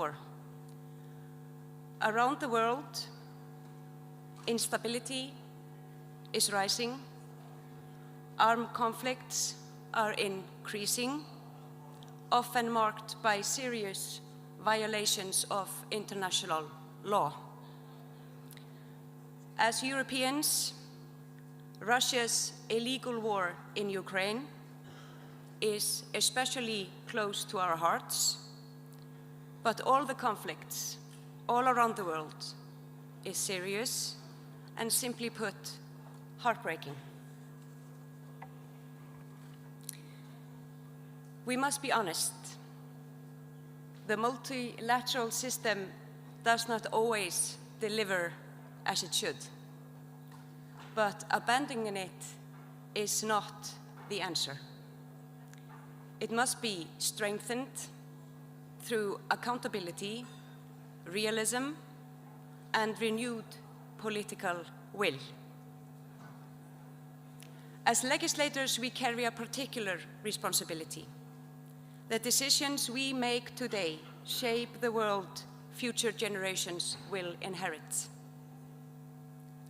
before. Around the world, instability is rising, armed conflicts are increasing, often marked by serious violations of international law. As Europeans, Russia's illegal war in Ukraine is especially close to our hearts, but all the conflicts all around the world is serious and, simply put, heartbreaking. We must be honest. The multilateral system does not always deliver as it should, but abandoning it is not the answer. It must be strengthened through accountability, realism, and renewed political will. As legislators, we carry a particular responsibility. The decisions we make today shape the world future generations will inherit.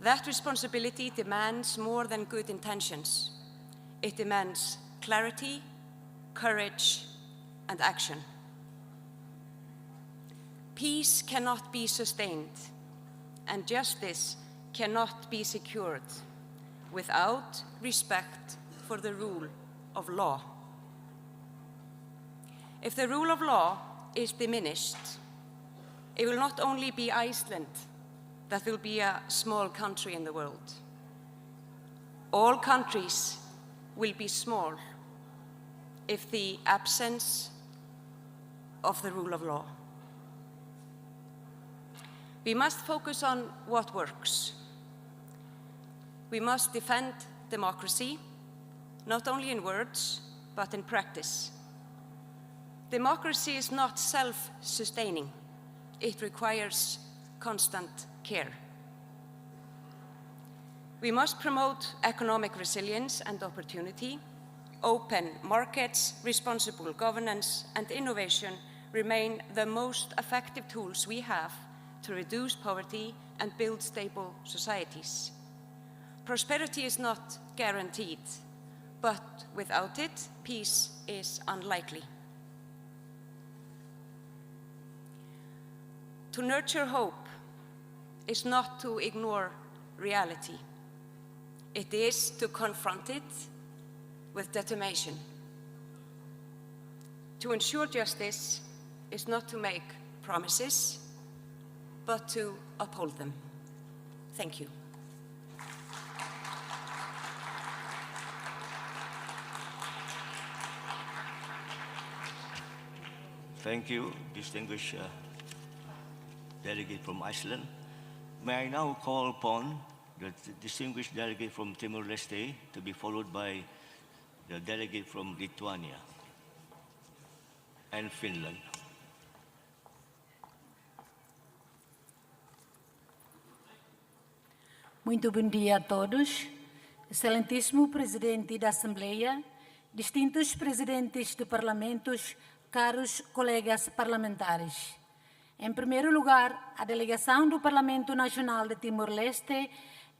That responsibility demands more than good intentions. It demands clarity, courage, and action. Peace cannot be sustained, and justice cannot be secured without respect for the rule of law. If the rule of law is diminished, it will not only be Iceland that will be a small country in the world. All countries will be small if the absence of the rule of law. We must focus on what works. We must defend democracy, not only in words, but in practice. Democracy is not self-sustaining. It requires constant care. We must promote economic resilience and opportunity. Open markets, responsible governance, and innovation remain the most effective tools we have to reduce poverty and build stable societies. Prosperity is not guaranteed, but without it, peace is unlikely. To nurture hope is not to ignore reality. It is to confront it with determination. To ensure justice is not to make promises, but to uphold them. Thank you. Thank you, distinguished delegate from Iceland. May I now call upon the distinguished delegate from Timor-Leste to be followed by the delegate from Lithuania and Finland. Muito bom dia a todos. Excelentíssimo Presidente da Assembleia, distintos presidentes de parlamentos, caros colegas parlamentares. Em primeiro lugar, a delegação do Parlamento Nacional de Timor-Leste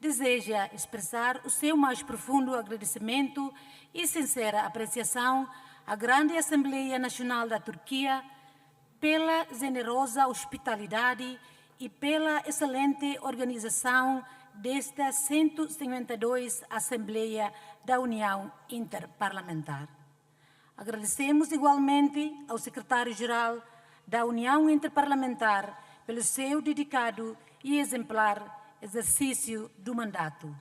deseja expressar o seu mais profundo agradecimento e sincera apreciação à Grande Assembleia Nacional da Turquia pela generosa hospitalidade e pela excelente organização desta 152 Assembleia da União Interparlamentar. Agradecemos igualmente ao Secretário-Geral da União Interparlamentar pelo seu dedicado e exemplar exercício do mandato.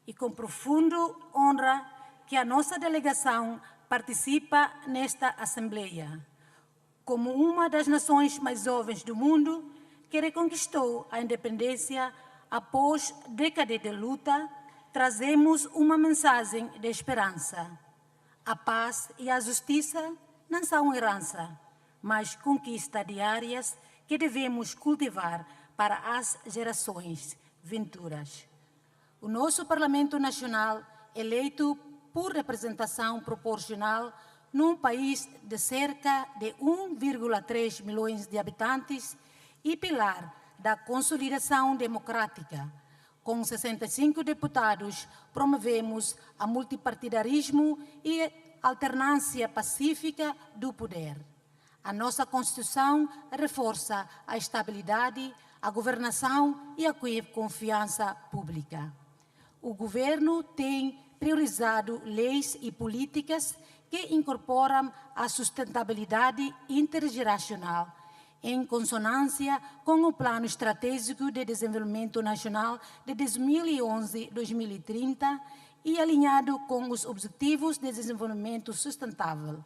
E com profundo honra que a nossa delegação participa nesta Assembleia, como uma das nações mais jovens do mundo que reconquistou a independência após décadas de luta, trazemos uma mensagem de esperança. A paz e a justiça não são herança, mas conquistas diárias que devemos cultivar para as gerações vindouras. O nosso Parlamento Nacional, eleito por representação proporcional, num país de cerca de 1,3 milhões de habitantes e pilar da consolidação democrática. Com 65 deputados, promovemos a multipartidarismo e alternância pacífica do poder. A nossa Constituição reforça a estabilidade, a governação e a confiança pública. O governo tem priorizado leis e políticas que incorporam a sustentabilidade intergeracional, em consonância com o Plano Estratégico de Desenvolvimento Nacional de 2011-2030 e alinhado com os Objetivos de Desenvolvimento Sustentável.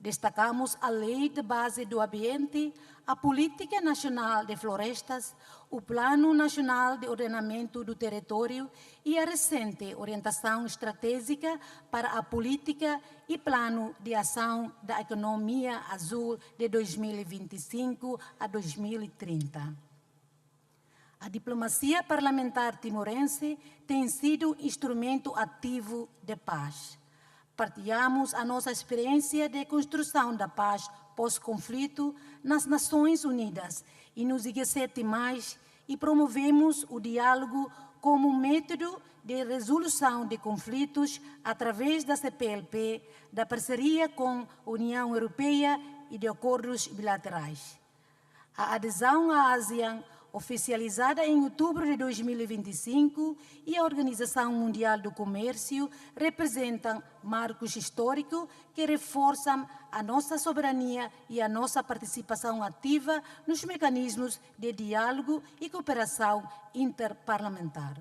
Destacamos a Lei de Base do Ambiente, a Política Nacional de Florestas, o Plano Nacional de Ordenamento do Território e a recente Orientação Estratégica para a Política e Plano de Ação da Economia Azul de 2025 a 2030. A diplomacia parlamentar timorense tem sido instrumento ativo de paz. Partilhamos a nossa experiência de construção da paz pós-conflito nas Nações Unidas e nos IG7+, e promovemos o diálogo como método de resolução de conflitos através da CPLP, da parceria com a União Europeia e de acordos bilaterais. A adesão à ASEAN, oficializada em outubro de 2025, e a Organização Mundial do Comércio representam marcos históricos que reforçam a nossa soberania e a nossa participação ativa nos mecanismos de diálogo e cooperação interparlamentar.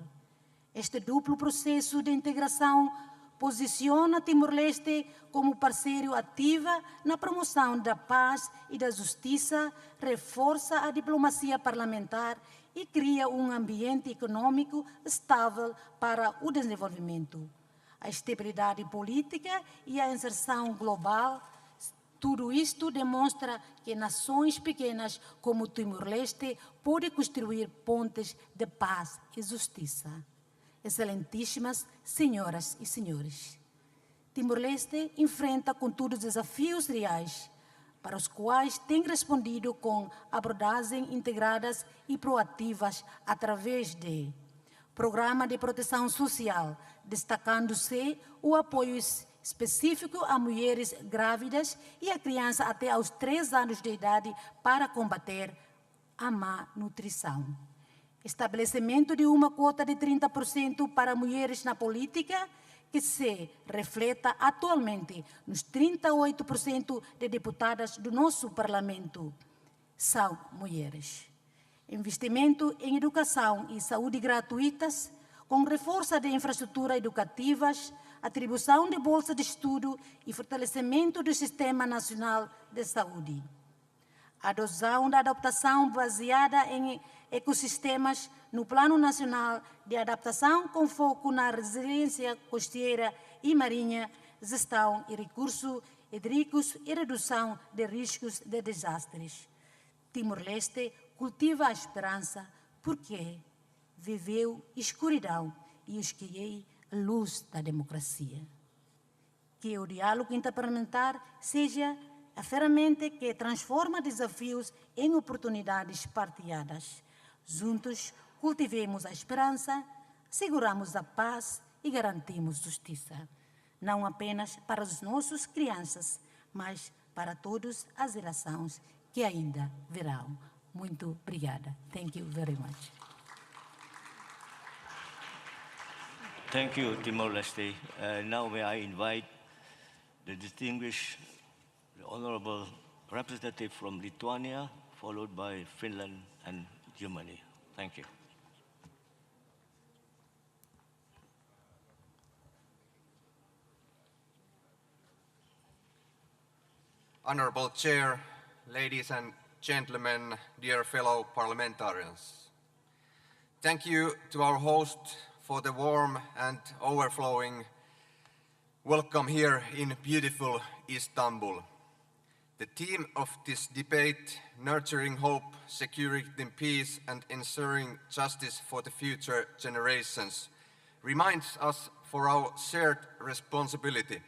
Este duplo processo de integração posiciona Timor-Leste como parceiro ativo na promoção da paz e da justiça, reforça a diplomacia parlamentar e cria um ambiente econômico estável para o desenvolvimento. A estabilidade política e a inserção global, tudo isto demonstra que nações pequenas como Timor-Leste podem construir pontes de paz e justiça. Excelentíssimas senhoras e senhores, Timor-Leste enfrenta, contudo, desafios reais, para os quais tem respondido com abordagens integradas e proativas através de Programa de Proteção Social, destacando-se o apoio específico a mulheres grávidas e a crianças até aos 3 anos de idade para combater a má nutrição. Estabelecimento de uma quota de 30% para mulheres na política, que se refleta atualmente nos 38% de deputadas do nosso parlamento são mulheres. Investimento em educação e saúde gratuitas, com reforço de infraestruturas educativas, atribuição de bolsa de estudo e fortalecimento do Sistema Nacional de Saúde. A adoção da adaptação baseada em ecossistemas no Plano Nacional de Adaptação com foco na resiliência costeira e marinha, gestão e recursos hídricos e redução de riscos de desastres. Timor-Leste cultiva a esperança porque viveu escuridão e escolheu a luz da democracia. Que o diálogo interparlamentar seja a ferramenta que transforma desafios em oportunidades partilhadas. Juntos, cultivemos a esperança, seguramos a paz e garantimos justiça, não apenas para as nossas crianças, mas para todas as gerações que ainda virão. Muito obrigada. Thank you very much. Thank you, Timor-Leste. Now may I invite the distinguished, the honorable representative from Lithuania, followed by Finland and Germany. Thank you. Honorable Chair, ladies and gentlemen, dear fellow parliamentarians. Thank you to our host for the warm and overflowing welcome here in beautiful Istanbul. The theme of this debate, nurturing hope, security and peace, and ensuring justice for the future generations, reminds us for our shared responsibility.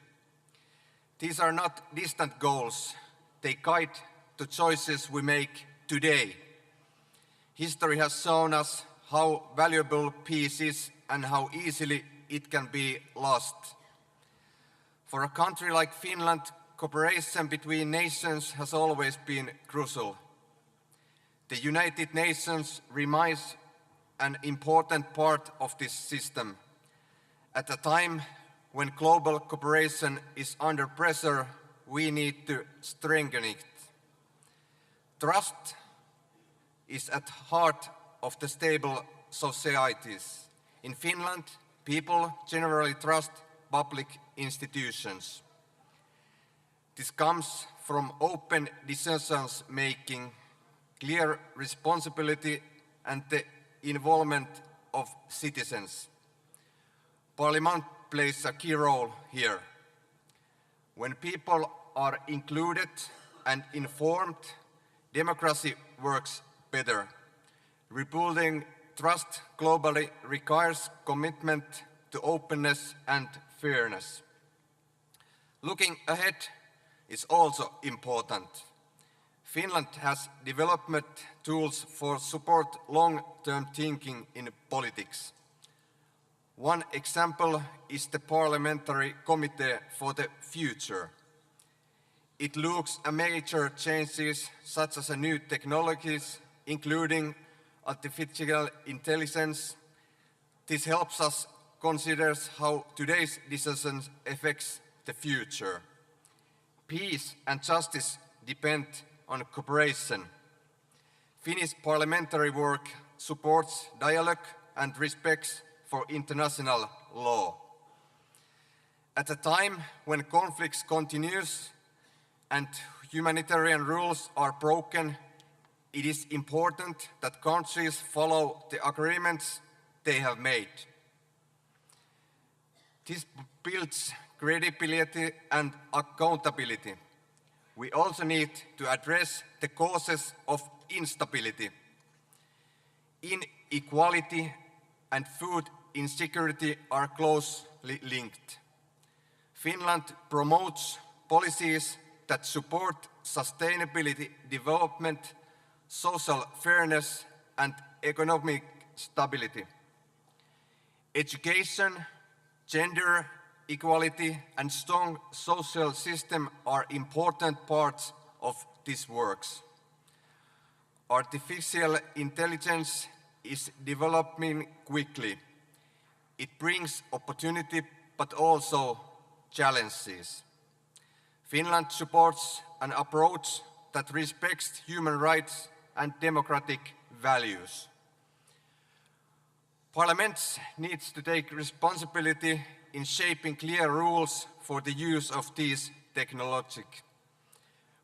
These are not distant goals. They guide the choices we make today. History has shown us how valuable peace is and how easily it can be lost. For a country like Finland, cooperation between nations has always been crucial. The United Nations remains an important part of this system. At a time when global cooperation is under pressure, we need to strengthen it. Trust is at the heart of the stable societies. In Finland, people generally trust public institutions. This comes from open decisions making, clear responsibility and the involvement of citizens. Parliament plays a key role here. When people are included and informed, democracy works better. Rebuilding trust globally requires commitment to openness and fairness. Looking ahead is also important. Finland has development tools for support long-term thinking in politics. One example is the Parliamentary Committee for the Future. It looks at major changes such as new technologies, including artificial intelligence. This helps us consider how today's decisions affect the future. Peace and justice depend on cooperation. Finnish parliamentary work supports dialogue and respect for international law. At a time when conflicts continue and humanitarian rules are broken, it is important that countries follow the agreements they have made. This builds credibility and accountability. We also need to address the causes of instability. Inequality and food insecurity are closely linked. Finland promotes policies that support sustainability development, social fairness and economic stability. Education, gender equality and strong social system are important parts of these works. Artificial intelligence is developing quickly. It brings opportunity but also challenges. Finland supports an approach that respects human rights and democratic values. Parliament needs to take responsibility in shaping clear rules for the use of these technologies.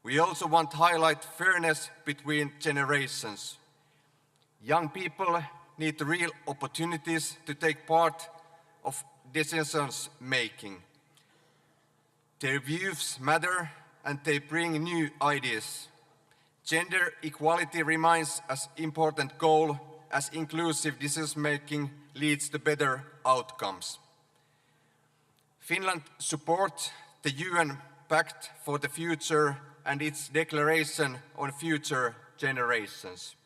We also want to highlight fairness between generations. Young people need real opportunities to take part of decisions making. Their views matter and they bring new ideas. Gender equality remains an important goal as inclusive decision making leads to better outcomes. Finland supports the UN Pact for the Future and its declaration on future generations.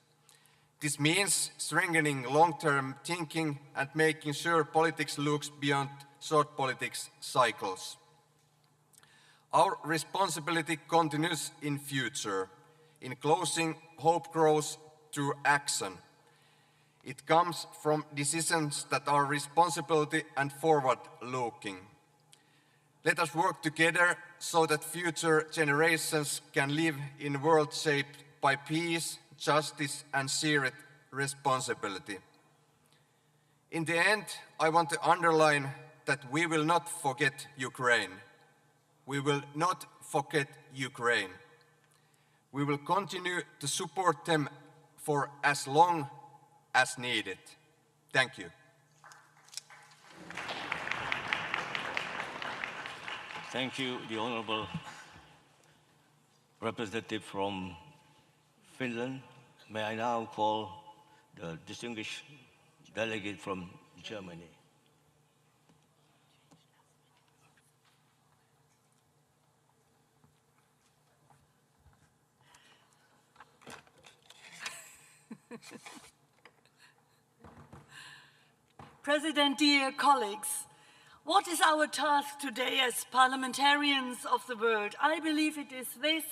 This means strengthening long-term thinking and making sure politics looks beyond short politics cycles. Our responsibility continues in future. In closing, hope grows through action. It comes from decisions that are responsibility and forward-looking. Let us work together so that future generations can live in a world shaped by peace, justice and shared responsibility. In the end, I want to underline that we will not forget Ukraine. We will not forget Ukraine. We will continue to support them for as long as needed. Thank you. Thank you, the Honourable Representative from Finland. May I now call the distinguished delegate from Germany. President, dear colleagues, what is our task today as parliamentarians of the world? I believe it is this: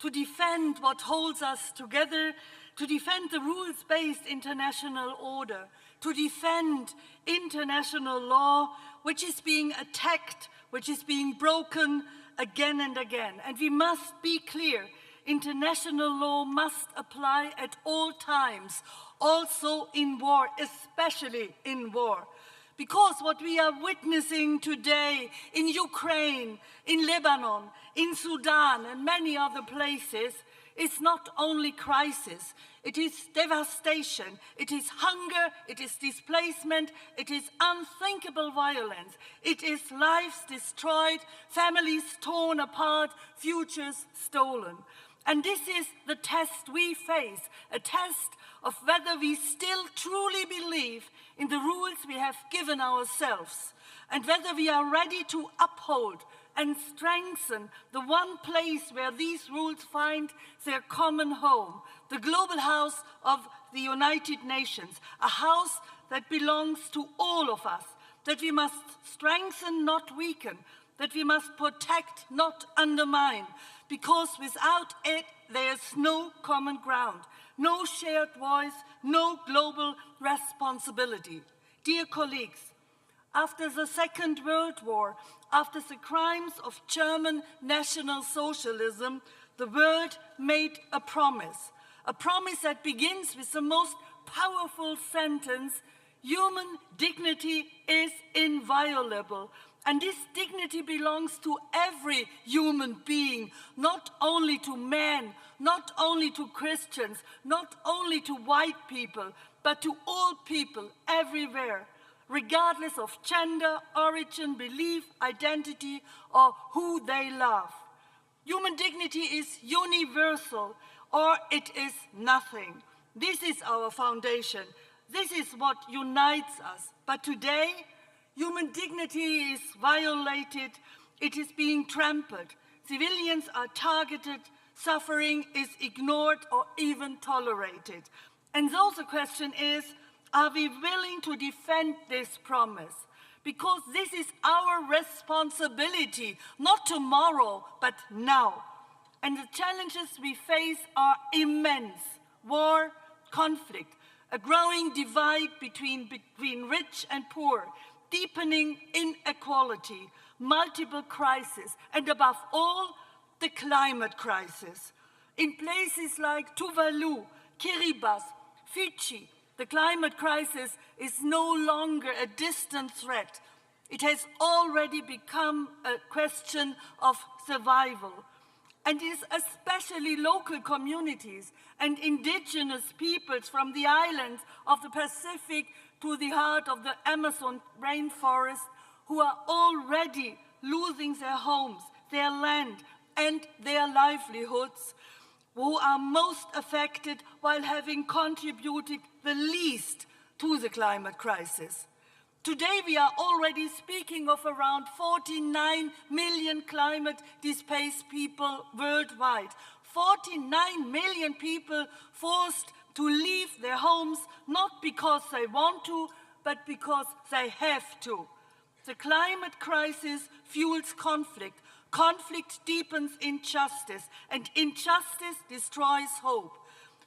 to defend what holds us together, to defend the rules-based international order, to defend international law, which is being attacked, which is being broken again and again. And we must be clear, international law must apply at all times, also in war, especially in war. Because what we are witnessing today in Ukraine, in Lebanon, in Sudan, and many other places is not only crisis, it is devastation, it is hunger, it is displacement, it is unthinkable violence, it is lives destroyed, families torn apart, futures stolen. And this is the test we face, a test of whether we still truly believe in the rules we have given ourselves, and whether we are ready to uphold and strengthen the one place where these rules find their common home, the global house of the United Nations, a house that belongs to all of us, that we must strengthen, not weaken, that we must protect, not undermine, because without it, there's no common ground, no shared voice, no global responsibility. Dear colleagues, after the Second World War, after the crimes of German National Socialism, the world made a promise that begins with the most powerful sentence: human dignity is inviolable. And this dignity belongs to every human being, not only to men, not only to Christians, not only to white people, but to all people everywhere, regardless of gender, origin, belief, identity, or who they love. Human dignity is universal, or it is nothing. This is our foundation. This is what unites us. But today, human dignity is violated. It is being trampled. Civilians are targeted. Suffering is ignored or even tolerated. And so the question is, are we willing to defend this promise? Because this is our responsibility, not tomorrow, but now. And the challenges we face are immense: war, conflict, a growing divide between rich and poor, deepening inequality, multiple crises, and above all, the climate crisis. In places like Tuvalu, Kiribati, Fiji, the climate crisis is no longer a distant threat. It has already become a question of survival. And it is especially local communities and indigenous peoples from the islands of the Pacific to the heart of the Amazon rainforest who are already losing their homes, their land, and their livelihoods, who are most affected while having contributed the least to the climate crisis. Today we are already speaking of around 49 million climate-displaced people worldwide. 49 million people forced to leave their homes, not because they want to, but because they have to. The climate crisis fuels conflict. Conflict deepens injustice, and injustice destroys hope.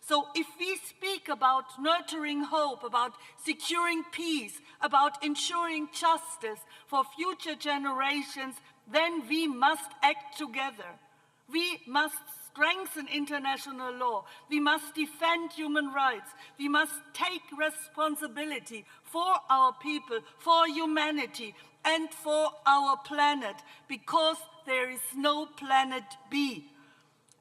So if we speak about nurturing hope, about securing peace, about ensuring justice for future generations, then we must act together. We must strengthen international law. We must defend human rights. We must take responsibility for our people, for humanity, and for our planet, because there is no planet B.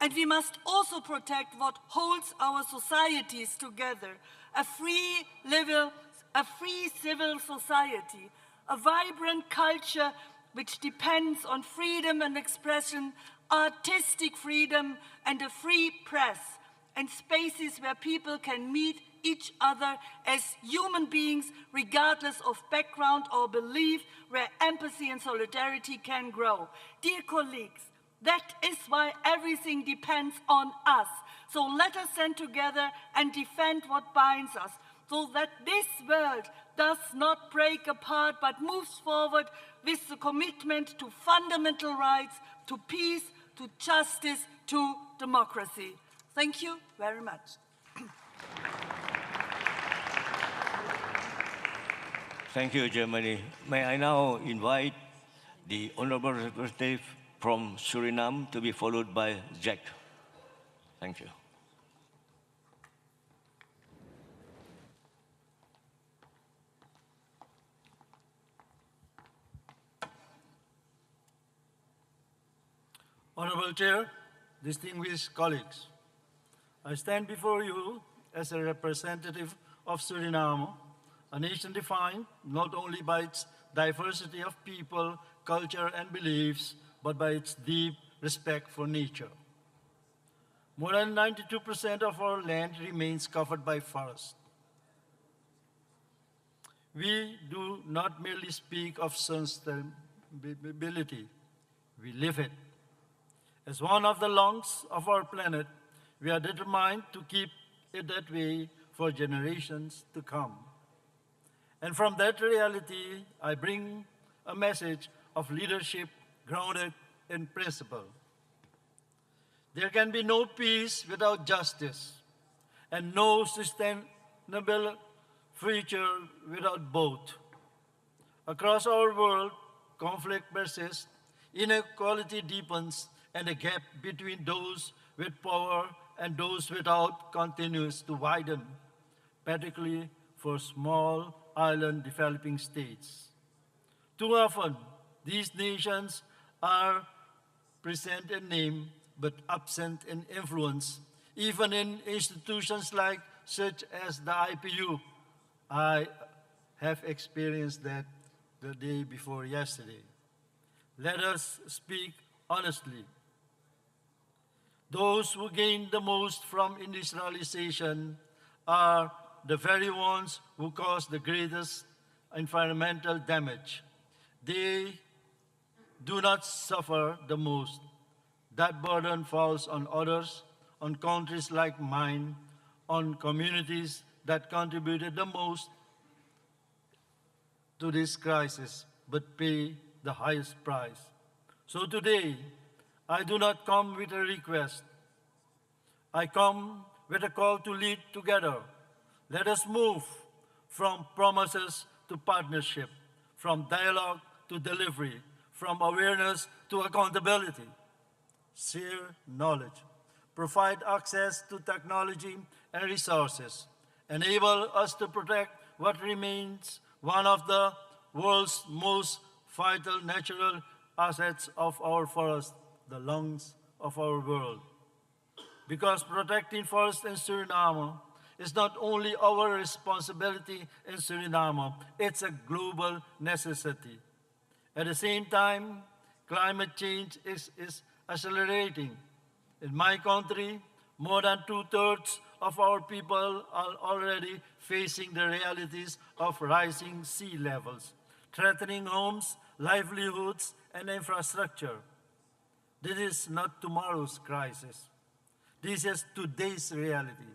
And we must also protect what holds our societies together: a free civil society, a vibrant culture which depends on freedom and expression, artistic freedom, and a free press, and spaces where people can meet each other as human beings, regardless of background or belief, where empathy and solidarity can grow. Dear colleagues, That is why everything depends on us. So let us stand together and defend what binds us, so that this world does not break apart but moves forward with the commitment to fundamental rights, to peace, to justice, to democracy. Thank you very much. Thank you, Germany. May I now invite the Honorable Representative from Suriname to be followed by Jack. Thank you. Honorable Chair, distinguished colleagues, I stand before you as a representative of Suriname, a nation defined not only by its diversity of people, culture, and beliefs, but by its deep respect for nature. More than 92% of our land remains covered by forest. We do not merely speak of sustainability, we live it. As one of the lungs of our planet, we are determined to keep it that way for generations to come. And from that reality, I bring a message of leadership grounded in principle. There can be no peace without justice, and no sustainable future without both. Across our world, conflict persists, inequality deepens, and the gap between those with power and those without continues to widen, particularly for small island developing states. Too often, these nations are present in name but absent in influence, even in institutions like such as the IPU. I have experienced that the day before yesterday. Let us speak honestly. Those who gain the most from industrialization are the very ones who cause the greatest environmental damage. They do not suffer the most. That burden falls on others, on countries like mine, on communities that contributed the most to this crisis, but pay the highest price. So today, I do not come with a request. I come with a call to lead together. Let us move from promises to partnership, from dialogue to delivery, from awareness to accountability. Share knowledge, provide access to technology and resources, enable us to protect what remains one of the world's most vital natural assets of our forests, the lungs of our world. Because protecting forests in Suriname is not only our responsibility in Suriname, it's a global necessity. At the same time, climate change is accelerating. In my country, more than 2/3 of our people are already facing the realities of rising sea levels, threatening homes, livelihoods, and infrastructure. This is not tomorrow's crisis. This is today's reality.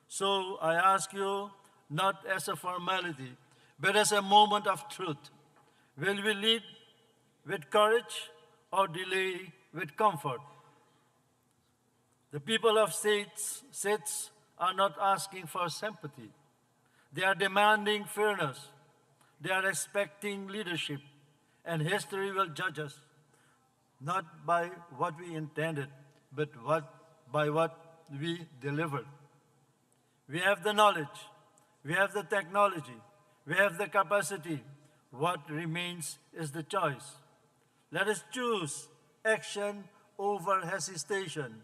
So I ask you, not as a formality, but as a moment of truth, will we lead with courage or delay with comfort? The people of states are not asking for sympathy. They are demanding fairness. They are expecting leadership, and history will judge us, not by what we intended, but by what we delivered. We have the knowledge, we have the technology, we have the capacity. What remains is the choice. Let us choose action over hesitation.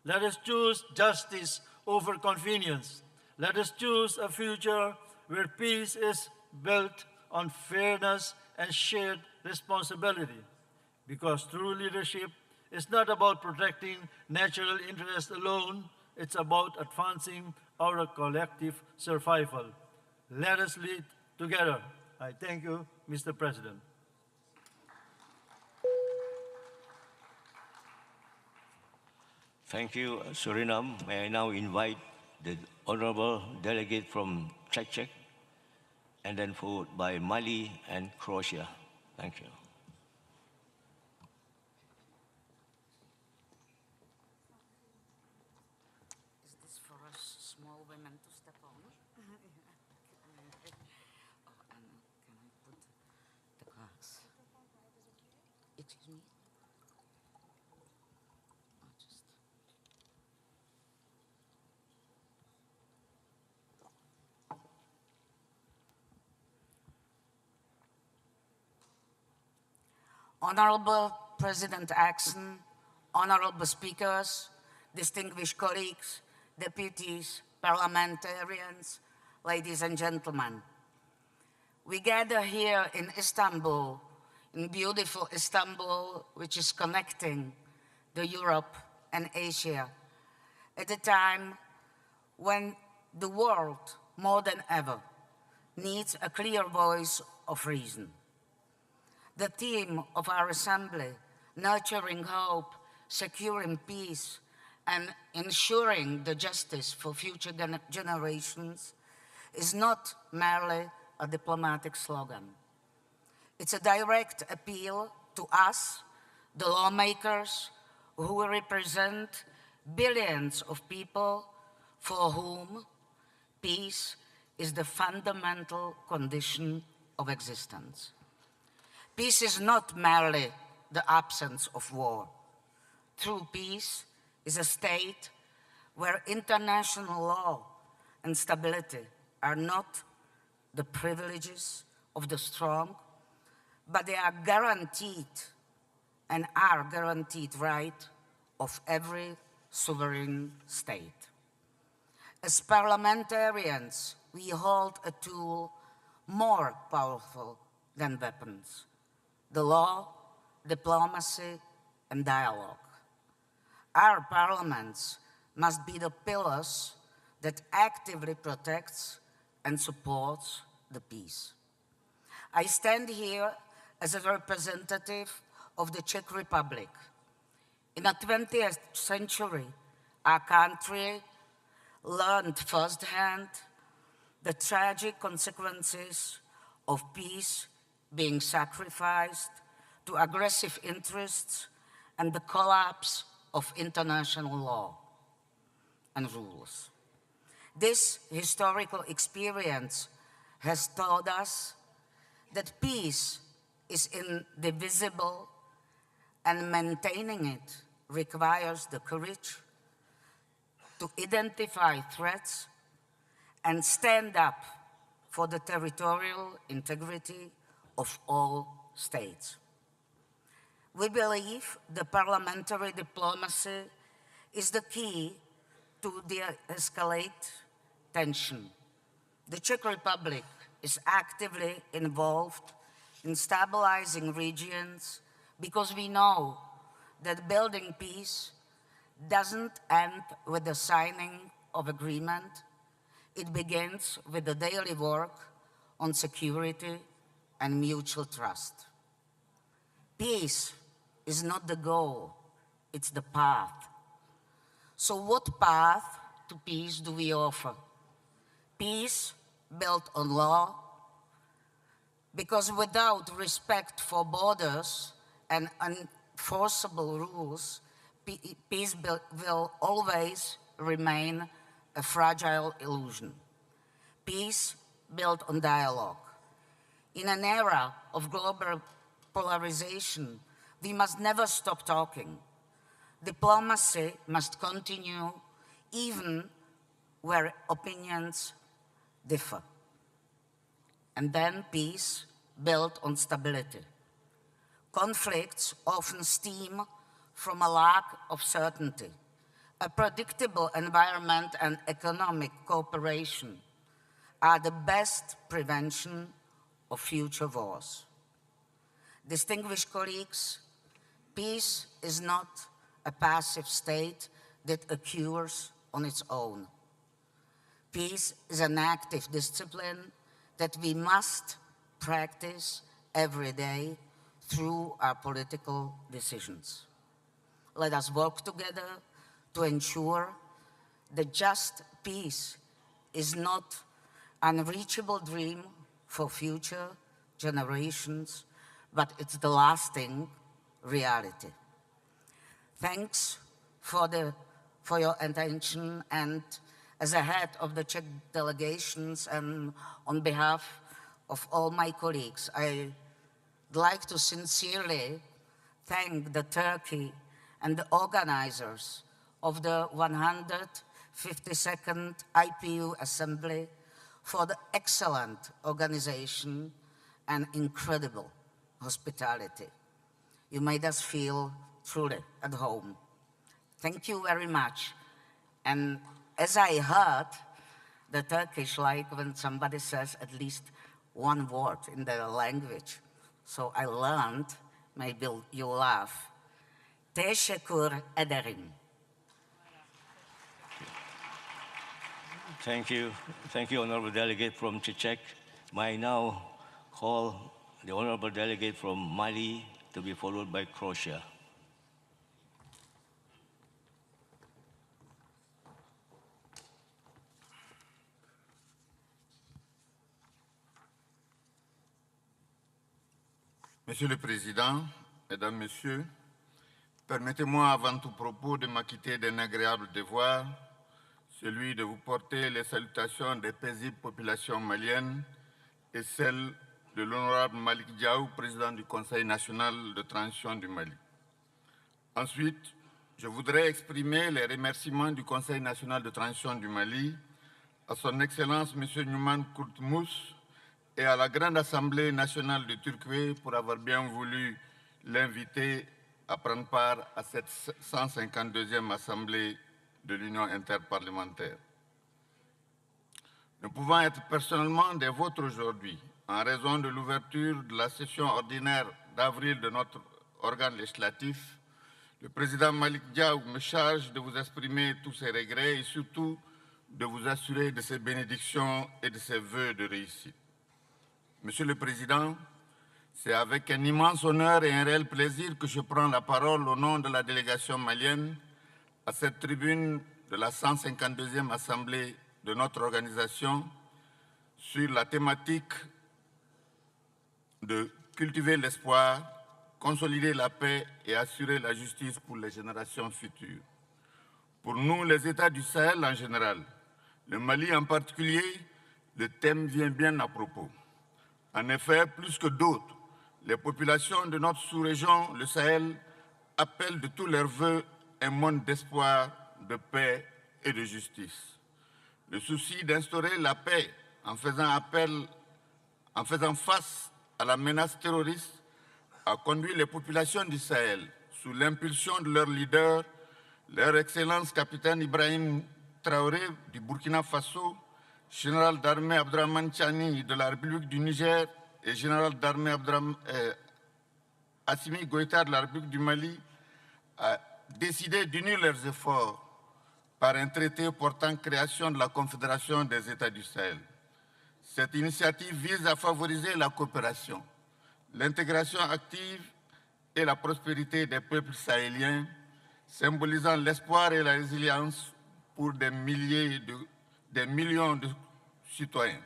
Let us choose justice over convenience. Let us choose a future where peace is built on fairness and shared responsibility. Because true leadership is not about protecting natural interests alone, it's about advancing our collective survival. Let us lead together. I thank you, Mr. President. Thank you, Suriname. May I now invite the honorable delegate from Czech, and then followed by Mali and Croatia. Thank you. Is this for us small women to step on? Oh, and can I put the glass? Excuse me? Oh, just... Honorable President Axon, honorable speakers, distinguished colleagues, deputies, parliamentarians, ladies and gentlemen. We gather here in Istanbul, in beautiful Istanbul, which is connecting the Europe and Asia, at a time when the world, more than ever, needs a clear voice of reason. The theme of our assembly, nurturing hope, securing peace, and ensuring the justice for future generations, is not merely a diplomatic slogan. It's a direct appeal to us, the lawmakers, who represent billions of people for whom peace is the fundamental condition of existence. Peace is not merely the absence of war. True peace is a state where international law and stability are not the privileges of the strong, but they are guaranteed and are guaranteed right of every sovereign state. As parliamentarians, we hold a tool more powerful than weapons: the law, diplomacy, and dialogue. Our parliaments must be the pillars that actively protects and supports the peace. I stand here as a representative of the Czech Republic. In the 20th century, our country learned firsthand the tragic consequences of peace being sacrificed to aggressive interests and the collapse of international law and rules. This historical experience has taught us that peace is indivisible, and maintaining it requires the courage to identify threats and stand up for the territorial integrity of all states. We believe the parliamentary diplomacy is the key to de-escalate tension. The Czech Republic is actively involved in stabilizing regions because we know that building peace doesn't end with the signing of agreement. It begins with the daily work on security and mutual trust. Peace is not the goal, it's the path. So what path to peace do we offer? Peace built on law, because without respect for borders and enforceable rules, peace will always remain a fragile illusion. Peace built on dialogue. In an era of global polarization, we must never stop talking. Diplomacy must continue even where opinions differ. And then peace built on stability. Conflicts often stem from a lack of certainty. A predictable environment and economic cooperation are the best prevention of future wars. Distinguished colleagues, peace is not a passive state that occurs on its own. Peace is an active discipline that we must practice every day through our political decisions. Let us work together to ensure the just peace is not an unreachable dream for future generations, but it's the lasting reality. Thanks for your attention, and as a head of the Czech delegations and on behalf of all my colleagues, I'd like to sincerely thank the Turkey and the organizers of the 152nd IPU Assembly for the excellent organization and incredible hospitality. You made us feel truly at home. Thank you very much. And as I heard, the Turkish like when somebody says at least one word in their language. So I learned, maybe you'll laugh. Teşekkür ederim. Thank you, Honorable Delegate from Czech. May I now call the Honorable Delegate from Mali to be followed by Croatia. Monsieur le Président, Mesdames, Messieurs, permettez-moi avant tout propos de m'acquitter d'un agréable devoir, celui de vous porter les salutations des paisibles populations maliennes et celles de l'honorable Malick Diaw, président du Conseil national de transition du Mali. Ensuite, je voudrais exprimer les remerciements du Conseil national de transition du Mali à son Excellence M. Numan Kurtulmuş et à la Grande Assemblée nationale de Turquie pour avoir bien voulu l'inviter à prendre part à cette 152e Assemblée de l'Union interparlementaire. Nous pouvons être personnellement des vôtres aujourd'hui en raison de l'ouverture de la session ordinaire d'avril de notre organe législatif. Le président Malick Diaw me charge de vous exprimer tous ses regrets et surtout de vous assurer de ses bénédictions et de ses vœux de réussite. Monsieur le Président, c'est avec un immense honneur et un réel plaisir que je prends la parole au nom de la délégation malienne à cette tribune de la 152e Assemblée de notre organisation sur la thématique de cultiver l'espoir, consolider la paix et assurer la justice pour les générations futures. Pour nous, les États du Sahel en général, le Mali en particulier, le thème vient bien à propos. En effet, plus que d'autres, les populations de notre sous-région, le Sahel, appellent de tous leurs vœux un monde d'espoir, de paix et de justice. Le souci d'instaurer la paix en faisant face à la menace terroriste a conduit les populations du Sahel, sous l'impulsion de leur leader, leur Excellence capitaine Ibrahim Traoré du Burkina Faso, général d'armée Abdrahmane Tchani de la République du Niger et général d'armée Assimi Goïta de la République du Mali, a décidé d'unir leurs efforts par un traité portant création de la Confédération des États du Sahel. Cette initiative vise à favoriser la coopération, l'intégration active et la prospérité des peuples sahéliens, symbolisant l'espoir et la résilience pour des millions de citoyens.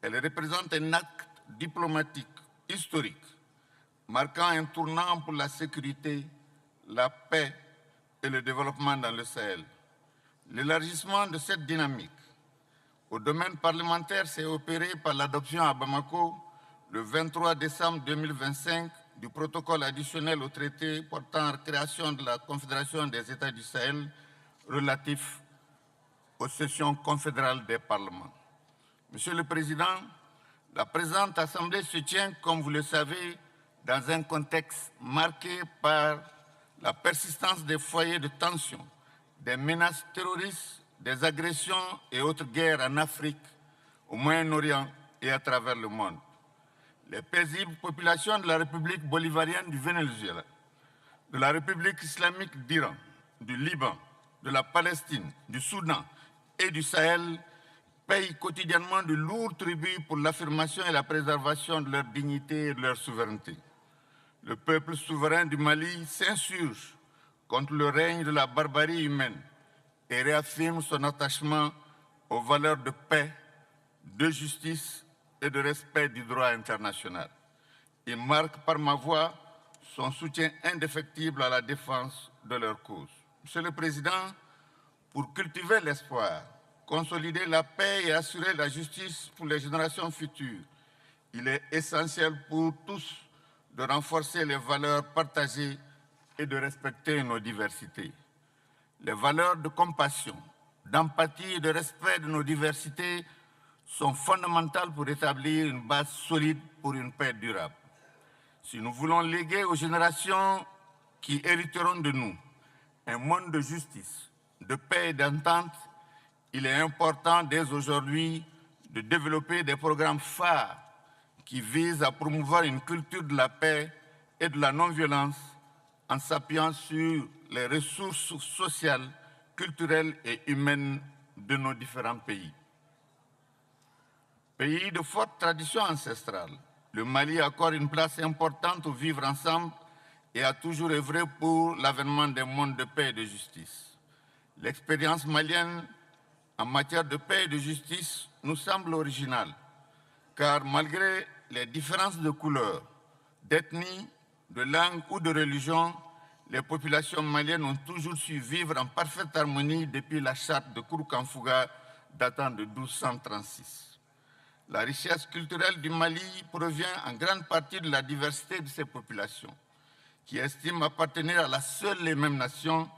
Elle représente un acte diplomatique historique, marquant un tournant pour la sécurité, la paix et le développement dans le Sahel. L'élargissement de cette dynamique au domaine parlementaire s'est opéré par l'adoption à Bamako, le 23 décembre 2025, du protocole additionnel au traité portant création de la Confédération des États du Sahel relatif aux sessions confédérales des parlements. Monsieur le Président, la présente Assemblée se tient, comme vous le savez, dans un contexte marqué par la persistance des foyers de tension, des menaces terroristes, des agressions et autres guerres en Afrique, au Moyen-Orient et à travers le monde. Les paisibles populations de la République bolivarienne du Venezuela, de la République islamique d'Iran, du Liban, de la Palestine, du Soudan et du Sahel payent quotidiennement de lourds tributs pour l'affirmation et la préservation de leur dignité et de leur souveraineté. Le peuple souverain du Mali s'insurge contre le règne de la barbarie humaine et réaffirme son attachement aux valeurs de paix, de justice et de respect du droit international. Il marque par ma voix son soutien indéfectible à la défense de leur cause. Monsieur le Président, pour cultiver l'espoir, consolider la paix et assurer la justice pour les générations futures, il est essentiel pour tous de renforcer les valeurs partagées et de respecter nos diversités. Les valeurs de compassion, d'empathie et de respect de nos diversités sont fondamentales pour établir une base solide pour une paix durable. Si nous voulons léguer aux générations qui hériteront de nous un monde de justice, de paix et d'entente, il est important dès aujourd'hui de développer des programmes phares qui visent à promouvoir une culture de la paix et de la non-violence en s'appuyant sur les ressources sociales, culturelles et humaines de nos différents pays. Pays de forte tradition ancestrale, le Mali accorde une place importante au vivre ensemble et a toujours œuvré pour l'avènement d'un monde de paix et de justice. L'expérience malienne en matière de paix et de justice nous semble originale, car malgré les différences de couleur, d'ethnie, de langue ou de religion, les populations maliennes ont toujours su vivre en parfaite harmonie depuis la charte de Kouroukanfouga datant de 1236. La richesse culturelle du Mali provient en grande partie de la diversité de ses populations, qui estiment appartenir à la seule et même nation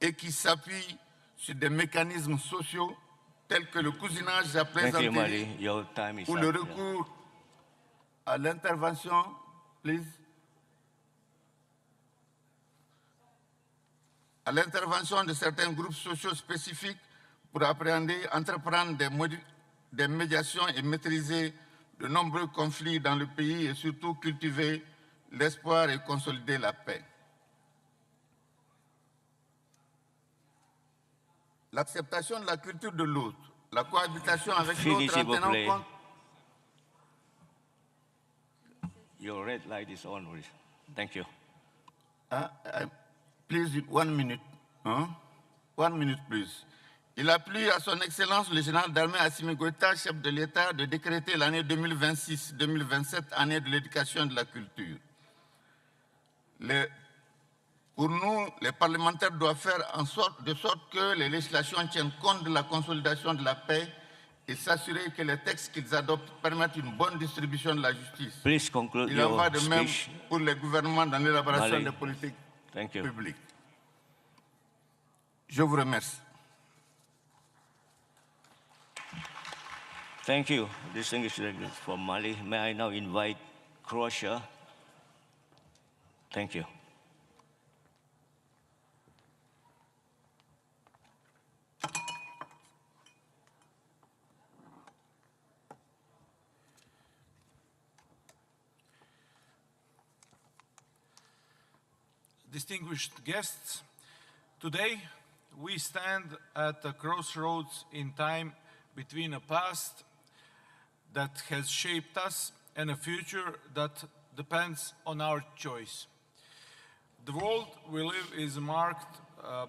et qui s'appuient sur des mécanismes sociaux tels que le cousinage après intérim ou le recours à l'intervention, à l'intervention de certains groupes sociaux spécifiques pour entreprendre des médiations et maîtriser de nombreux conflits dans le pays et surtout cultiver l'espoir et consolider la paix. L'acceptation de la culture de l'autre, la cohabitation avec l'autre en tenant compte... Your red light is on. Thank you. Please, 1 minute. 1 minute, please. Il a plu à son Excellence le général d'armée Assimi Goïta, chef de l'État, de décréter l'année 2026-2027, année de l'éducation et de la culture. Pour nous, les parlementaires doivent faire de sorte que les législations tiennent compte de la consolidation de la paix et s'assurer que les textes qu'ils adoptent permettent une bonne distribution de la justice. Please conclude Il en your va de même speech. pour les gouvernements dans l'élaboration des politiques publiques. Je vous remercie. Thank you, distinguished delegates from Mali. May I now invite Croatia? Thank you. Distinguished guests, today we stand at a crossroads in time between a past that has shaped us and a future that depends on our choice. The world we live is marked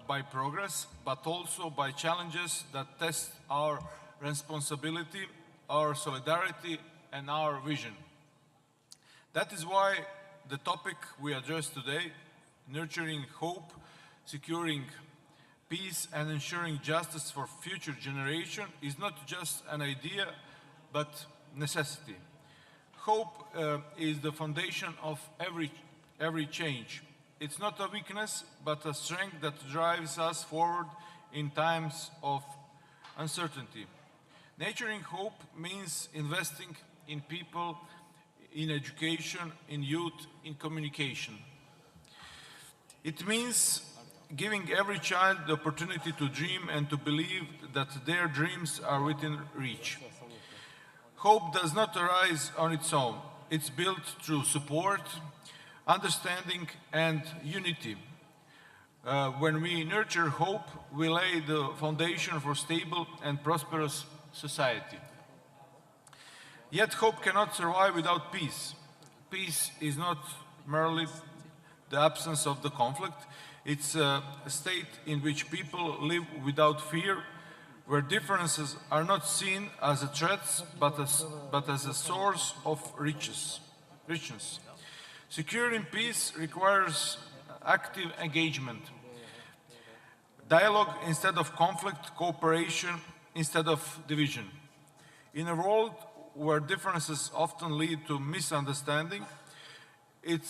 by progress, but also by challenges that test our responsibility, our solidarity, and our vision. That is why the topic we address today, nurturing hope, securing peace, and ensuring justice for future generations, is not just an idea, but necessity. Hope is the foundation of every change. It's not a weakness, but a strength that drives us forward in times of uncertainty. Nurturing hope means investing in people, in education, in youth, in communication. It means giving every child the opportunity to dream and to believe that their dreams are within reach. Hope does not arise on its own. It's built through support, understanding, and unity. When we nurture hope, we lay the foundation for stable and prosperous society. Yet hope cannot survive without peace. Peace is not merely the absence of the conflict. It's a state in which people live without fear, where differences are not seen as a threat, but as a source of richness. Securing peace requires active engagement, dialogue instead of conflict, cooperation instead of division. In a world where differences often lead to misunderstanding, it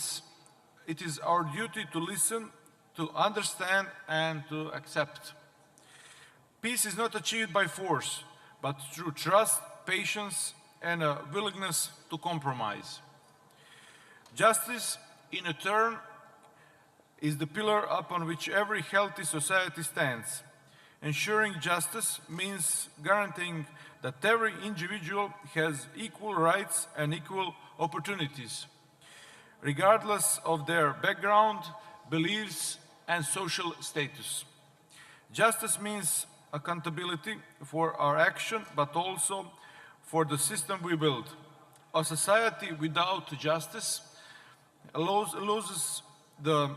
is our duty to listen, to understand, and to accept. Peace is not achieved by force, but through trust, patience, and a willingness to compromise. Justice, in a turn, is the pillar upon which every healthy society stands. Ensuring justice means guaranteeing that every individual has equal rights and equal opportunities, regardless of their background, beliefs, and social status. Justice means accountability for our action, but also for the system we build. A society without justice loses the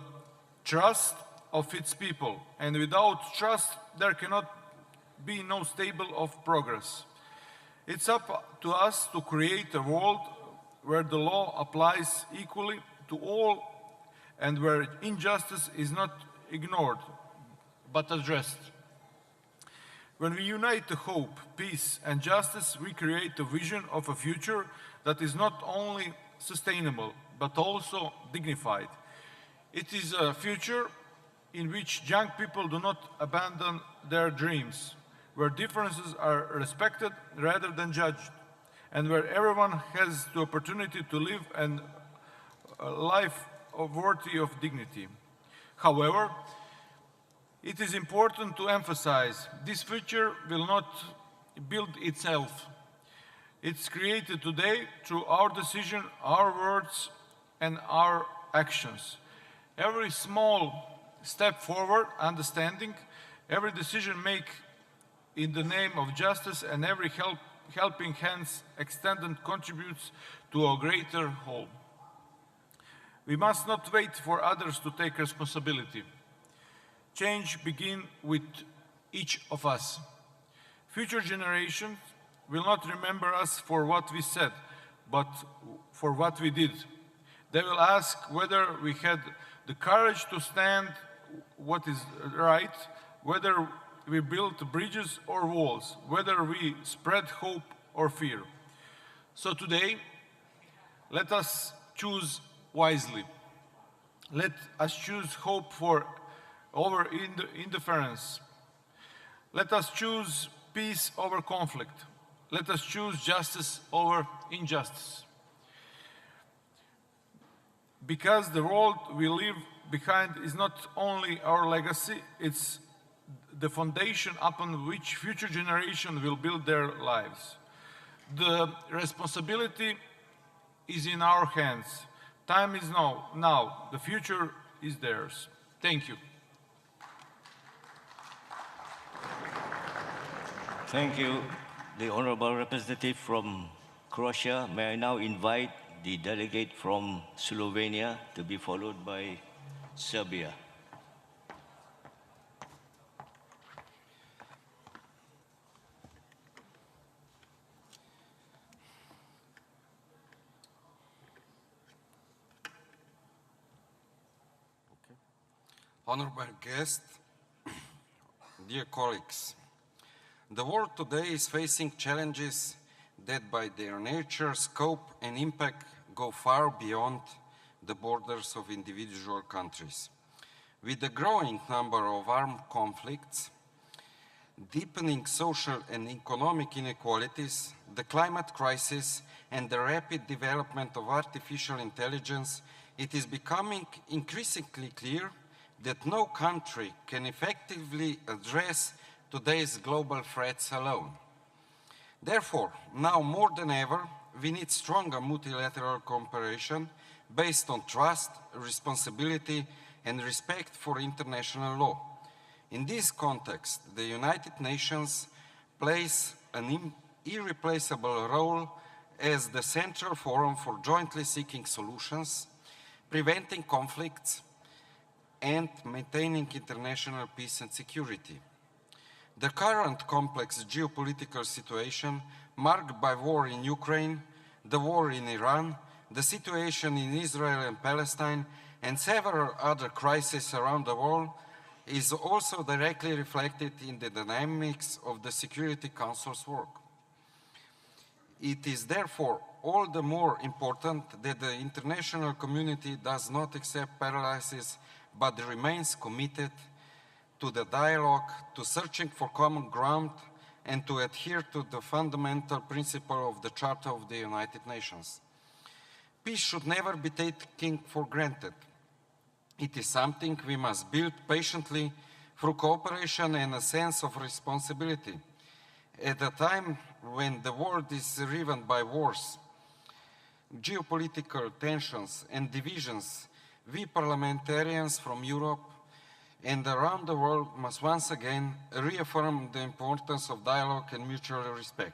trust of its people, and without trust there cannot be no stable of progress. It's up to us to create a world where the law applies equally to all and where injustice is not ignored but addressed. When we unite the hope, peace, and justice, we create a vision of a future that is not only sustainable but also dignified. It is a future in which young people do not abandon their dreams, where differences are respected rather than judged, and where everyone has the opportunity to live a life worthy of dignity. However, it is important to emphasize this future will not build itself. It's created today through our decision, our words, and our actions. Every small step forward, understanding, every decision made in the name of justice, and every helping hands extended contributes to a greater whole. We must not wait for others to take responsibility. Change begins with each of us. Future generations will not remember us for what we said, but for what we did. They will ask whether we had the courage to stand what is right, whether we built bridges or walls, whether we spread hope or fear. So today, let us choose wisely. Let us choose hope over indifference. Let us choose peace over conflict. Let us choose justice over injustice. Because the world we leave behind is not only our legacy, it's the foundation upon which future generations will build their lives. The responsibility is in our hands. Time is now. The future is theirs. Thank you. Thank you, the Honorable Representative from Croatia. May I now invite the delegate from Slovenia to be followed by Serbia. Honorable guests, dear colleagues, the world today is facing challenges that by their nature, scope and impact go far beyond the borders of individual countries. With the growing number of armed conflicts, deepening social and economic inequalities, the climate crisis and the rapid development of artificial intelligence, it is becoming increasingly clear that no country can effectively address today's global threats alone. Therefore, now more than ever, we need stronger multilateral cooperation based on trust, responsibility, and respect for international law. In this context, the United Nations plays an irreplaceable role as the central forum for jointly seeking solutions, preventing conflicts, and maintaining international peace and security. The current complex geopolitical situation, marked by war in Ukraine, the war in Iran, the situation in Israel and Palestine, and several other crises around the world, is also directly reflected in the dynamics of the Security Council's work. It is therefore all the more important that the international community does not accept paralysis, but remains committed to the dialogue, to searching for common ground, and to adhere to the fundamental principle of the Charter of the United Nations. Peace should never be taken for granted. It is something we must build patiently through cooperation and a sense of responsibility. At a time when the world is riven by wars, geopolitical tensions and divisions, we parliamentarians from Europe and around the world must once again reaffirm the importance of dialogue and mutual respect.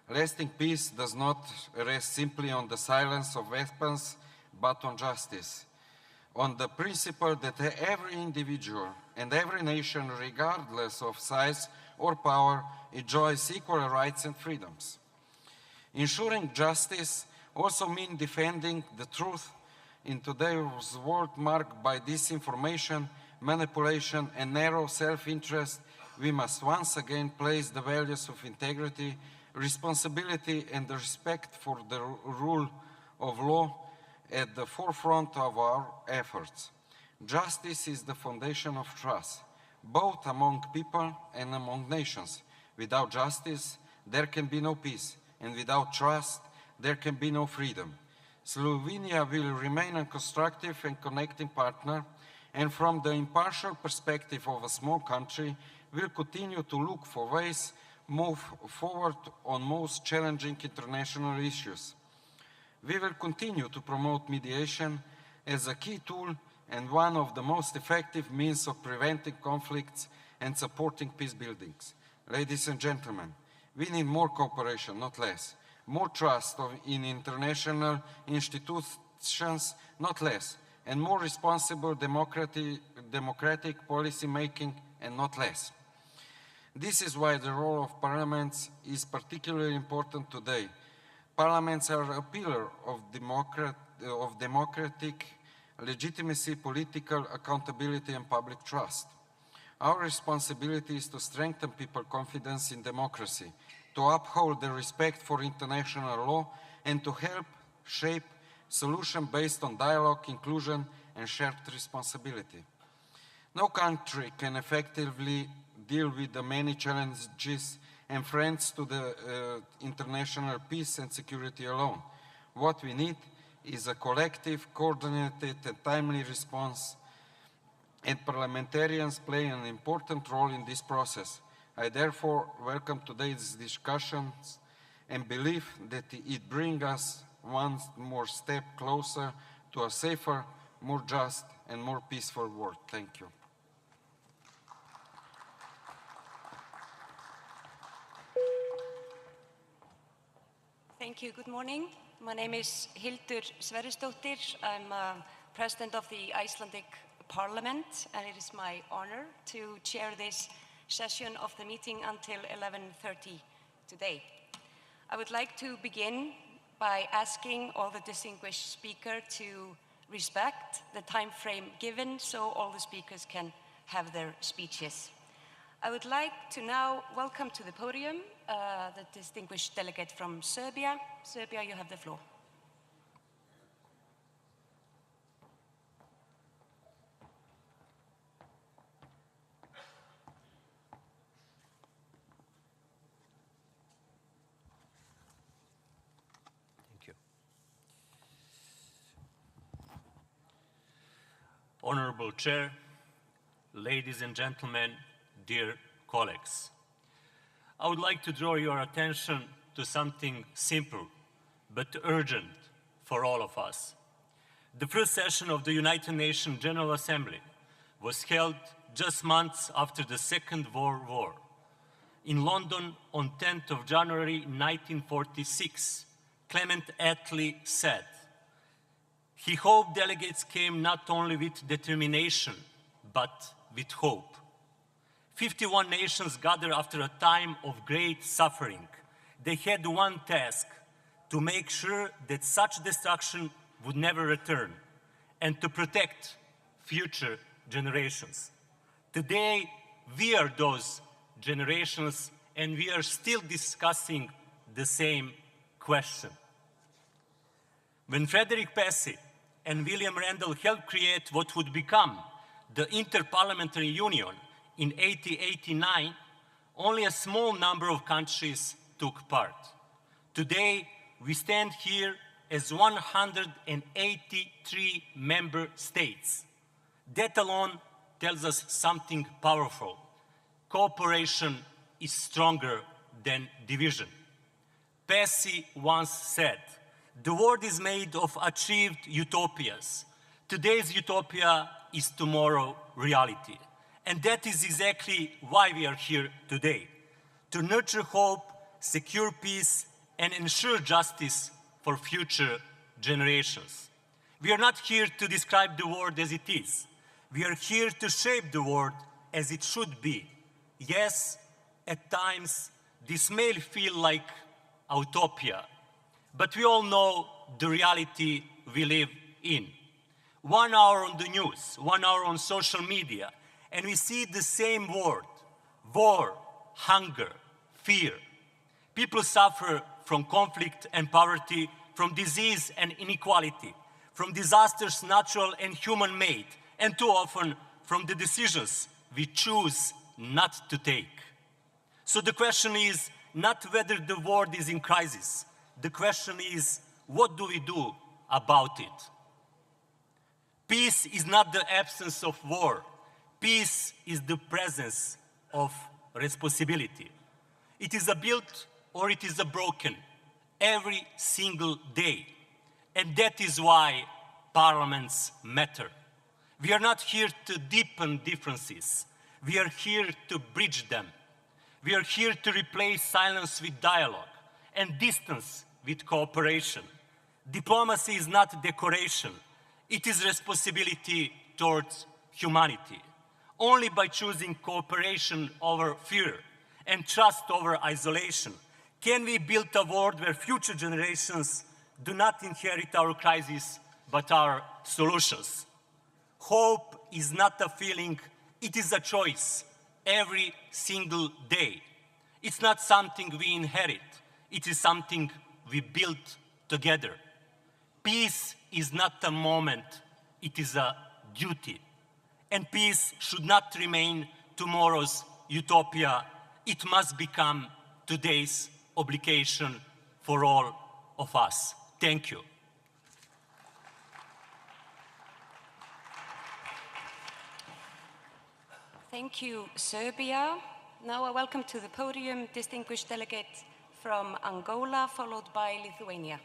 Lasting peace does not rest simply on the silence of weapons, but on justice, on the principle that every individual and every nation, regardless of size or power, enjoys equal rights and freedoms. Ensuring justice also means defending the truth in today's world marked by disinformation, manipulation, and narrow self-interest. We must once again place the values of integrity, responsibility, and the respect for the rule of law at the forefront of our efforts. Justice is the foundation of trust, both among people and among nations. Without justice, there can be no peace, and without trust, there can be no freedom. Slovenia will remain a constructive and connecting partner, and from the impartial perspective of a small country, will continue to look for ways move forward on most challenging international issues. We will continue to promote mediation as a key tool and one of the most effective means of preventing conflicts and supporting peace buildings. Ladies and gentlemen, we need more cooperation, not less. More trust in international institutions, not less. And more responsible democratic policy making, and not less. This is why the role of parliaments is particularly important today. Parliaments are a pillar of democratic legitimacy, political accountability, and public trust. Our responsibility is to strengthen people's confidence in democracy, to uphold the respect for international law, and to help shape solutions based on dialogue, inclusion, and shared responsibility. No country can effectively deal with the many challenges and threats to the international peace and security alone. What we need is a collective, coordinated, and timely response, and parliamentarians play an important role in this process. I therefore welcome today's discussions and believe that it brings us one more step closer to a safer, more just, and more peaceful world. Thank you. Thank you. Good morning. My name is Hildur Sverrisdóttir. I'm President of the Icelandic Parliament, and it is my honor to chair this session of the meeting until 11:30 today. I would like to begin by asking all the distinguished speakers to respect the time frame given so all the speakers can have their speeches. I would like to now welcome to the podium the distinguished delegate from Serbia. Serbia, you have the floor. Thank you. Honorable Chair, ladies and gentlemen, dear colleagues, I would like to draw your attention to something simple but urgent for all of us. The first session of the United Nations General Assembly was held just months after the Second World War. In London on 10th of January 1946, Clement Attlee said, he hoped delegates came not only with determination but with hope. 51 nations gathered after a time of great suffering. They had one task: to make sure that such destruction would never return and to protect future generations. Today, we are those generations, and we are still discussing the same question. When Frederick Passy and William Randall helped create what would become the Interparliamentary Union in 1889, only a small number of countries took part. Today, we stand here as 183 member states. That alone tells us something powerful. Cooperation is stronger than division. Passy once said, "The world is made of achieved utopias. Today's utopia is tomorrow's reality." And that is exactly why we are here today, to nurture hope, secure peace, and ensure justice for future generations. We are not here to describe the world as it is. We are here to shape the world as it should be. Yes, at times, this may feel like utopia, but we all know the reality we live in. 1 hour on the news, 1 hour on social media, and we see the same word: war, hunger, fear. People suffer from conflict and poverty, from disease and inequality, from disasters natural and human-made, and too often from the decisions we choose not to take. So the question is not whether the world is in crisis. The question is, what do we do about it? Peace is not the absence of war. Peace is the presence of responsibility. It is a built or it is a broken every single day. And that is why parliaments matter. We are not here to deepen differences. We are here to bridge them. We are here to replace silence with dialogue and distance with cooperation. Diplomacy is not decoration. It is responsibility towards humanity. Only by choosing cooperation over fear and trust over isolation can we build a world where future generations do not inherit our crises, but our solutions. Hope is not a feeling, it is a choice every single day. It's not something we inherit, it is something we build together. Peace is not a moment, it is a duty. And peace should not remain tomorrow's utopia, it must become today's obligation for all of us. Thank you. Thank you, Serbia. Now I welcome to the podium distinguished delegate from Angola, followed by Lithuania.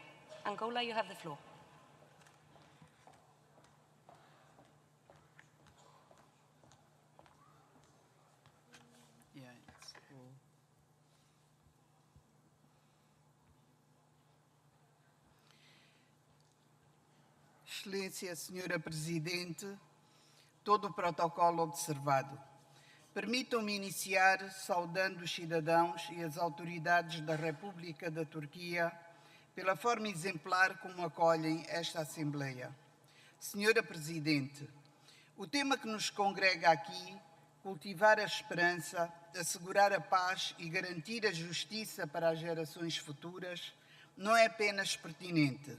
Angola, you have the floor. Excelência, Senhora Presidente, todo o protocolo observado. Permitam-me iniciar saudando os cidadãos e as autoridades da República da Turquia pela forma exemplar como acolhem esta Assembleia. Senhora Presidente, o tema que nos congrega aqui, cultivar a esperança, assegurar a paz e garantir a justiça para as gerações futuras, não é apenas pertinente.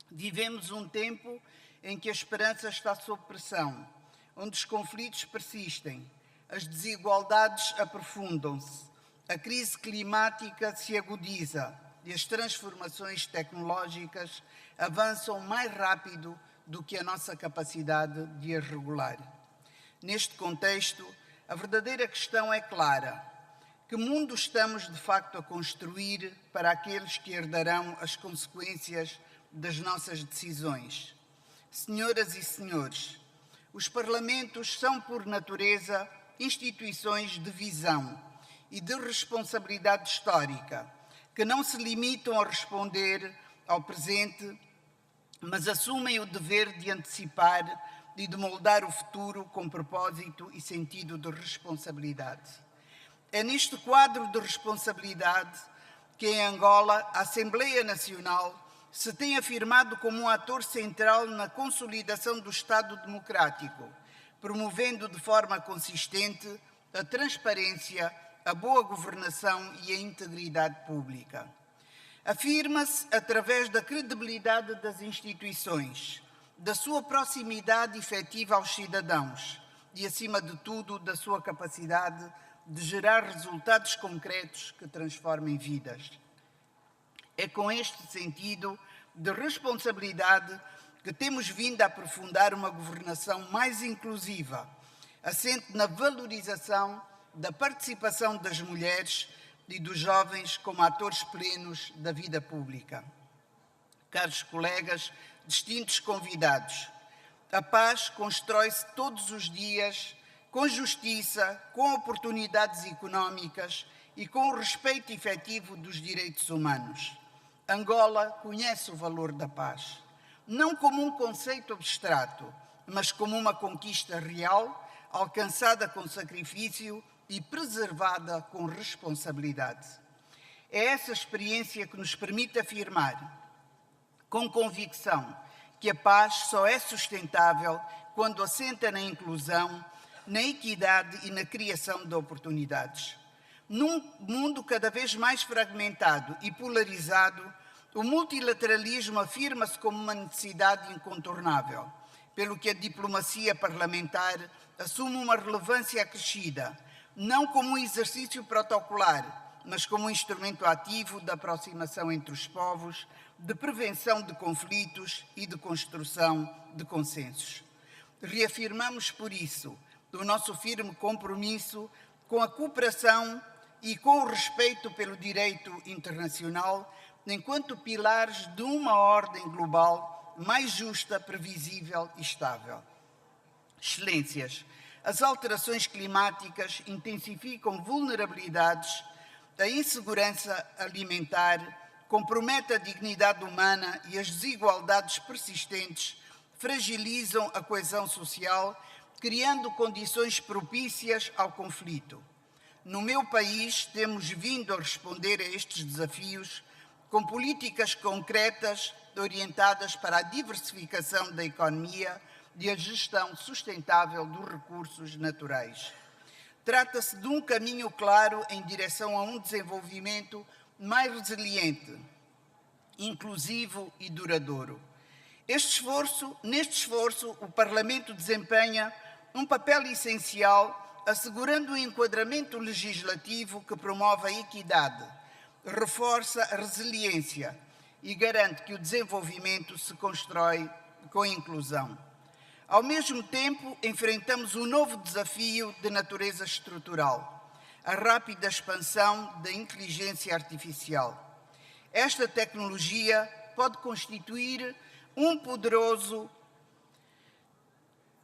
Vivemos um tempo em que a esperança está sob pressão, onde os conflitos persistem, as desigualdades aprofundam-se, a crise climática se agudiza e as transformações tecnológicas avançam mais rápido do que a nossa capacidade de as regular. Neste contexto, a verdadeira questão é clara. Que mundo estamos de facto a construir para aqueles que herdarão as consequências das nossas decisões? Senhoras e senhores, os parlamentos são, por natureza, instituições de visão e de responsabilidade histórica, que não se limitam a responder ao presente, mas assumem o dever de antecipar e de moldar o futuro com propósito e sentido de responsabilidade. É neste quadro de responsabilidade que, em Angola, a Assembleia Nacional se tem afirmado como um ator central na consolidação do Estado democrático, promovendo de forma consistente a transparência, a boa governação e a integridade pública. Afirma-se através da credibilidade das instituições, da sua proximidade efetiva aos cidadãos e, acima de tudo, da sua capacidade de gerar resultados concretos que transformem vidas. É com este sentido de responsabilidade que temos vindo a aprofundar uma governação mais inclusiva, assente na valorização da participação das mulheres e dos jovens como atores plenos da vida pública. Caros colegas, distintos convidados, a paz constrói-se todos os dias com justiça, com oportunidades económicas e com o respeito efetivo dos direitos humanos. Angola conhece o valor da paz, não como um conceito abstrato, mas como uma conquista real, alcançada com sacrifício e preservada com responsabilidade. É essa experiência que nos permite afirmar, com convicção, que a paz só é sustentável quando assenta na inclusão, na equidade e na criação de oportunidades. Num mundo cada vez mais fragmentado e polarizado, o multilateralismo afirma-se como uma necessidade incontornável, pelo que a diplomacia parlamentar assume uma relevância acrescida, não como um exercício protocolar, mas como um instrumento ativo de aproximação entre os povos, de prevenção de conflitos e de construção de consensos. Reafirmamos, por isso, o nosso firme compromisso com a cooperação e com o respeito pelo direito internacional, enquanto pilares de uma ordem global mais justa, previsível e estável. Excelências, as alterações climáticas intensificam vulnerabilidades, a insegurança alimentar compromete a dignidade humana e as desigualdades persistentes fragilizam a coesão social, criando condições propícias ao conflito. No meu país, temos vindo a responder a estes desafios com políticas concretas orientadas para a diversificação da economia e a gestão sustentável dos recursos naturais. Trata-se de um caminho claro em direção a um desenvolvimento mais resiliente, inclusivo e duradouro. Neste esforço, o Parlamento desempenha um papel essencial, assegurando o enquadramento legislativo que promove a equidade, reforça a resiliência e garante que o desenvolvimento se constrói com inclusão. Ao mesmo tempo, enfrentamos um novo desafio de natureza estrutural, a rápida expansão da inteligência artificial. Esta tecnologia pode constituir um poderoso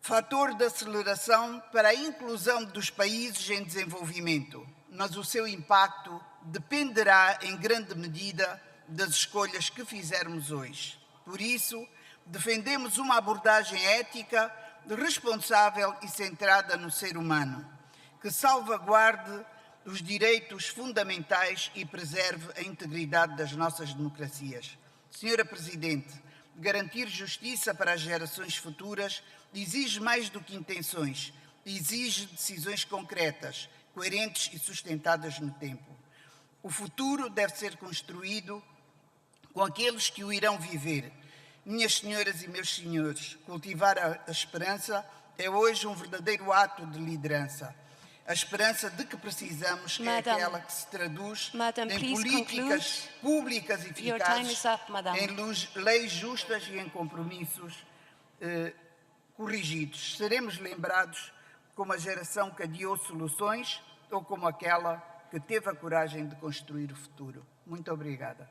fator de aceleração para a inclusão dos países em desenvolvimento, mas o seu impacto dependerá em grande medida das escolhas que fizermos hoje. Por isso, defendemos uma abordagem ética, responsável e centrada no ser humano, que salvaguarde os direitos fundamentais e preserve a integridade das nossas democracias. Senhora Presidente, garantir justiça para as gerações futuras exige mais do que intenções, exige decisões concretas, coerentes e sustentadas no tempo. O futuro deve ser construído com aqueles que o irão viver. Minhas senhoras e meus senhores, cultivar a esperança é hoje um verdadeiro ato de liderança. A esperança de que precisamos é aquela que se traduz em políticas públicas eficazes, em leis justas e em compromissos corrigidos. Seremos lembrados como a geração que adiou soluções ou como aquela que teve a coragem de construir o futuro. Muito obrigada.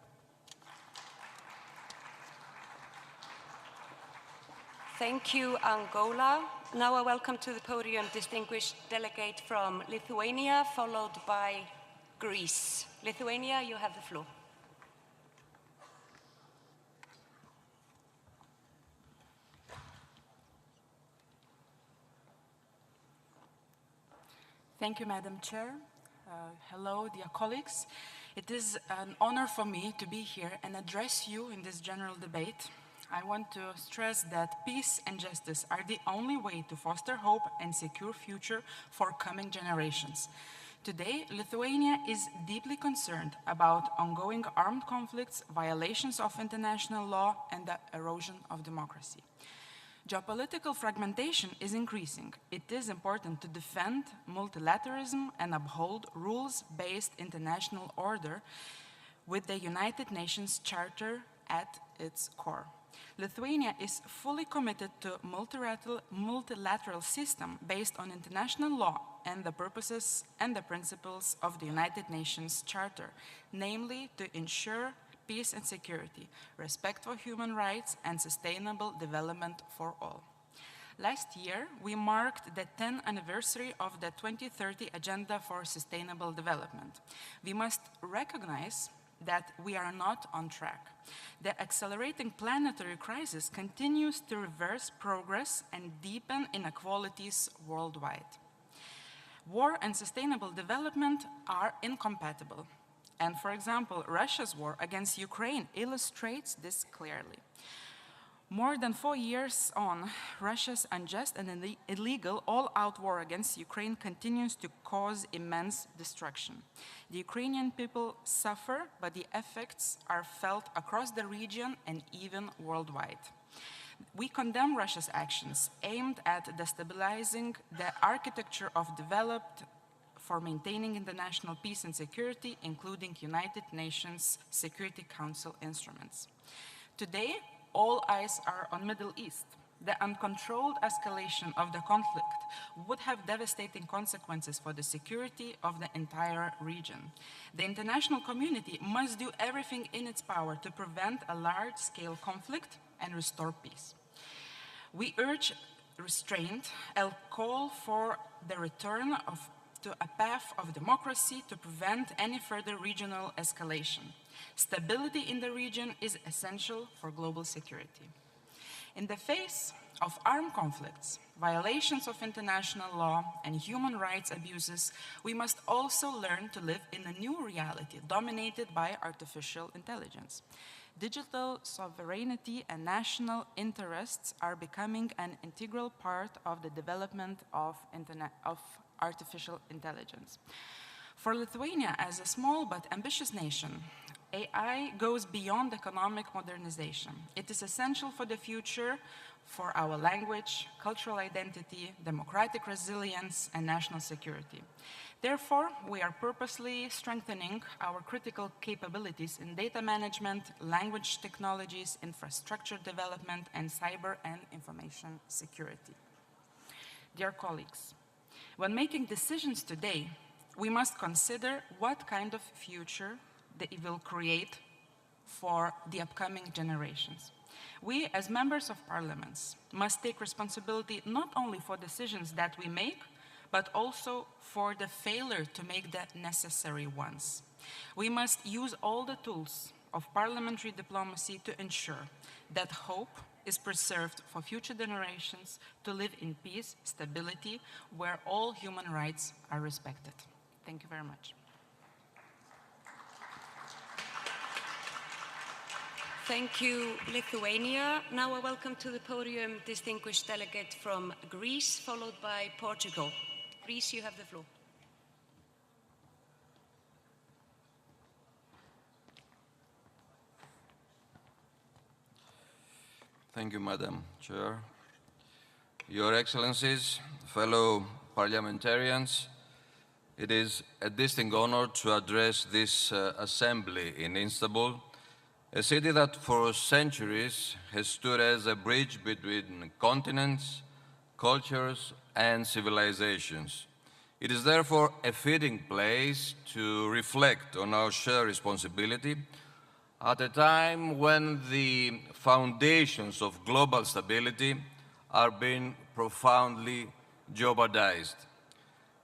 Thank you, Angola. Now I welcome to the podium distinguished delegate from Lithuania, followed by Greece. Lithuania, you have the floor. Thank you, Madam Chair. Hello, dear colleagues. It is an honor for me to be here and address you in this general debate. I want to stress that peace and justice are the only way to foster hope and secure future for coming generations. Today, Lithuania is deeply concerned about ongoing armed conflicts, violations of international law, and the erosion of democracy. Geopolitical fragmentation is increasing. It is important to defend multilateralism and uphold rules-based international order with the United Nations Charter at its core. Lithuania is fully committed to multilateral system based on international law and the purposes and the principles of the United Nations Charter, namely to ensure peace and security, respect for human rights, and sustainable development for all. Last year, we marked the 10th anniversary of the 2030 Agenda for Sustainable Development. We must recognize that we are not on track. The accelerating planetary crisis continues to reverse progress and deepen inequalities worldwide. War and sustainable development are incompatible. And for example, Russia's war against Ukraine illustrates this clearly. More than 4 years on, Russia's unjust and illegal all-out war against Ukraine continues to cause immense destruction. The Ukrainian people suffer, but the effects are felt across the region and even worldwide. We condemn Russia's actions aimed at destabilizing the architecture of developed for maintaining international peace and security, including United Nations Security Council instruments. Today, all eyes are on Middle East. The uncontrolled escalation of the conflict would have devastating consequences for the security of the entire region. The international community must do everything in its power to prevent a large-scale conflict and restore peace. We urge restraint and call for the return to a path of democracy to prevent any further regional escalation. Stability in the region is essential for global security. In the face of armed conflicts, violations of international law, and human rights abuses, we must also learn to live in a new reality dominated by artificial intelligence. Digital sovereignty and national interests are becoming an integral part of the development of artificial intelligence. For Lithuania, as a small but ambitious nation, AI goes beyond economic modernization. It is essential for the future, for our language, cultural identity, democratic resilience, and national security. Therefore, we are purposely strengthening our critical capabilities in data management, language technologies, infrastructure development, and cyber and information security. Dear colleagues, when making decisions today, we must consider what kind of future it will create for the upcoming generations. We, as members of parliaments, must take responsibility not only for decisions that we make, but also for the failure to make the necessary ones. We must use all the tools of parliamentary diplomacy to ensure that hope is preserved for future generations to live in peace, stability, where all human rights are respected. Thank you very much. Thank you, Lithuania. Now I welcome to the podium distinguished delegate from Greece, followed by Portugal. Greece, you have the floor. Thank you, Madam Chair. Your Excellencies, fellow parliamentarians, it is a distinct honor to address this assembly in Istanbul, a city that for centuries has stood as a bridge between continents, cultures, and civilizations. It is therefore a fitting place to reflect on our shared responsibility at a time when the foundations of global stability are being profoundly jeopardized.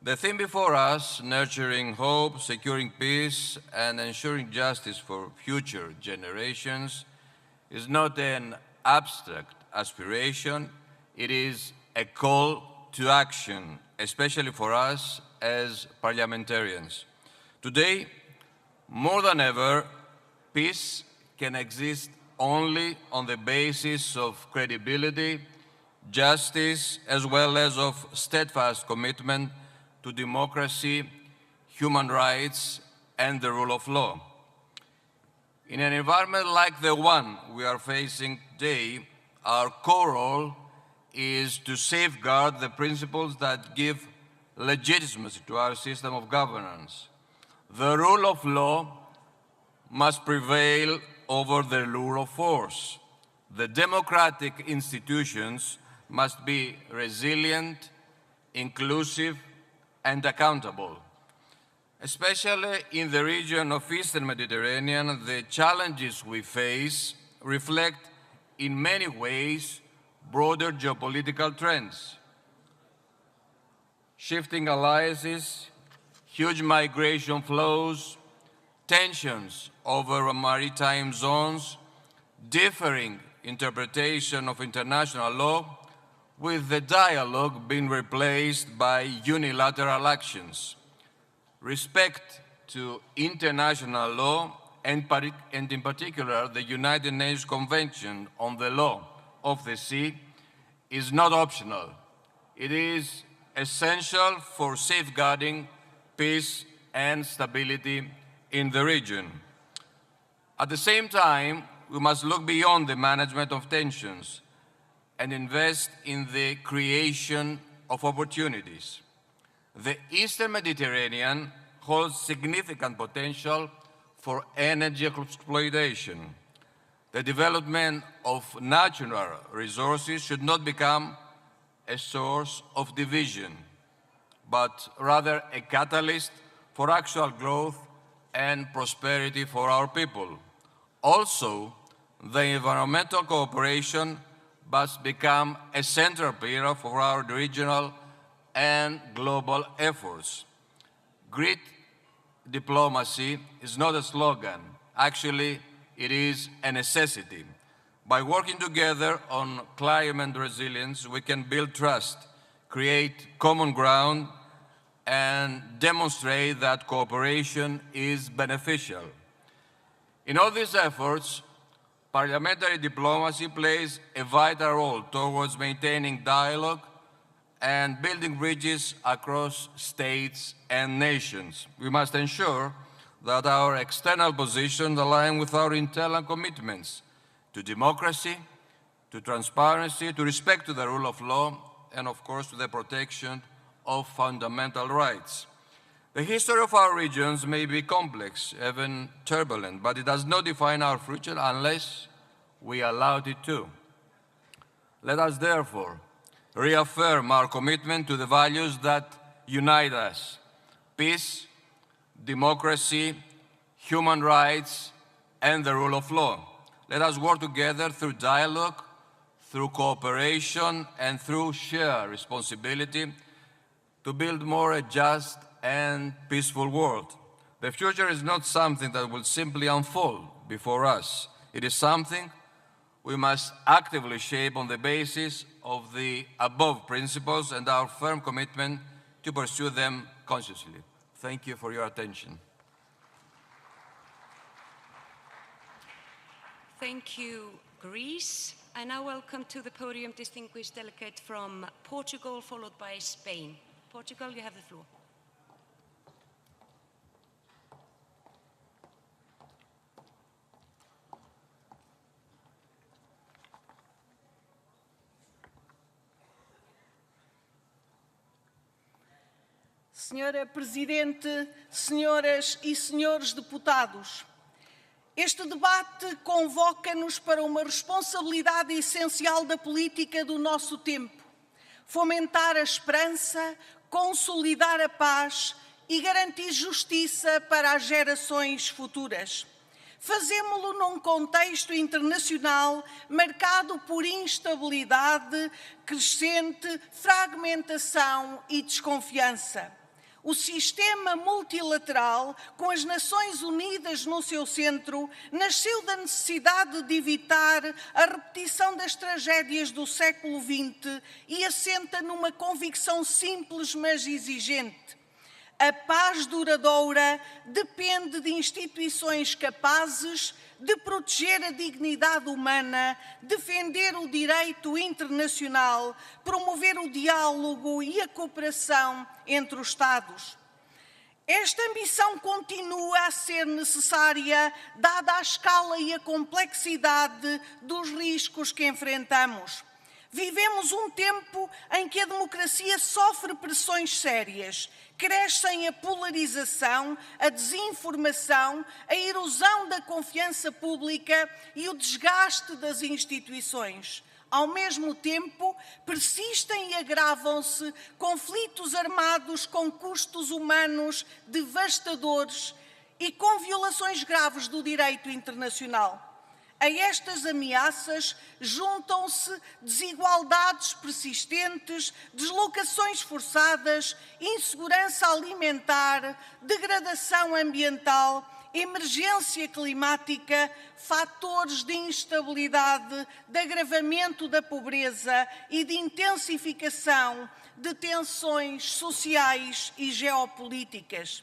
The theme before us, nurturing hope, securing peace, and ensuring justice for future generations, is not an abstract aspiration, it is a call to action, especially for us as parliamentarians. Today, more than ever, peace can exist only on the basis of credibility, justice, as well as of steadfast commitment to democracy, human rights, and the rule of law. In an environment like the one we are facing today, our core role is to safeguard the principles that give legitimacy to our system of governance. The rule of law must prevail over the rule of force. The democratic institutions must be resilient, inclusive, and accountable. Especially in the region of Eastern Mediterranean, the challenges we face reflect in many ways broader geopolitical trends. Shifting alliances, huge migration flows, tensions over maritime zones, differing interpretation of international law, with the dialogue being replaced by unilateral actions. Respect to international law, and in particular the United Nations Convention on the Law of the Sea, is not optional. It is essential for safeguarding peace and stability in the region. At the same time, we must look beyond the management of tensions and invest in the creation of opportunities. The Eastern Mediterranean holds significant potential for energy exploitation. The development of natural resources should not become a source of division, but rather a catalyst for actual growth and prosperity for our people. Also, the environmental cooperation must become a central pillar for our regional and global efforts. Great diplomacy is not a slogan. Actually, it is a necessity. By working together on climate resilience, we can build trust, create common ground, and demonstrate that cooperation is beneficial. In all these efforts, parliamentary diplomacy plays a vital role towards maintaining dialogue and building bridges across states and nations. We must ensure that our external positions align with our internal commitments to democracy, to transparency, to respect to the rule of law, and of course to the protection of fundamental rights. The history of our regions may be complex, even turbulent, but it does not define our future unless we allow it to. Let us therefore reaffirm our commitment to the values that unite us: peace, democracy, human rights, and the rule of law. Let us work together through dialogue, through cooperation, and through shared responsibility to build more just and peaceful world. The future is not something that will simply unfold before us. It is something we must actively shape on the basis of the above principles and our firm commitment to pursue them consciously. Thank you for your attention. Thank you, Greece. I now welcome to the podium distinguished delegate from Portugal, followed by Spain. Portugal, you have the floor. Senhora Presidente, senhoras e senhores deputados, este debate convoca-nos para uma responsabilidade essencial da política do nosso tempo: fomentar a esperança, consolidar a paz e garantir justiça para as gerações futuras. Fazemo-lo num contexto internacional marcado por instabilidade crescente, fragmentação e desconfiança. O sistema multilateral, com as Nações Unidas no seu centro, nasceu da necessidade de evitar a repetição das tragédias do século XX e assenta numa convicção simples, mas exigente: A paz duradoura depende de instituições capazes de proteger a dignidade humana, defender o direito internacional, promover o diálogo e a cooperação entre os Estados. Esta ambição continua a ser necessária, dada a escala e a complexidade dos riscos que enfrentamos. Vivemos um tempo em que a democracia sofre pressões sérias. Crescem a polarização, a desinformação, a erosão da confiança pública e o desgaste das instituições. Ao mesmo tempo, persistem e agravam-se conflitos armados com custos humanos devastadores e com violações graves do direito internacional. A estas ameaças juntam-se desigualdades persistentes, deslocações forçadas, insegurança alimentar, degradação ambiental, emergência climática, fatores de instabilidade, de agravamento da pobreza e de intensificação de tensões sociais e geopolíticas.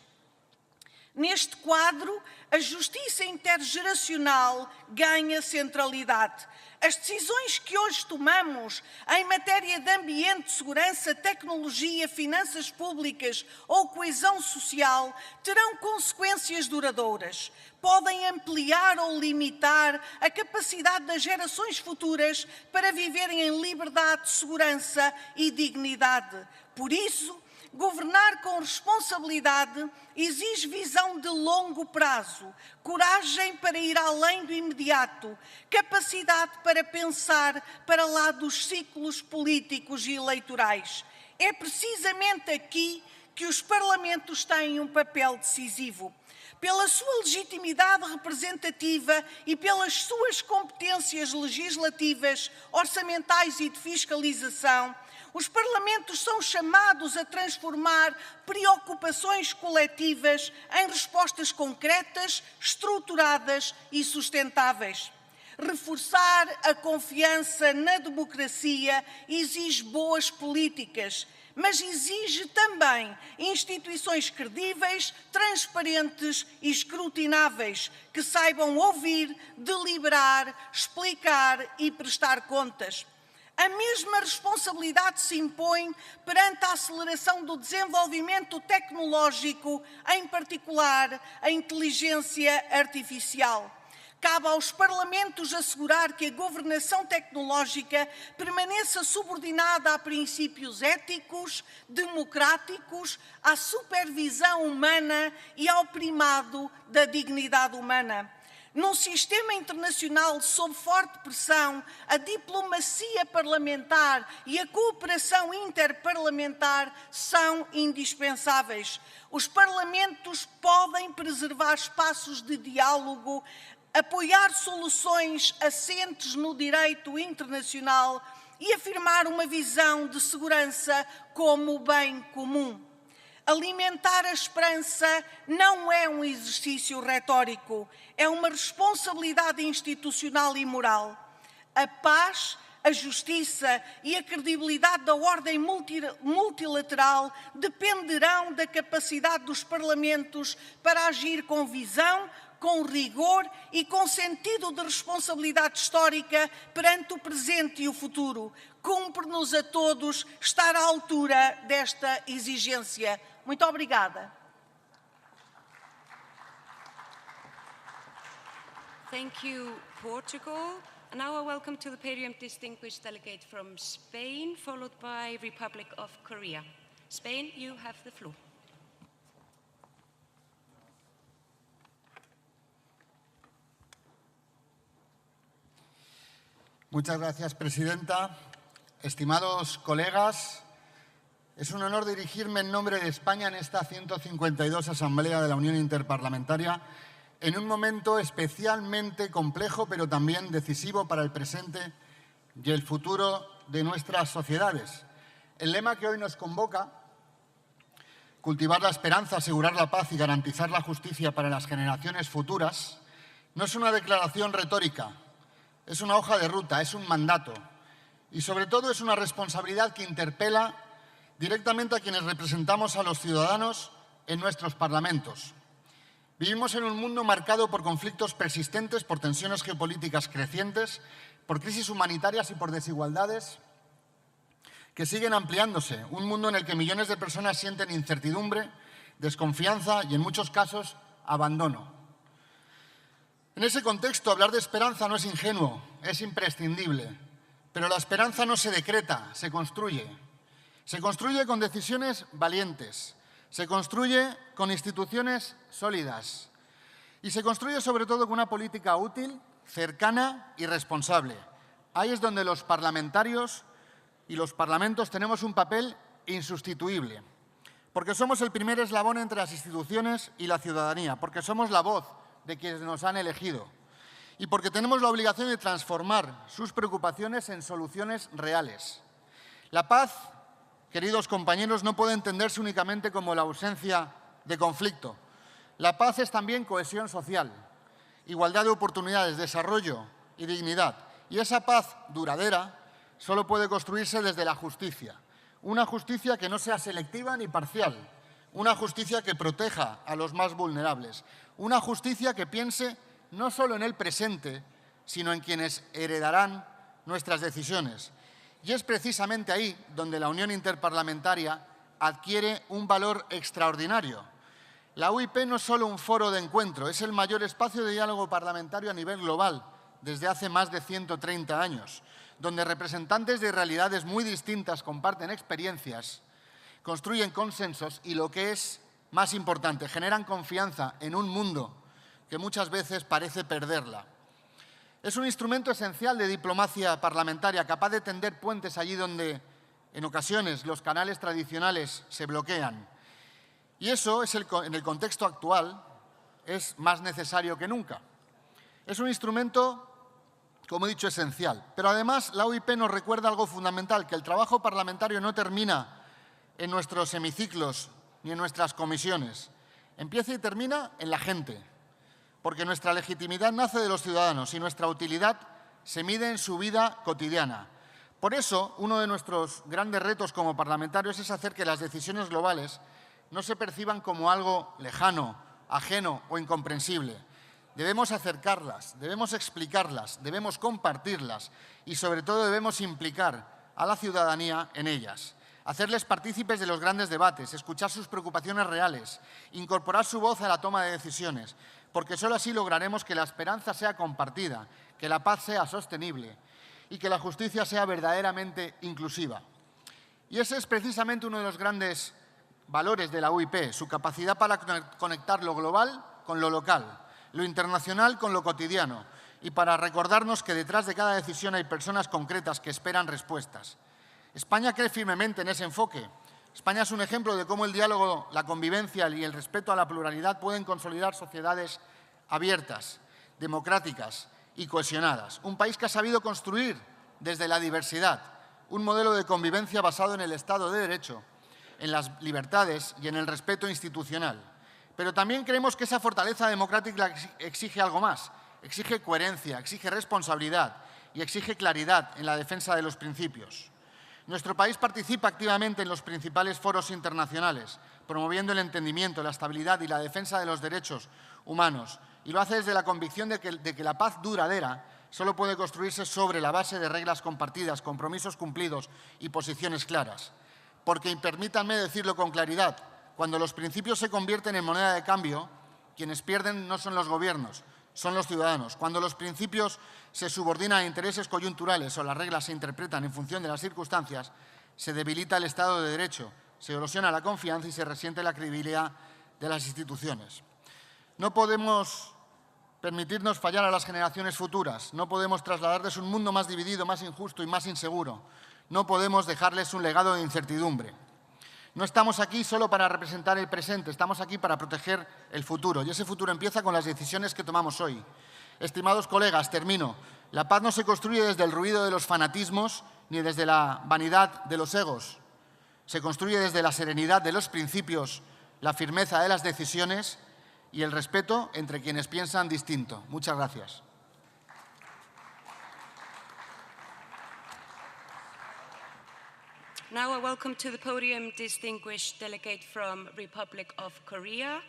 Neste quadro, a justiça intergeracional ganha centralidade. As decisões que hoje tomamos em matéria de ambiente, segurança, tecnologia, finanças públicas ou coesão social terão consequências duradouras. Podem ampliar ou limitar a capacidade das gerações futuras para viverem em liberdade, segurança e dignidade. Por isso, governar com responsabilidade exige visão de longo prazo, coragem para ir além do imediato, capacidade para pensar para lá dos ciclos políticos e eleitorais. É precisamente aqui que os parlamentos têm um papel decisivo. Pela sua legitimidade representativa e pelas suas competências legislativas, orçamentais e de fiscalização, os parlamentos são chamados a transformar preocupações coletivas em respostas concretas, estruturadas e sustentáveis. Reforçar a confiança na democracia exige boas políticas, mas exige também instituições credíveis, transparentes e escrutináveis, que saibam ouvir, deliberar, explicar e prestar contas. A mesma responsabilidade se impõe perante a aceleração do desenvolvimento tecnológico, em particular a inteligência artificial. Cabe aos parlamentos assegurar que a governação tecnológica permaneça subordinada a princípios éticos, democráticos, à supervisão humana e ao primado da dignidade humana. Num sistema internacional sob forte pressão, a diplomacia parlamentar e a cooperação interparlamentar são indispensáveis. Os parlamentos podem preservar espaços de diálogo, apoiar soluções assentes no direito internacional e afirmar uma visão de segurança como bem comum. Alimentar a esperança não é um exercício retórico, é uma responsabilidade institucional e moral. A paz, a justiça e a credibilidade da ordem multilateral dependerão da capacidade dos parlamentos para agir com visão, com rigor e com sentido de responsabilidade histórica perante o presente e o futuro. Cumpre-nos a todos estar à altura desta exigência. Muito obrigada. Thank you, Portugal. And now I welcome to the podium distinguished delegate from Spain, followed by Republic of Korea. Spain, you have the floor. Muchas gracias, Presidenta. Estimados colegas, es un honor dirigirme en nombre de España en esta 152 Asamblea de la Unión Interparlamentaria en un momento especialmente complejo, pero también decisivo para el presente y el futuro de nuestras sociedades. El lema que hoy nos convoca, cultivar la esperanza, asegurar la paz y garantizar la justicia para las generaciones futuras, no es una declaración retórica, es una hoja de ruta, es un mandato y sobre todo es una responsabilidad que interpela directamente a quienes representamos a los ciudadanos en nuestros parlamentos. Vivimos en un mundo marcado por conflictos persistentes, por tensiones geopolíticas crecientes, por crisis humanitarias y por desigualdades que siguen ampliándose. Un mundo en el que millones de personas sienten incertidumbre, desconfianza y, en muchos casos, abandono. En ese contexto, hablar de esperanza no es ingenuo, es imprescindible. Pero la esperanza no se decreta, se construye. Se construye con decisiones valientes, se construye con instituciones sólidas y se construye sobre todo con una política útil, cercana y responsable. Ahí es donde los parlamentarios y los parlamentos tenemos un papel insustituible, porque somos el primer eslabón entre las instituciones y la ciudadanía, porque somos la voz de quienes nos han elegido y porque tenemos la obligación de transformar sus preocupaciones en soluciones reales. La paz, queridos compañeros, no puede entenderse únicamente como la ausencia de conflicto. La paz es también cohesión social, igualdad de oportunidades, desarrollo y dignidad. Y esa paz duradera solo puede construirse desde la justicia. Una justicia que no sea selectiva ni parcial. Una justicia que proteja a los más vulnerables. Una justicia que piense no solo en el presente, sino en quienes heredarán nuestras decisiones. Y es precisamente ahí donde la Unión Interparlamentaria adquiere un valor extraordinario. La UIP no es solo un foro de encuentro, es el mayor espacio de diálogo parlamentario a nivel global desde hace más de 130 años, donde representantes de realidades muy distintas comparten experiencias, construyen consensos y, lo que es más importante, generan confianza en un mundo que muchas veces parece perderla. Es un instrumento esencial de diplomacia parlamentaria, capaz de tender puentes allí donde, en ocasiones, los canales tradicionales se bloquean. Y eso, en el contexto actual, es más necesario que nunca. Es un instrumento, como he dicho, esencial. Pero además, la UIP nos recuerda algo fundamental, que el trabajo parlamentario no termina en nuestros hemiciclos ni en nuestras comisiones. Empieza y termina en la gente, porque nuestra legitimidad nace de los ciudadanos y nuestra utilidad se mide en su vida cotidiana. Por eso, uno de nuestros grandes retos como parlamentarios es hacer que las decisiones globales no se perciban como algo lejano, ajeno o incomprensible. Debemos acercarlas, debemos explicarlas, debemos compartirlas y, sobre todo, debemos implicar a la ciudadanía en ellas. Hacerles partícipes de los grandes debates, escuchar sus preocupaciones reales, incorporar su voz a la toma de decisiones, porque solo así lograremos que la esperanza sea compartida, que la paz sea sostenible y que la justicia sea verdaderamente inclusiva. Y ese es precisamente uno de los grandes valores de la UIP, su capacidad para conectar lo global con lo local, lo internacional con lo cotidiano y para recordarnos que detrás de cada decisión hay personas concretas que esperan respuestas. España cree firmemente en ese enfoque. España es un ejemplo de cómo el diálogo, la convivencia y el respeto a la pluralidad pueden consolidar sociedades abiertas, democráticas y cohesionadas. Un país que ha sabido construir desde la diversidad un modelo de convivencia basado en el Estado de Derecho, en las libertades y en el respeto institucional. Pero también creemos que esa fortaleza democrática exige algo más. Exige coherencia, exige responsabilidad y exige claridad en la defensa de los principios. Nuestro país participa activamente en los principales foros internacionales, promoviendo el entendimiento, la estabilidad y la defensa de los derechos humanos. Y lo hace desde la convicción de que la paz duradera solo puede construirse sobre la base de reglas compartidas, compromisos cumplidos y posiciones claras. Porque, y permítanme decirlo con claridad, cuando los principios se convierten en moneda de cambio, quienes pierden no son los gobiernos, son los ciudadanos. Cuando los principios se subordinan a intereses coyunturales o las reglas se interpretan en función de las circunstancias, se debilita el Estado de Derecho, se erosiona la confianza y se resiente la credibilidad de las instituciones. No podemos permitirnos fallar a las generaciones futuras, no podemos trasladarles un mundo más dividido, más injusto y más inseguro. No podemos dejarles un legado de incertidumbre. No estamos aquí solo para representar el presente, estamos aquí para proteger el futuro. Y ese futuro empieza con las decisiones que tomamos hoy. Estimados colegas, termino. La paz no se construye desde el ruido de los fanatismos ni desde la vanidad de los egos. Se construye desde la serenidad de los principios, la firmeza de las decisiones y el respeto entre quienes piensan distinto. Muchas gracias. Now I welcome to the podium distinguished delegate from Republic of Korea,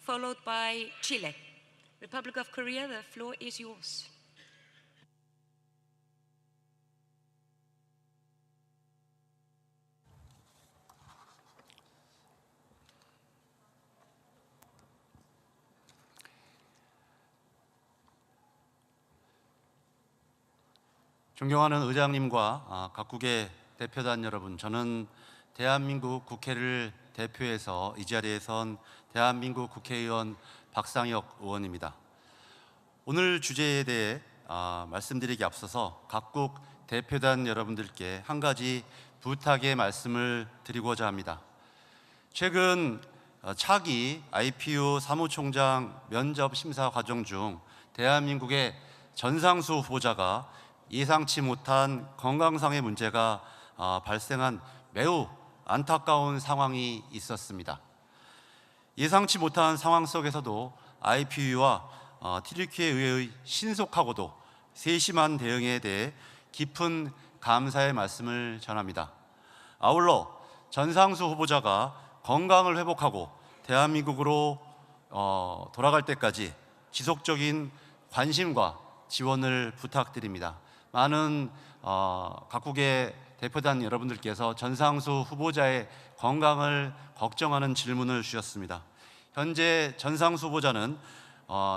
followed by Chile. Republic of Korea, the floor is yours. 존경하는 의장님과 각국의 대표단 여러분, 저는 대한민국 국회를 대표해서 이 자리에 선 대한민국 국회의원 박상혁 의원입니다. 오늘 주제에 대해 말씀드리기 앞서서 각국 대표단 여러분들께 한 가지 부탁의 말씀을 드리고자 합니다. 최근 차기 IPU 사무총장 면접 심사 과정 중 대한민국의 전상수 후보자가 예상치 못한 건강상의 문제가 발생한 매우 안타까운 상황이 있었습니다. 예상치 못한 상황 속에서도 IPU와 튀르키예 의회의 신속하고도 세심한 대응에 대해 깊은 감사의 말씀을 전합니다. 아울러 전상수 후보자가 건강을 회복하고 대한민국으로 돌아갈 때까지 지속적인 관심과 지원을 부탁드립니다. 많은 각국의 대표단 여러분들께서 전상수 후보자의 건강을 걱정하는 질문을 주셨습니다. 현재 전상수 후보자는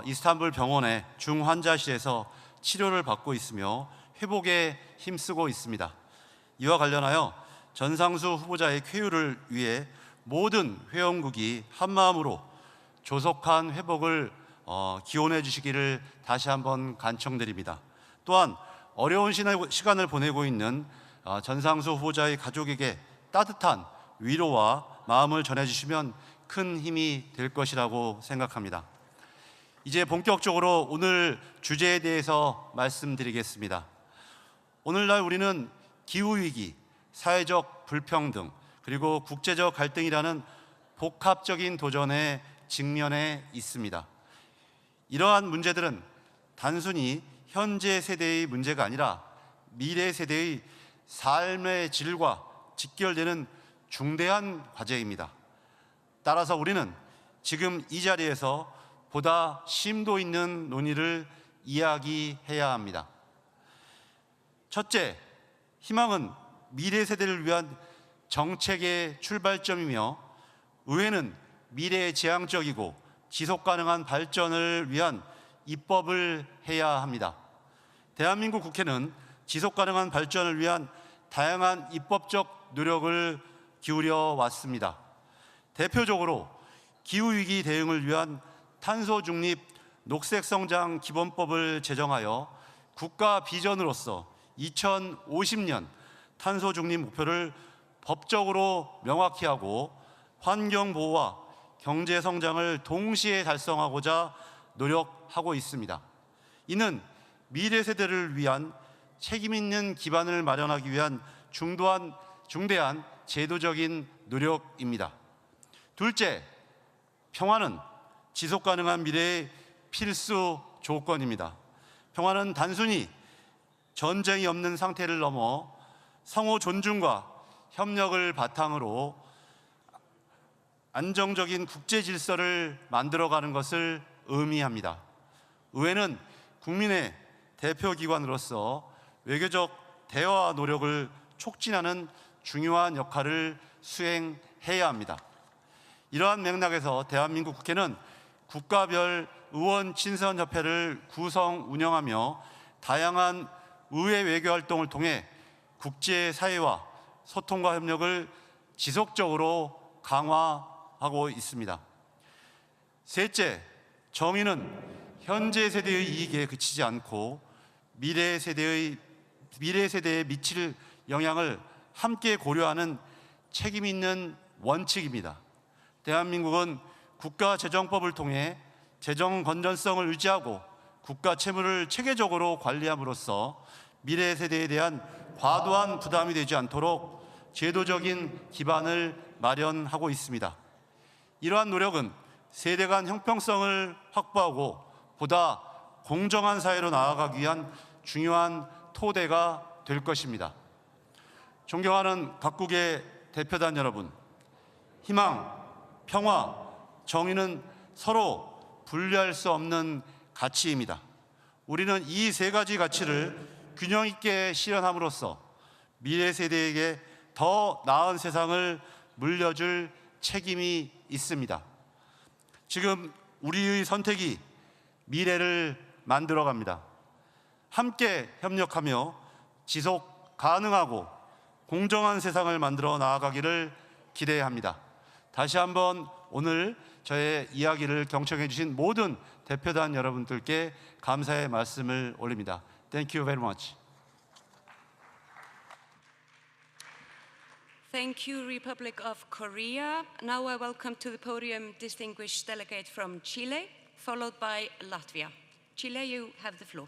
이스탄불 병원의 중환자실에서 치료를 받고 있으며 회복에 힘쓰고 있습니다. 이와 관련하여 전상수 후보자의 쾌유를 위해 모든 회원국이 한마음으로 조속한 회복을 기원해 주시기를 다시 한번 간청드립니다. 또한 어려운 시간을 보내고 있는 전상수 후보자의 가족에게 따뜻한 위로와 마음을 전해주시면 큰 힘이 될 것이라고 생각합니다. 이제 본격적으로 오늘 주제에 대해서 말씀드리겠습니다. 오늘날 우리는 기후위기, 사회적 불평등, 그리고 국제적 갈등이라는 복합적인 도전에 직면해 있습니다. 이러한 문제들은 단순히 현재 세대의 문제가 아니라 미래 세대의 삶의 질과 직결되는 중대한 과제입니다. 따라서 우리는 지금 이 자리에서 보다 심도 있는 논의를 이야기해야 합니다. 첫째, 희망은 미래 세대를 위한 정책의 출발점이며 의회는 미래지향적이고 지속가능한 발전을 위한 입법을 해야 합니다. 대한민국 국회는 지속가능한 발전을 위한 다양한 입법적 노력을 기울여 왔습니다. 대표적으로 기후위기 대응을 위한 탄소중립 녹색성장 기본법을 제정하여 국가 비전으로서 2050년 탄소중립 목표를 법적으로 명확히 하고 환경보호와 경제성장을 동시에 달성하고자 노력하고 있습니다. 이는 미래 세대를 위한 책임 있는 기반을 마련하기 위한 중대한 제도적인 노력입니다. 둘째, 평화는 지속가능한 미래의 필수 조건입니다. 평화는 단순히 전쟁이 없는 상태를 넘어 상호 존중과 협력을 바탕으로 안정적인 국제 질서를 만들어가는 것을 의미합니다. 의회는 국민의 대표기관으로서 외교적 대화 노력을 촉진하는 중요한 역할을 수행해야 합니다. 이러한 맥락에서 대한민국 국회는 국가별 의원 친선협회를 구성 운영하며 다양한 의회 외교 활동을 통해 국제사회와 소통과 협력을 지속적으로 강화하고 있습니다. 셋째, 정의는 현재 세대의 이익에 그치지 않고 미래 세대에 미칠 영향을 함께 고려하는 책임 있는 원칙입니다. 대한민국은 국가재정법을 통해 재정 건전성을 유지하고 국가 채무를 체계적으로 관리함으로써 미래 세대에 대한 과도한 부담이 되지 않도록 제도적인 기반을 마련하고 있습니다. 이러한 노력은 세대 간 형평성을 확보하고 보다 공정한 사회로 나아가기 위한 중요한 토대가 될 것입니다. 존경하는 각국의 대표단 여러분, 희망, 평화, 정의는 서로 분리할 수 없는 가치입니다. 우리는 이 세 가지 가치를 균형 있게 실현함으로써 미래 세대에게 더 나은 세상을 물려줄 책임이 있습니다. 지금 우리의 선택이 미래를 만들어갑니다. 함께 협력하며 지속 가능하고 공정한 세상을 만들어 나아가기를 기대합니다. 다시 한번 오늘 저의 이야기를 경청해 주신 모든 대표단 여러분들께 감사의 말씀을 올립니다. Thank you very much. Thank you, Republic of Korea. Now I welcome to the podium distinguished delegate from Chile, followed by Latvia. Chile, you have the floor.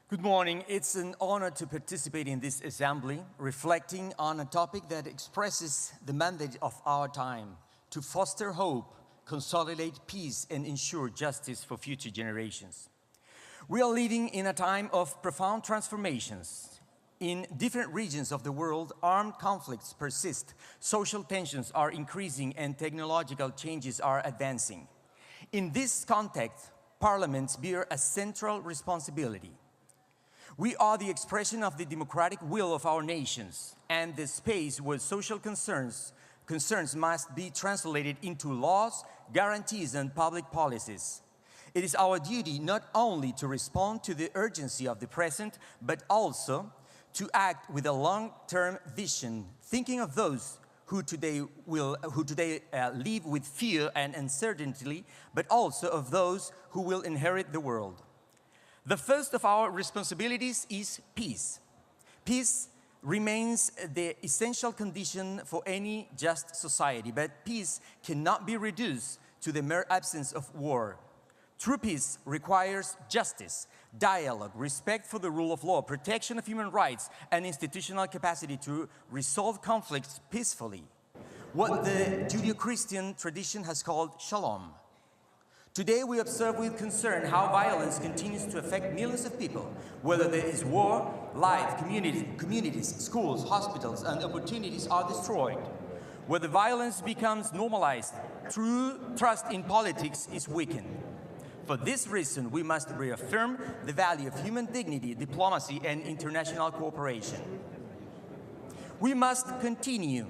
Good morning. It's an honor to participate in this assembly, reflecting on a topic that expresses the mandate of our time to foster hope, consolidate peace, and ensure justice for future generations. We are living in a time of profound transformations. In different regions of the world, armed conflicts persist, social tensions are increasing, and technological changes are advancing. In this context, parliaments bear a central responsibility. We are the expression of the democratic will of our nations and the space where social concerns must be translated into laws, guarantees, and public policies. It is our duty not only to respond to the urgency of the present, but also to act with a long-term vision, thinking of those who today live with fear and uncertainty, but also of those who will inherit the world. The first of our responsibilities is peace. Peace remains the essential condition for any just society, but peace cannot be reduced to the mere absence of war. True peace requires justice, dialogue, respect for the rule of law, protection of human rights, and institutional capacity to resolve conflicts peacefully. What the Judeo-Christian tradition has called shalom. Today we observe with concern how violence continues to affect millions of people, whether there is war, life, communities, schools, hospitals, and opportunities are destroyed. Whether violence becomes normalized, true trust in politics is weakened. For this reason, we must reaffirm the value of human dignity, diplomacy, and international cooperation. We must continue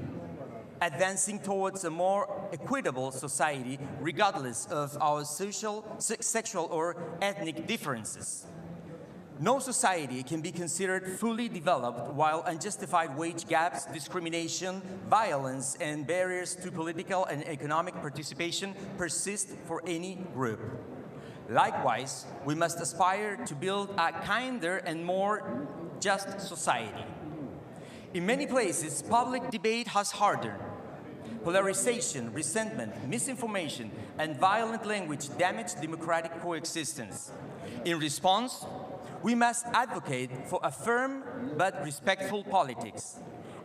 advancing towards a more equitable society regardless of our social, sexual, or ethnic differences. No society can be considered fully developed while unjustified wage gaps, discrimination, violence, and barriers to political and economic participation persist for any group. Likewise, we must aspire to build a kinder and more just society. In many places, public debate has hardened. Polarization, resentment, misinformation, and violent language damage democratic coexistence. In response, we must advocate for a firm but respectful politics.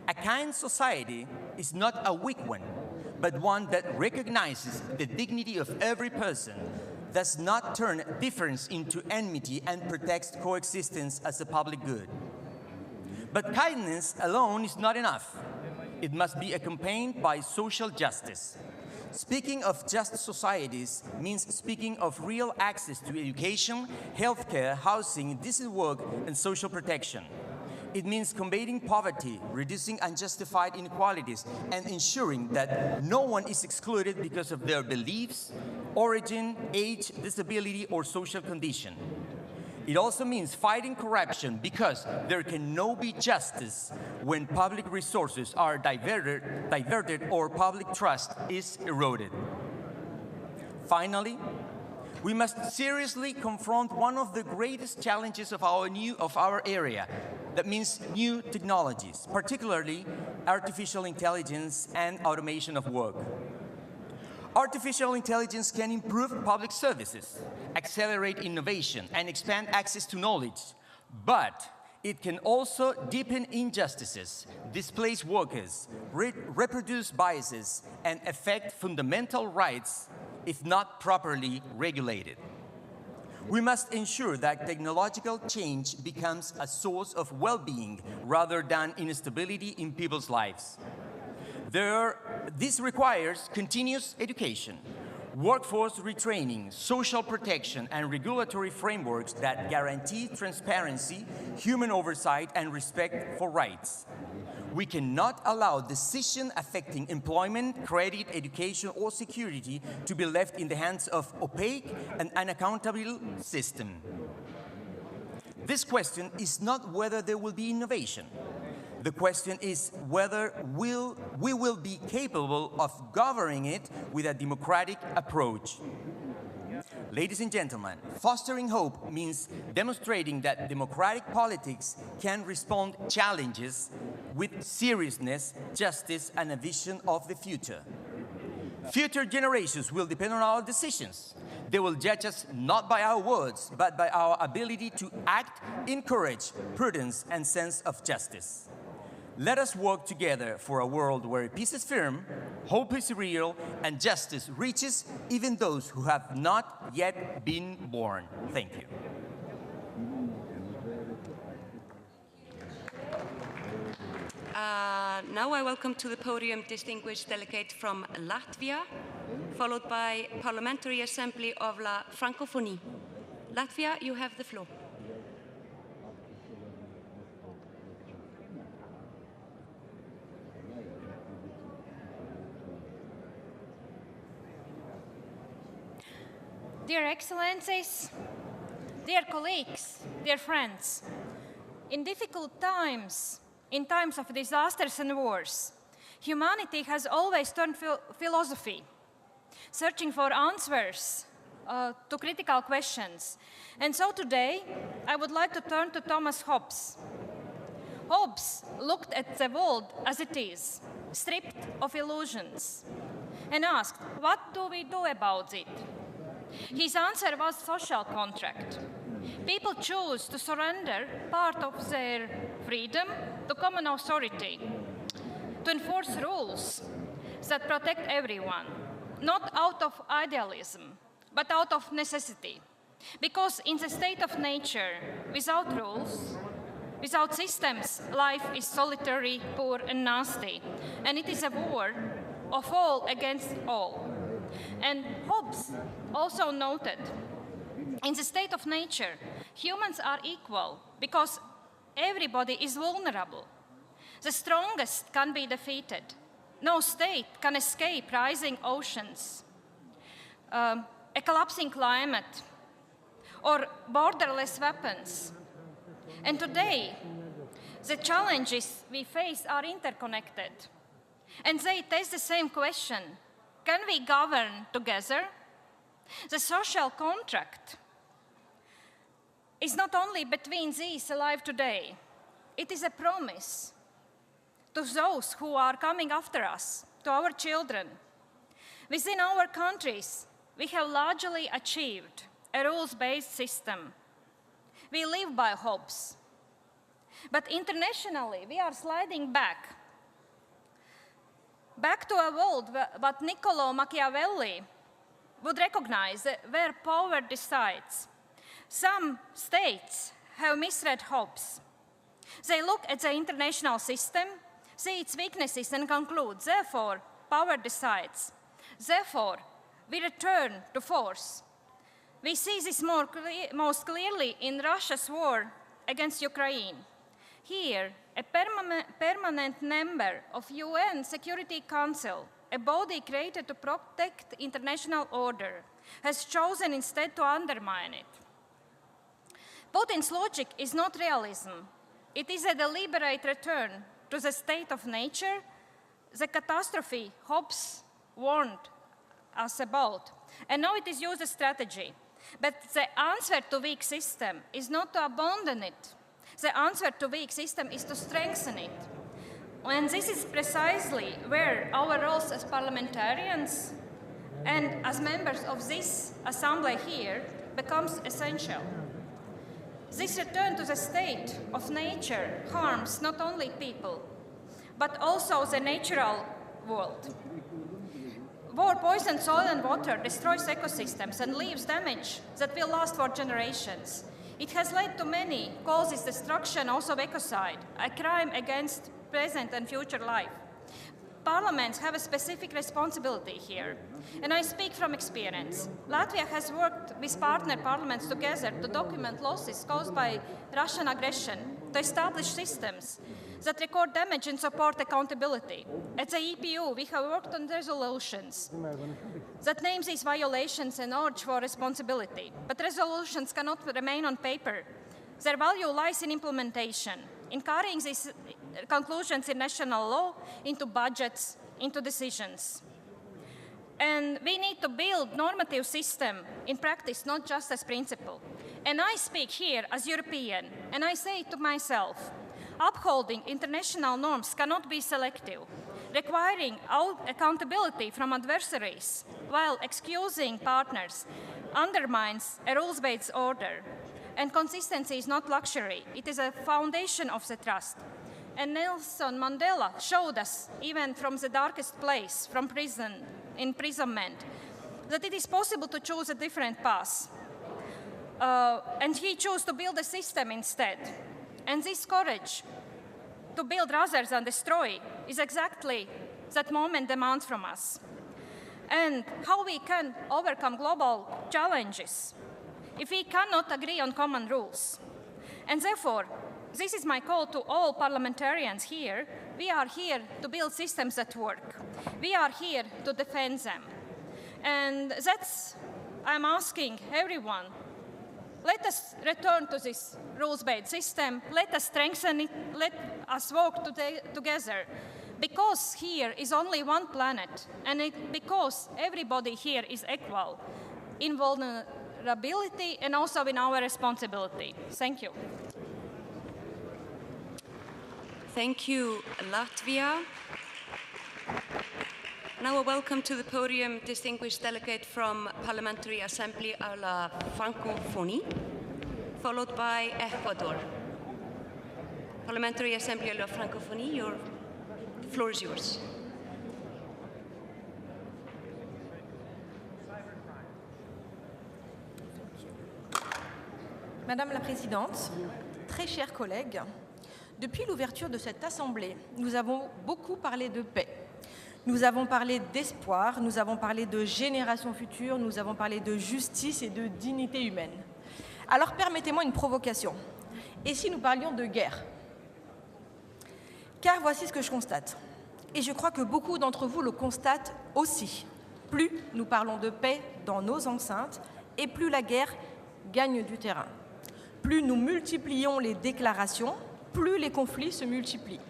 A kind society is not a weak one, but one that recognizes the dignity of every person, does not turn difference into enmity, and protects coexistence as a public good. But kindness alone is not enough. It must be accompanied by social justice. Speaking of just societies means speaking of real access to education, healthcare, housing, decent work, and social protection. It means combating poverty, reducing unjustified inequalities, and ensuring that no one is excluded because of their beliefs, origin, age, disability, or social condition. It also means fighting corruption because there can no be justice when public resources are diverted or public trust is eroded. Finally, we must seriously confront one of the greatest challenges of our area. That means new technologies, particularly artificial intelligence and automation of work. Artificial intelligence can improve public services, accelerate innovation, and expand access to knowledge. But It can also deepen injustices, displace workers, reproduce biases, and affect fundamental rights if not properly regulated. We must ensure that technological change becomes a source of well-being rather than instability in people's lives. This requires continuous education, workforce retraining, social protection, and regulatory frameworks that guarantee transparency, human oversight, and respect for rights. We cannot allow decisions affecting employment, credit, education, or security to be left in the hands of opaque and unaccountable systems. This question is not whether there will be innovation. The question is whether we will be capable of governing it with a democratic approach. Ladies and gentlemen, fostering hope means demonstrating that democratic politics can respond to challenges with seriousness, justice, and a vision of the future. Future generations will depend on our decisions. They will judge us not by our words, but by our ability to act in courage, prudence, and sense of justice. Let us work together for a world where peace is firm, hope is real, and justice reaches even those who have not yet been born. Thank you. Now I welcome to the podium distinguished delegate from Latvia, followed by Parliamentary Assembly of La Francophonie. Latvia, you have the floor. Dear Excellencies, dear colleagues, dear friends, in difficult times, in times of disasters and wars, humanity has always turned to philosophy, searching for answers to critical questions. And so today, I would like to turn to Thomas Hobbes. Hobbes looked at the world as it is, stripped of illusions, and asked, what do we do about it? His answer was social contract. People choose to surrender part of their freedom to common authority, to enforce rules that protect everyone, not out of idealism, but out of necessity. Because in the state of nature, without rules, without systems, life is solitary, poor, and nasty, and it is a war of all against all. And Hobbes also noted, in the state of nature, humans are equal because everybody is vulnerable. The strongest can be defeated. No state can escape rising oceans, a collapsing climate, or borderless weapons. And today, the challenges we face are interconnected. And they test the same question: can we govern together? The social contract is not only between these alive today, it is a promise to those who are coming after us, to our children. Within our countries, we have largely achieved a rules-based system. We live by Hobbes. But internationally, we are sliding back to a world what Niccolo Machiavelli would recognize where power decides. Some states have misread Hobbes. They look at the international system, see its weaknesses, and conclude, therefore, power decides. Therefore, we return to force. We see this most clearly in Russia's war against Ukraine. Here, a permanent member of UN Security Council, a body created to protect international order, has chosen instead to undermine it. Putin's logic is not realism. It is a deliberate return to the state of nature, the catastrophe Hobbes warned us about. And now it is used as strategy. But the answer to weak system is not to abandon it. The answer to weak system is to strengthen it. And this is precisely where our roles as parliamentarians and as members of this assembly here becomes essential. This return to the state of nature harms not only people, but also the natural world. War poisons soil and water, destroys ecosystems, and leaves damage that will last for generations. It has led to many causes destruction, also ecocide, a crime against present and future life. Parliaments have a specific responsibility here, and I speak from experience. Latvia has worked with partner parliaments together to document losses caused by Russian aggression, to establish systems that record damage and support accountability. At the EPU, we have worked on resolutions that name these violations and urge for responsibility. But resolutions cannot remain on paper. Their value lies in implementation, in carrying these conclusions in national law, into budgets, into decisions. And we need to build normative system in practice, not just as principle. And I speak here as European, and I say to myself, upholding international norms cannot be selective. Requiring accountability from adversaries while excusing partners undermines a rules-based order. And consistency is not luxury, it is a foundation of the trust. And Nelson Mandela showed us, even from the darkest place, from prison, imprisonment, that it is possible to choose a different path. And he chose to build a system instead. And this courage to build rather than destroy is exactly that moment demands from us. And how we can overcome global challenges if we cannot agree on common rules. And therefore, this is my call to all parliamentarians here. We are here to build systems that work. We are here to defend them. And that's, I'm asking everyone, let us return to this rules-based system, let us strengthen it, let us work together. Because here is only one planet, and because everybody here is equal in vulnerability and also in our responsibility. Thank you. Thank you, Latvia. Now a welcome to the podium distinguished delegate from Parliamentary Assembly à la Francophonie, followed by Ecuador. Parliamentary Assembly à la Francophonie, the floor is yours. Madame la Présidente, très chers collègues, depuis l'ouverture de cette Assemblée, nous avons beaucoup parlé de paix. Nous avons parlé d'espoir, nous avons parlé de générations futures, nous avons parlé de justice et de dignité humaine. Alors permettez-moi une provocation. Et si nous parlions de guerre? Car voici ce que je constate. Et je crois que beaucoup d'entre vous le constatent aussi. Plus nous parlons de paix dans nos enceintes, et plus la guerre gagne du terrain. Plus nous multiplions les déclarations, plus les conflits se multiplient.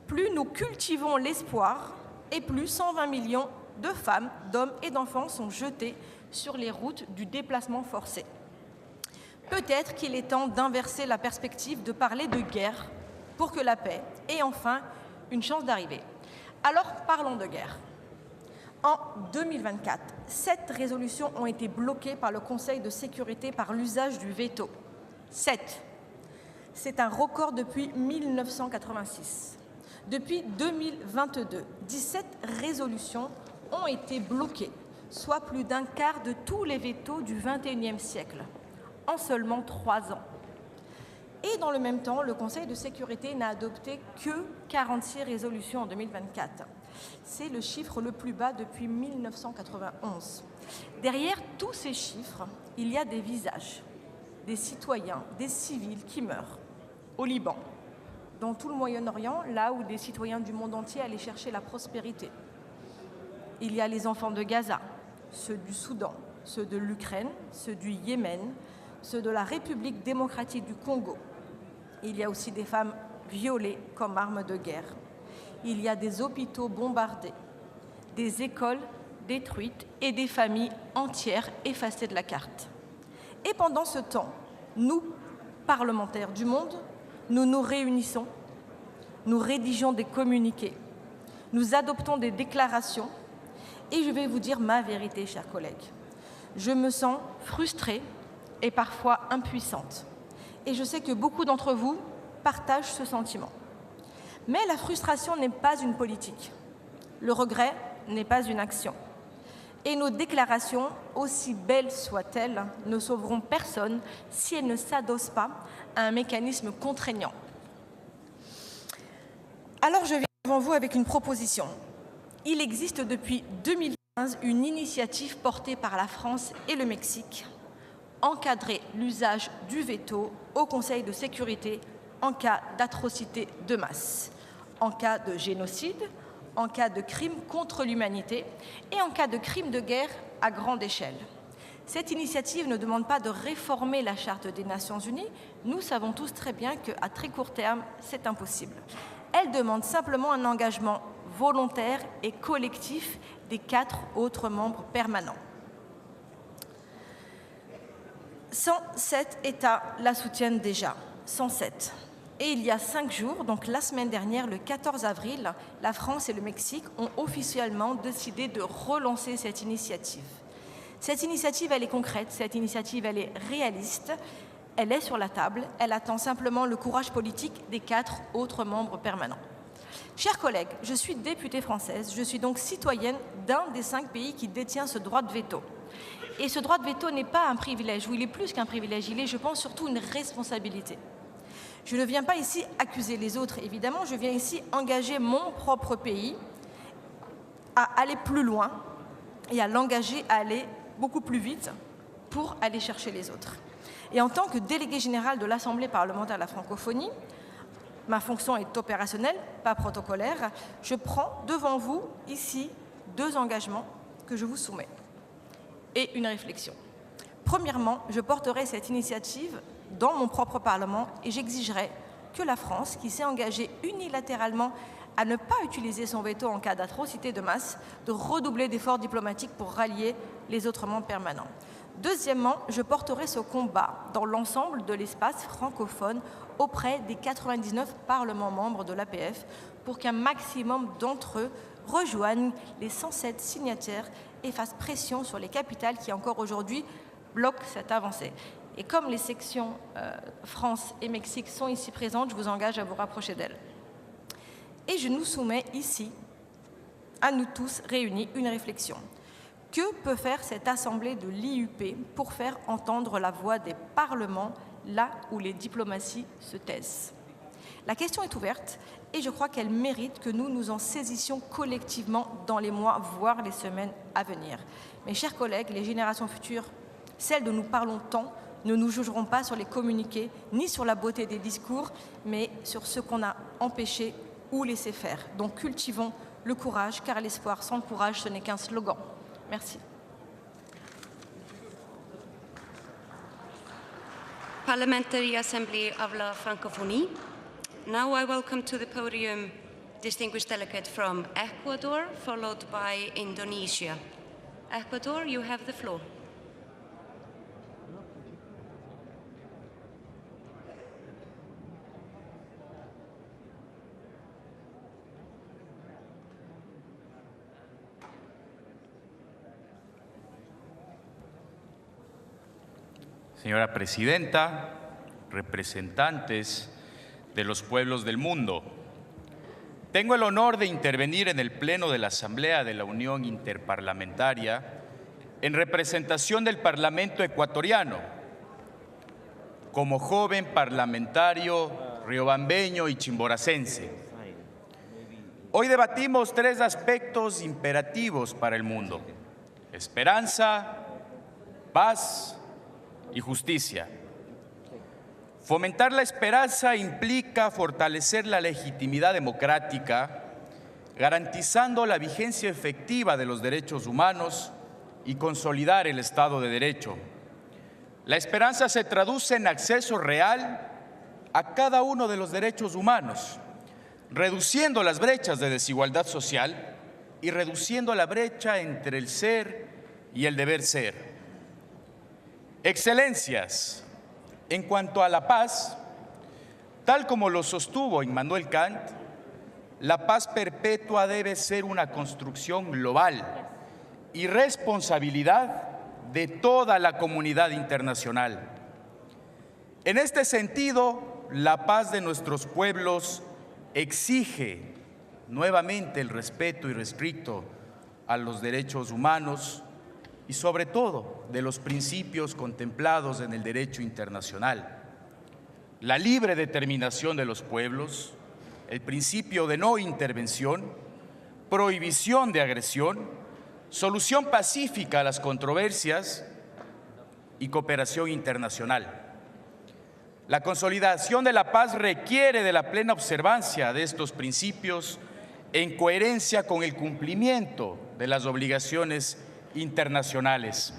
Plus nous cultivons l'espoir, et plus 120 millions de femmes, d'hommes et d'enfants sont jetés sur les routes du déplacement forcé. Peut-être qu'il est temps d'inverser la perspective, de parler de guerre pour que la paix ait enfin une chance d'arriver. Alors parlons de guerre. En 2024, 7 résolutions ont été bloquées par le Conseil de sécurité par l'usage du veto. 7. C'est un record depuis 1986. Depuis 2022, 17 résolutions ont été bloquées, soit plus d'un quart de tous les vétos du XXIe siècle, en seulement 3 ans. Et dans le même temps, le Conseil de sécurité n'a adopté que 46 résolutions en 2024. C'est le chiffre le plus bas depuis 1991. Derrière tous ces chiffres, il y a des visages, des citoyens, des civils qui meurent. Au Liban, dans tout le Moyen-Orient, là où des citoyens du monde entier allaient chercher la prospérité. Il y a les enfants de Gaza, ceux du Soudan, ceux de l'Ukraine, ceux du Yémen, ceux de la République démocratique du Congo. Il y a aussi des femmes violées comme armes de guerre. Il y a des hôpitaux bombardés, des écoles détruites et des familles entières effacées de la carte. Et pendant ce temps, nous, parlementaires du monde, nous nous réunissons, nous rédigeons des communiqués, nous adoptons des déclarations et je vais vous dire ma vérité, chers collègues. Je me sens frustrée et parfois impuissante. et je sais que beaucoup d'entre vous partagent ce sentiment. Mais la frustration n'est pas une politique. Le regret n'est pas une action. Et nos déclarations, aussi belles soient-elles, ne sauveront personne si elles ne s'adossent pas à un mécanisme contraignant. Alors je viens devant vous avec une proposition. Il existe depuis 2015 une initiative portée par la France et le Mexique, encadrer l'usage du veto au Conseil de sécurité en cas d'atrocité de masse, en cas de génocide, en cas de crime contre l'humanité et en cas de crime de guerre à grande échelle. Cette initiative ne demande pas de réformer la Charte des Nations Unies. Nous savons tous très bien qu'à très court terme, c'est impossible. Elle demande simplement un engagement volontaire et collectif des 4 autres membres permanents. 107 États la soutiennent déjà, 107. Et il y a 5 jours, donc la semaine dernière, le 14 avril, la France et le Mexique ont officiellement décidé de relancer cette initiative. Cette initiative, elle est concrète, cette initiative, elle est réaliste, elle est sur la table, elle attend simplement le courage politique des 4 autres membres permanents. Chers collègues, je suis députée française, je suis donc citoyenne d'un des 5 pays qui détient ce droit de veto. Et ce droit de veto n'est pas un privilège, ou il est plus qu'un privilège, il est, je pense, surtout une responsabilité. Je ne viens pas ici accuser les autres, évidemment, je viens ici engager mon propre pays à aller plus loin et à l'engager à aller beaucoup plus vite pour aller chercher les autres. Et en tant que déléguée générale de l'Assemblée parlementaire de la francophonie, ma fonction est opérationnelle, pas protocolaire, je prends devant vous ici 2 engagements que je vous soumets et une réflexion. Premièrement, je porterai cette initiative dans mon propre Parlement et j'exigerai que la France, qui s'est engagée unilatéralement à ne pas utiliser son veto en cas d'atrocité de masse, de redoubler d'efforts diplomatiques pour rallier les autres membres permanents. Deuxièmement, je porterai ce combat dans l'ensemble de l'espace francophone auprès des 99 parlements membres de l'APF pour qu'un maximum d'entre eux rejoignent les 107 signataires et fassent pression sur les capitales qui encore aujourd'hui bloquent cette avancée. Et comme les sections France et Mexique sont ici présentes, je vous engage à vous rapprocher d'elles. Et je nous soumets ici, à nous tous réunis, une réflexion. Que peut faire cette assemblée de l'IUP pour faire entendre la voix des parlements là où les diplomaties se taisent? La question est ouverte et je crois qu'elle mérite que nous nous en saisissions collectivement dans les mois, voire les semaines à venir. Mes chers collègues, les générations futures, celles dont nous parlons tant, ne nous jugeront pas sur les communiqués, ni sur la beauté des discours, mais sur ce qu'on a empêché ou laissé faire. Donc cultivons le courage, car l'espoir sans le courage, ce n'est qu'un slogan. Merci. Parliamentary Assembly of la Francophonie. Now I welcome to the podium distinguished delegate from Ecuador, followed by Indonesia. Ecuador, you have the floor. Señora Presidenta, representantes de los pueblos del mundo, tengo el honor de intervenir en el Pleno de la Asamblea de la Unión Interparlamentaria en representación del Parlamento ecuatoriano. Como joven parlamentario riobambeño y chimboracense, hoy debatimos 3 aspectos imperativos para el mundo: esperanza, paz y justicia. Fomentar la esperanza implica fortalecer la legitimidad democrática, garantizando la vigencia efectiva de los derechos humanos y consolidar el Estado de Derecho. La esperanza se traduce en acceso real a cada uno de los derechos humanos, reduciendo las brechas de desigualdad social y reduciendo la brecha entre el ser y el deber ser. Excelencias, en cuanto a la paz, tal como lo sostuvo Immanuel Kant, la paz perpetua debe ser una construcción global y responsabilidad de toda la comunidad internacional. En este sentido, la paz de nuestros pueblos exige nuevamente el respeto irrestricto a los derechos humanos y sobre todo de los principios contemplados en el derecho internacional. La libre determinación de los pueblos, el principio de no intervención, prohibición de agresión, solución pacífica a las controversias y cooperación internacional. La consolidación de la paz requiere de la plena observancia de estos principios en coherencia con el cumplimiento de las obligaciones internacionales.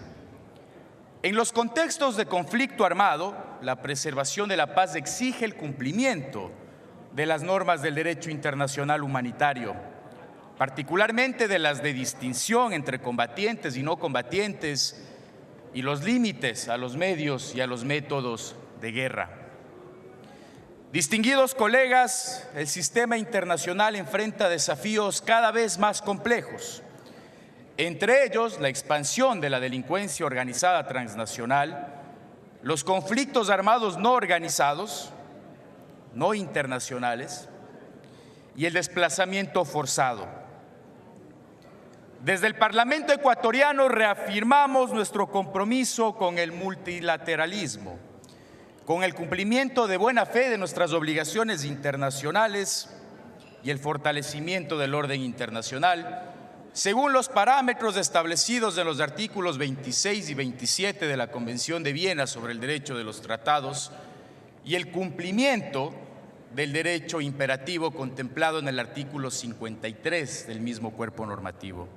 En los contextos de conflicto armado, la preservación de la paz exige el cumplimiento de las normas del derecho internacional humanitario, particularmente de las de distinción entre combatientes y no combatientes y los límites a los medios y a los métodos de guerra. Distinguidos colegas, el sistema internacional enfrenta desafíos cada vez más complejos, entre ellos la expansión de la delincuencia organizada transnacional, los conflictos armados no organizados, no internacionales, y el desplazamiento forzado. Desde el Parlamento ecuatoriano reafirmamos nuestro compromiso con el multilateralismo, con el cumplimiento de buena fe de nuestras obligaciones internacionales y el fortalecimiento del orden internacional, según los parámetros establecidos en los artículos 26 y 27 de la Convención de Viena sobre el Derecho de los Tratados y el cumplimiento del derecho imperativo contemplado en el artículo 53 del mismo cuerpo normativo.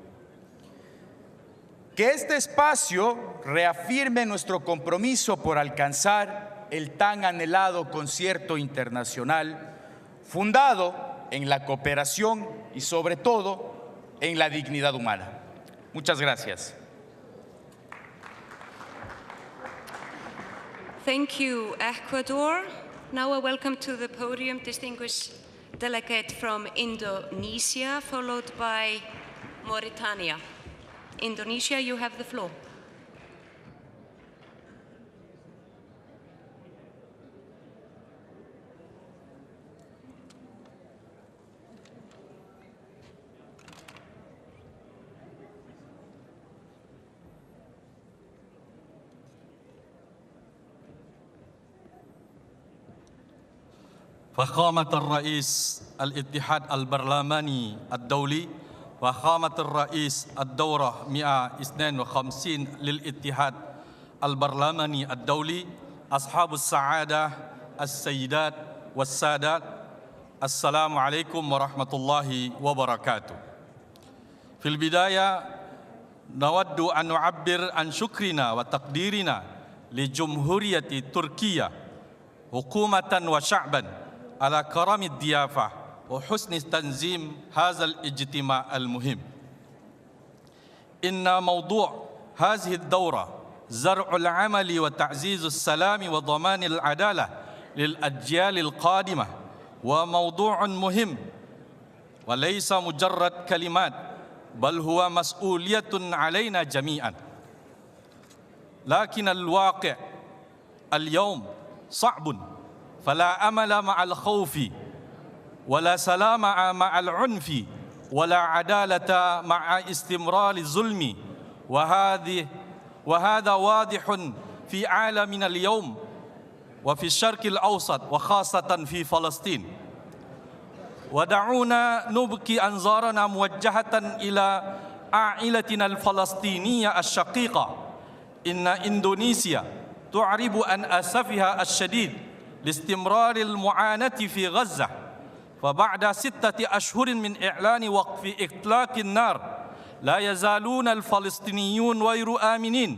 Que este espacio reafirme nuestro compromiso por alcanzar el tan anhelado concierto internacional fundado en la cooperación y sobre todo en la dignidad humana. Muchas gracias. Thank you, Ecuador. Now I welcome to the podium distinguished delegate from Indonesia, followed by Mauritania. Indonesia, you have the floor. فخامة الرئيس الاتحاد البرلماني الدولي، فخامة الرئيس الدورة 152 للاتحاد البرلماني الدولي، أصحاب السعادة السيدات والسادات، السلام عليكم ورحمة الله وبركاته. في البداية نود أن نعبر عن شكرنا وتقديرنا لجمهورية تركيا حكومة وشعبا على كرم الضيافة وحسن تنظيم هذا الاجتماع المهم. إن موضوع هذه الدورة زرع العمل وتعزيز السلام وضمان العدالة للأجيال القادمة، وموضوع مهم وليس مجرد كلمات، بل هو مسؤولية علينا جميعا. لكن الواقع اليوم صعب، فلا أمل مع الخوف، ولا سلام مع العنف، ولا عدالة مع استمرار الظلم، وهذا واضح في عالمنا اليوم وفي الشرق الأوسط وخاصة في فلسطين. ودعونا نبكي أنظارنا موجهة إلى عائلتنا الفلسطينية الشقيقة. إن إندونيسيا تعرب عن أسفها الشديد لاستمرار المعاناة في غزة، فبعد 6 أشهر من إعلان وقف إطلاق النار لا يزالون الفلسطينيون غير آمنين،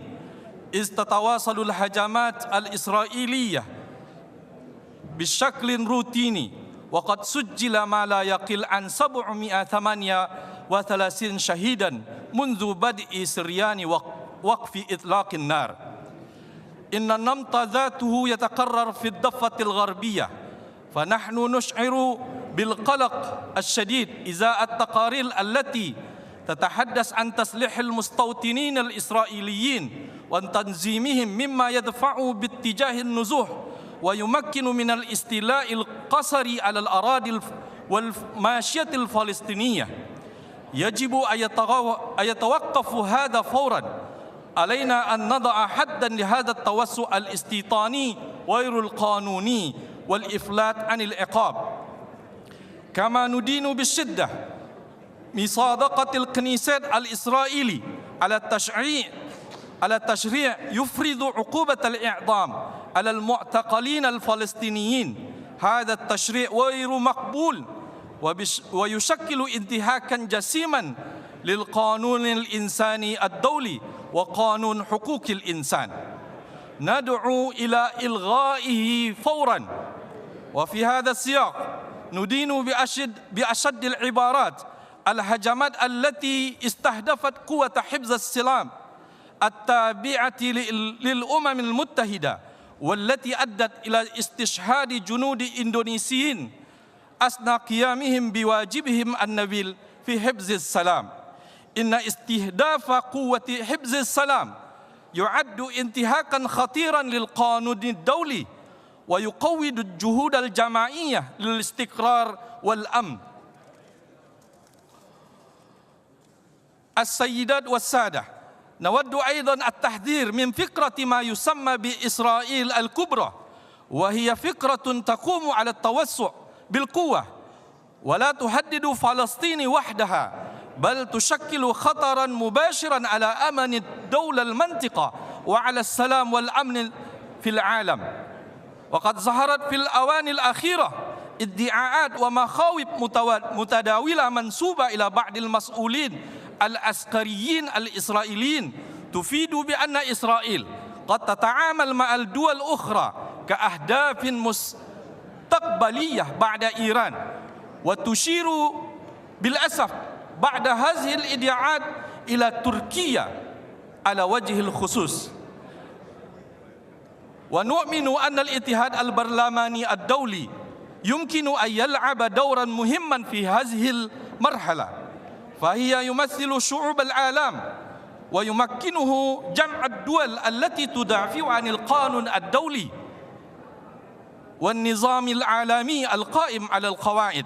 إذ تتواصل الهجمات الإسرائيلية بشكل روتيني، وقد سجل ما لا يقل عن 738 شهيدا منذ بدء سريان وقف إطلاق النار. إن النمط ذاته يتكرر في الضفة الغربية، فنحن نشعر بالقلق الشديد إزاء التقارير التي تتحدث عن تسليح المستوطنين الإسرائيليين وتنظيمهم، مما يدفع باتجاه النزوح ويمكن من الاستيلاء القسري على الأراضي والماشية الفلسطينية. يجب أن يتوقف هذا فوراً. علينا أن نضع حداً لهذا التوسع الاستيطاني غير القانوني والإفلات عن العقاب. كما ندين بالشدة مصادقة الكنيسة الإسرائيلي على تشريع يفرض عقوبة الإعدام على المعتقلين الفلسطينيين. هذا التشريع غير مقبول ويشكل انتهاكاً جسيماً للقانون الإنساني الدولي وقانون حقوق الإنسان. ندعو إلى إلغائه فوراً. وفي هذا السياق ندين بأشد العبارات الهجمات التي استهدفت قوة حفظ السلام التابعة للأمم المتحدة، والتي أدت إلى استشهاد جنود إندونيسيين أثناء قيامهم بواجبهم النبيل في حفظ السلام. إن استهداف قوة حفظ السلام يعد انتهاكاً خطيراً للقانون الدولي ويقوض الجهود الجماعية للاستقرار والأمن. السيدات والسادة، نود أيضاً التحذير من فكرة ما يسمى بإسرائيل الكبرى، وهي فكرة تقوم على التوسع بالقوة ولا تهدد فلسطين وحدها، بل تشكل خطراً مباشراً على أمن الدولة المنطقة وعلى السلام والأمن في العالم. وقد ظهرت في الأواني الأخيرة ادعاءات ومخاوف متداولة منسوبة إلى بعض المسؤولين العسكريين الإسرائيليين تفيد بأن إسرائيل قد تتعامل مع الدول الأخرى كأهداف مستقبلية بعد إيران، وتشير بالأسف بعد هذه الادعاءات إلى تركيا على وجه الخصوص. ونؤمن أن الاتحاد البرلماني الدولي يمكن أن يلعب دوراً مهماً في هذه المرحلة، فهي يمثل شعوب العالم ويمكنه جمع الدول التي تدافع عن القانون الدولي والنظام العالمي القائم على القواعد.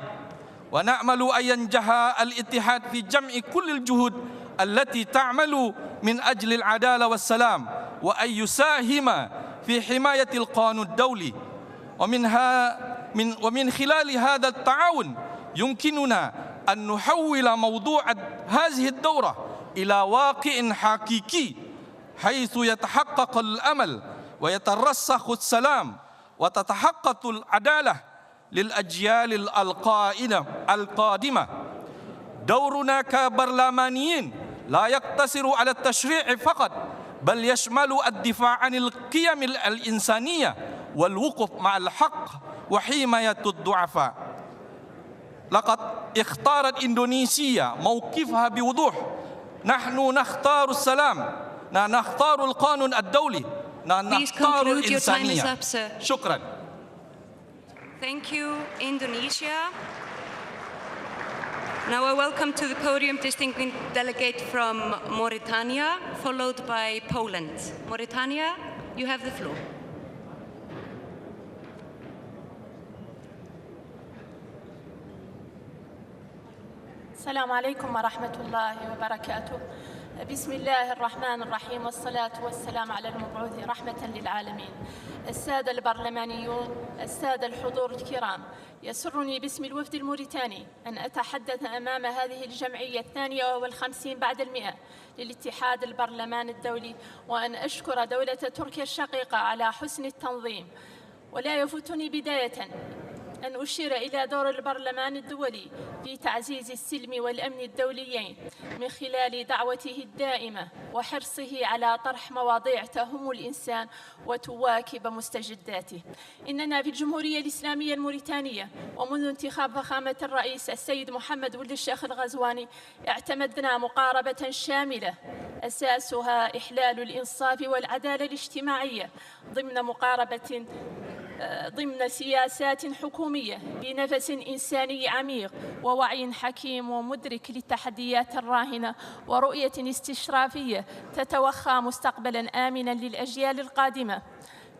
ونأمل أن ينجح الاتحاد في جمع كل الجهود التي تعمل من أجل العدالة والسلام، وأن يساهم في حماية القانون الدولي. ومن خلال هذا التعاون يمكننا أن نحول موضوع هذه الدورة إلى واقع حقيقي، حيث يتحقق الأمل ويترسخ السلام وتتحقق العدالة للأجيال القادمة. دورنا كبرلمانيين لا يقتصر على التشريع فقط، بل يشمل الدفاع عن القيم الإنسانية والوقوف مع الحق وحماية الضعفاء. لقد اختارت إندونيسيا موقفها بوضوح. نحن نختار السلام، نختار القانون الدولي، نختار الإنسانية. شكرا. Thank you, Indonesia. Now I welcome to the podium distinguished delegate from Mauritania, followed by Poland. Mauritania, you have the floor. السلام عليكم ورحمة الله وبركاته. بسم الله الرحمن الرحيم، والصلاة والسلام على المبعوث رحمة للعالمين. السادة البرلمانيون، السادة الحضور الكرام، يسرني باسم الوفد الموريتاني أن أتحدث أمام هذه الجمعية 52 بعد 100 للاتحاد البرلمان الدولي، وأن أشكر دولة تركيا الشقيقة على حسن التنظيم. ولا يفوتني بداية أن أشير إلى دور البرلمان الدولي في تعزيز السلم والأمن الدوليين من خلال دعوته الدائمة وحرصه على طرح مواضيع تهم الإنسان وتواكب مستجداته. إننا في الجمهورية الإسلامية الموريتانية ومنذ انتخاب فخامة الرئيس السيد محمد ولد الشيخ الغزواني اعتمدنا مقاربة شاملة أساسها إحلال الإنصاف والعدالة الاجتماعية ضمن سياسات حكومية بنفس إنساني عميق ووعي حكيم ومدرك للتحديات الراهنة ورؤية استشرافية تتوخى مستقبلاً آمناً للأجيال القادمة.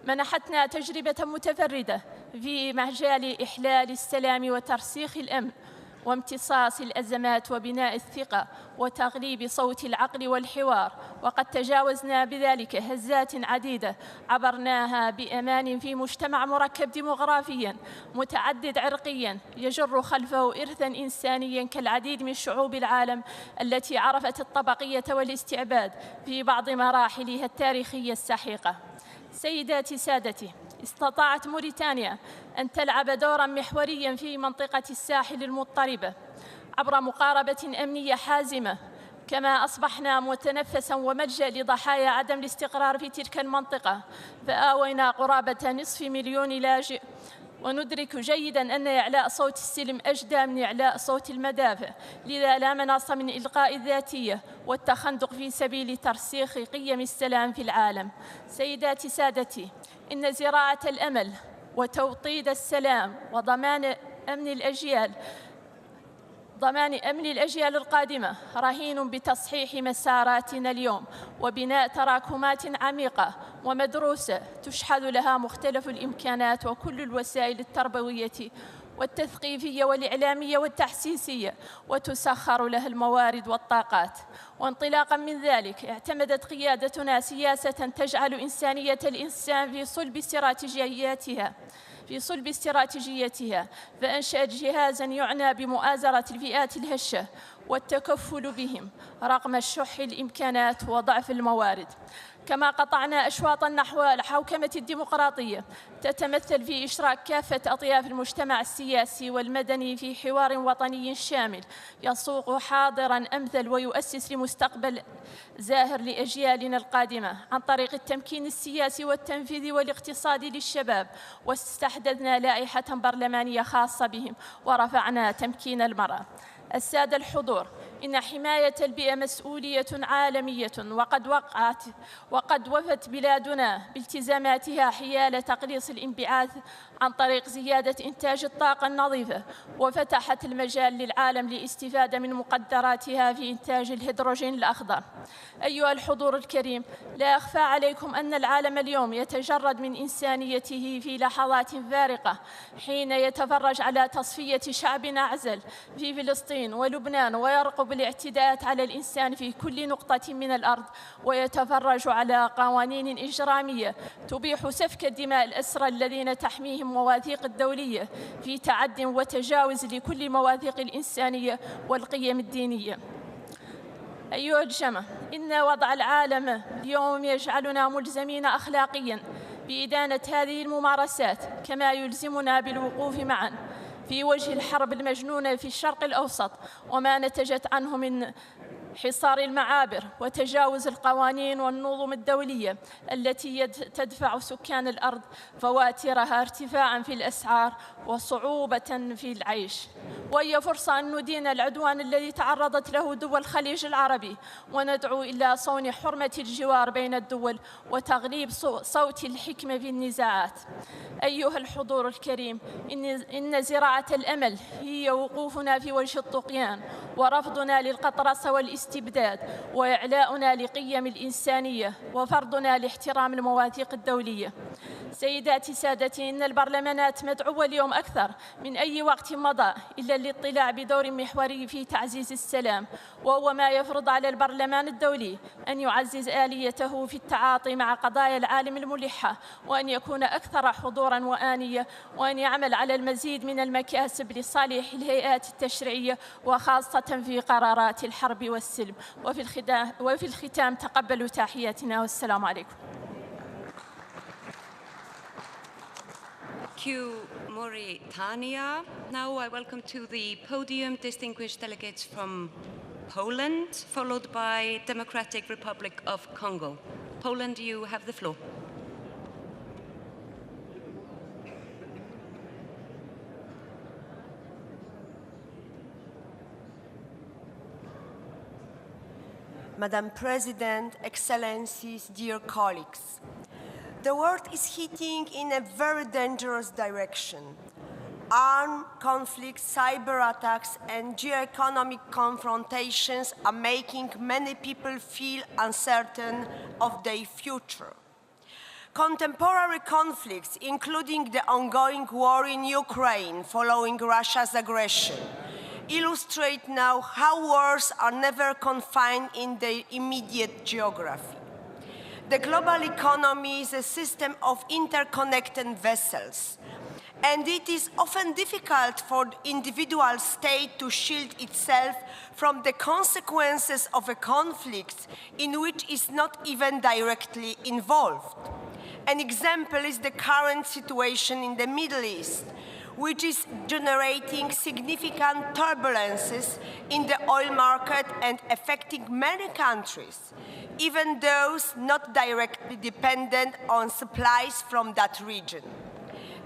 منحتنا تجربة متفردة في مجال إحلال السلام وترسيخ الأمن وامتصاص الأزمات وبناء الثقة وتغليب صوت العقل والحوار، وقد تجاوزنا بذلك هزات عديدة عبرناها بأمان في مجتمع مركب ديمغرافياً متعدد عرقياً يجر خلفه إرثاً إنسانياً كالعديد من شعوب العالم التي عرفت الطبقية والاستعباد في بعض مراحلها التاريخية السحيقة. سيداتي سادتي، استطاعت موريتانيا أن تلعب دوراً محورياً في منطقة الساحل المضطربة عبر مقاربة أمنية حازمة، كما أصبحنا متنفساً وملجأ لضحايا عدم الاستقرار في تلك المنطقة، فآوينا قرابة نصف مليون لاجئ. وندرك جيداً أن إعلاء صوت السلم أجدى من إعلاء صوت المدافع، لذا لا مناص من إلقاء الذاتية والتخندق في سبيل ترسيخ قيم السلام في العالم. سيداتي سادتي، إن زراعة الأمل وتوطيد السلام وضمان أمن الأجيال القادمة رهين بتصحيح مساراتنا اليوم وبناء تراكمات عميقة ومدروسة تشحذ لها مختلف الإمكانات وكل الوسائل التربوية والتثقيفية والإعلامية والتحسيسية، وتسخر لها الموارد والطاقات. وانطلاقاً من ذلك اعتمدت قيادتنا سياسة تجعل إنسانية الإنسان في صلب استراتيجيتها، فأنشأت جهازاً يعنى بمؤازرة الفئات الهشة والتكفل بهم رغم الشح الإمكانات وضعف الموارد. كما قطعنا أشواطاً نحو الحوكمة الديمقراطية تتمثل في إشراك كافة أطياف المجتمع السياسي والمدني في حوار وطني شامل يسوق حاضراً أمثل ويؤسس لمستقبل زاهر لأجيالنا القادمة عن طريق التمكين السياسي والتنفيذي والاقتصادي للشباب. واستحدثنا لائحة برلمانية خاصة بهم ورفعنا تمكين المرأة. السادة الحضور، إن حماية البيئة مسؤولية عالمية وقد وفت بلادنا بالتزاماتها حيال تقليص الانبعاث عن طريق زيادة إنتاج الطاقة النظيفة، وفتحت المجال للعالم للاستفادة من مقدراتها في إنتاج الهيدروجين الأخضر. أيها الحضور الكريم، لا يخفى عليكم أن العالم اليوم يتجرد من إنسانيته في لحظات فارقة حين يتفرج على تصفية شعب أعزل في فلسطين ولبنان، ويرقب الاعتداءات على الإنسان في كل نقطة من الأرض، ويتفرج على قوانين إجرامية تبيح سفك دماء الأسرى الذين تحميهم مواثيق الدولية في تعد وتجاوز لكل مواثيق الإنسانية والقيم الدينية. أيها الجمع، إن وضع العالم اليوم يجعلنا ملزمين أخلاقياً بإدانة هذه الممارسات، كما يلزمنا بالوقوف معاً في وجه الحرب المجنونة في الشرق الأوسط وما نتجت عنه من حصار المعابر وتجاوز القوانين والنظم الدولية التي تدفع سكان الأرض فواترها ارتفاعاً في الأسعار وصعوبة في العيش. وهي فرصة أن ندين العدوان الذي تعرضت له دول الخليج العربي، وندعو إلى صون حرمة الجوار بين الدول وتغليب صوت الحكمة في النزاعات. أيها الحضور الكريم، إن زراعة الأمل هي وقوفنا في وجه الطغيان ورفضنا للقطرسة والاستبداد، وإعلاؤنا لقيم الإنسانية وفرضنا لاحترام المواثيق الدولية. سيداتي سادتي، إن البرلمانات مدعوة اليوم أكثر من أي وقت مضى إلا الاطلاع بدور محوري في تعزيز السلام، وهو ما يفرض على البرلمان الدولي أن يعزز آليته في التعاطي مع قضايا العالم الملحة، وأن يكون أكثر حضوراً وآنية، وأن يعمل على المزيد من المكاسب لصالح الهيئات التشريعية وخاصة في قرارات الحرب والسلم. وفي الختام تقبلوا تحياتنا والسلام عليكم. Thank you, Mauritania. Now I welcome to the podium distinguished delegates from Poland, followed by Democratic Republic of Congo. Poland, you have the floor. Madam President, Excellencies, dear colleagues, the world is heading in a very dangerous direction. Armed conflicts, cyber attacks, and geoeconomic confrontations are making many people feel uncertain of their future. Contemporary conflicts, including the ongoing war in Ukraine following Russia's aggression, illustrate now how wars are never confined in their immediate geography. The global economy is a system of interconnected vessels, and it is often difficult for the individual state to shield itself from the consequences of a conflict in which it is not even directly involved. An example is the current situation in the Middle East, which is generating significant turbulences in the oil market and affecting many countries, even those not directly dependent on supplies from that region.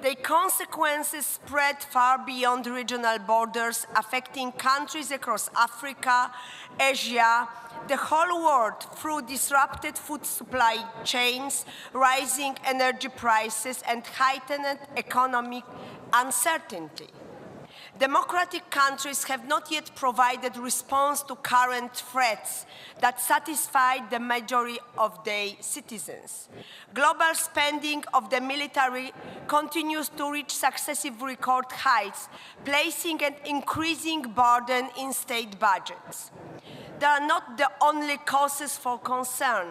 The consequences spread far beyond regional borders, affecting countries across Africa, Asia, the whole world through disrupted food supply chains, rising energy prices, and heightened economic uncertainty. Democratic countries have not yet provided response to current threats that satisfy the majority of their citizens. Global spending of the military continues to reach successive record heights, placing an increasing burden in state budgets. They are not the only causes for concern.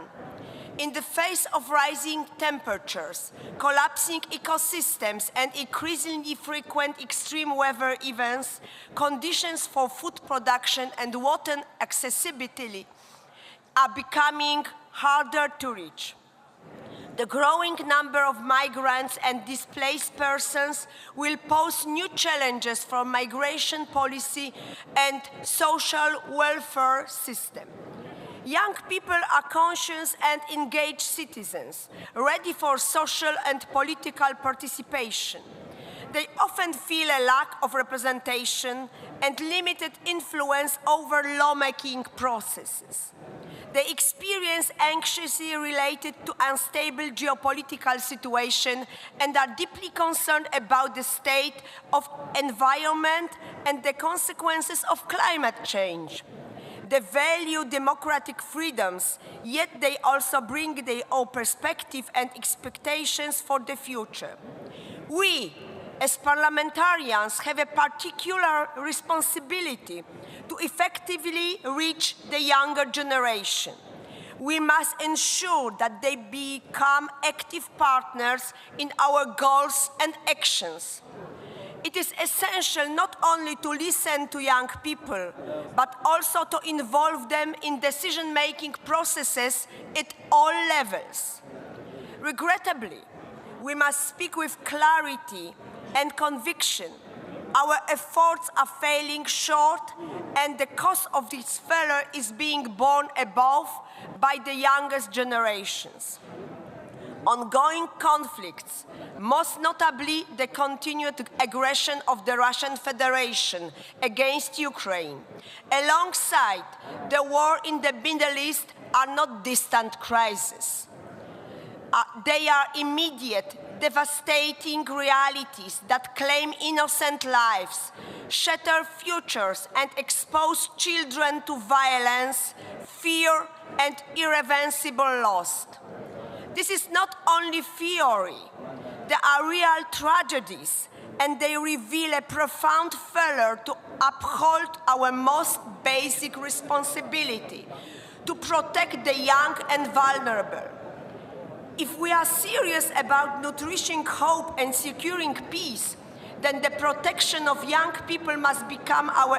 In the face of rising temperatures, collapsing ecosystems, and increasingly frequent extreme weather events, conditions for food production and water accessibility are becoming harder to reach. The growing number of migrants and displaced persons will pose new challenges for migration policy and social welfare system. Young people are conscious and engaged citizens, ready for social and political participation. They often feel a lack of representation and limited influence over lawmaking processes. They experience anxiety related to unstable geopolitical situation and are deeply concerned about the state of environment and the consequences of climate change. They value democratic freedoms, yet they also bring their own perspective and expectations for the future. We, as parliamentarians, have a particular responsibility to effectively reach the younger generation. We must ensure that they become active partners in our goals and actions. It is essential not only to listen to young people, but also to involve them in decision-making processes at all levels. Regrettably, we must speak with clarity and conviction. Our efforts are falling short, and the cost of this failure is being borne above by the youngest generations. Ongoing conflicts, most notably the continued aggression of the Russian Federation against Ukraine, alongside the war in the Middle East, are not distant crises. They are immediate, devastating realities that claim innocent lives, shatter futures, and expose children to violence, fear, and irreversible loss. This is not only theory. There are real tragedies, and they reveal a profound failure to uphold our most basic responsibility, to protect the young and vulnerable. If we are serious about nourishing hope and securing peace, then the protection of young people must become our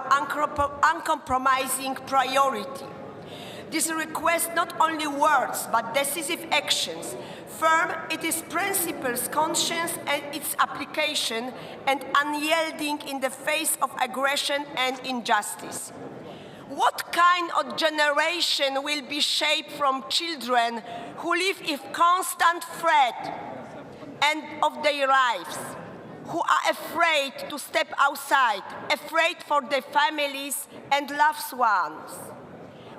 uncompromising priority. This requires not only words, but decisive actions. Firm it is principles, conscience and its application, and unyielding in the face of aggression and injustice. What kind of generation will be shaped from children who live in constant threat and of their lives, who are afraid to step outside, afraid for their families and loved ones?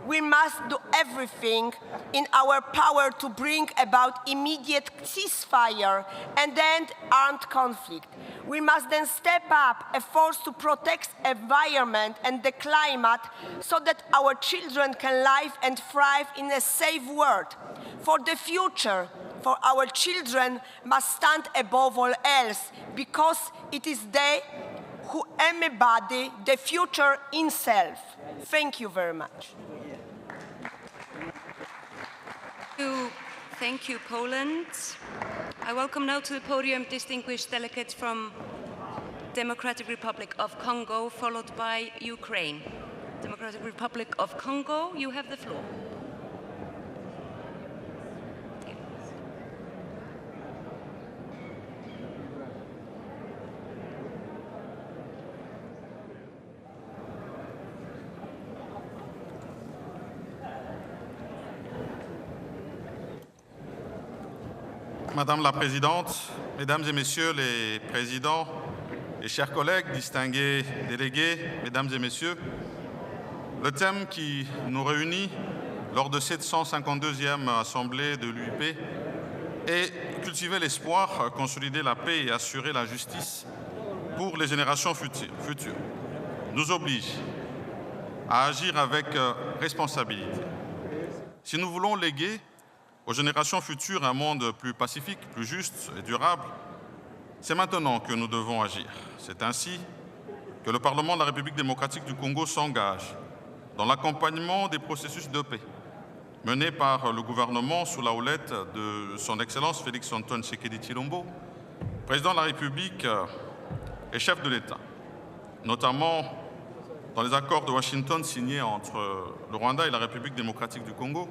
We must do everything in our power to bring about immediate ceasefire and end armed conflict. We must then step up efforts to protect the environment and the climate so that our children can live and thrive in a safe world. For the future, for our children must stand above all else, because it is they who embody the future itself. Thank you very much. Thank you, Poland. I welcome now to the podium distinguished delegates from Democratic Republic of Congo, followed by Ukraine. Democratic Republic of Congo, you have the floor. Madame la Présidente, Mesdames et Messieurs les Présidents et chers collègues, distingués délégués, Mesdames et Messieurs, le thème qui nous réunit lors de cette 152e Assemblée de l'UIP est cultiver l'espoir, consolider la paix et assurer la justice pour les générations futures. Nous oblige à agir avec responsabilité. Si nous voulons léguer aux générations futures un monde plus pacifique, plus juste et durable, c'est maintenant que nous devons agir. C'est ainsi que le Parlement de la République démocratique du Congo s'engage dans l'accompagnement des processus de paix menés par le gouvernement sous la houlette de son Excellence Félix-Antoine Tshisekedi Tshilombo, président de la République et chef de l'État, notamment dans les accords de Washington signés entre le Rwanda et la République démocratique du Congo,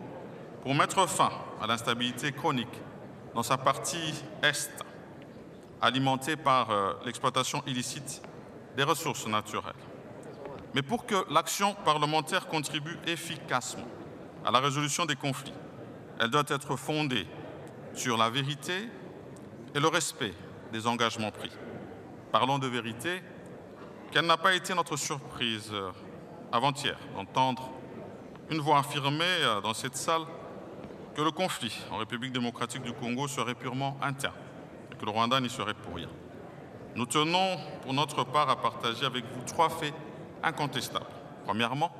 pour mettre fin à l'instabilité chronique dans sa partie est, alimentée par l'exploitation illicite des ressources naturelles. Mais pour que l'action parlementaire contribue efficacement à la résolution des conflits, elle doit être fondée sur la vérité et le respect des engagements pris. Parlons de vérité, quelle n'a pas été notre surprise avant-hier d'entendre une voix affirmer dans cette salle que le conflit en République démocratique du Congo serait purement interne et que le Rwanda n'y serait pour rien. Nous tenons pour notre part à partager avec vous 3 faits incontestables. Premièrement,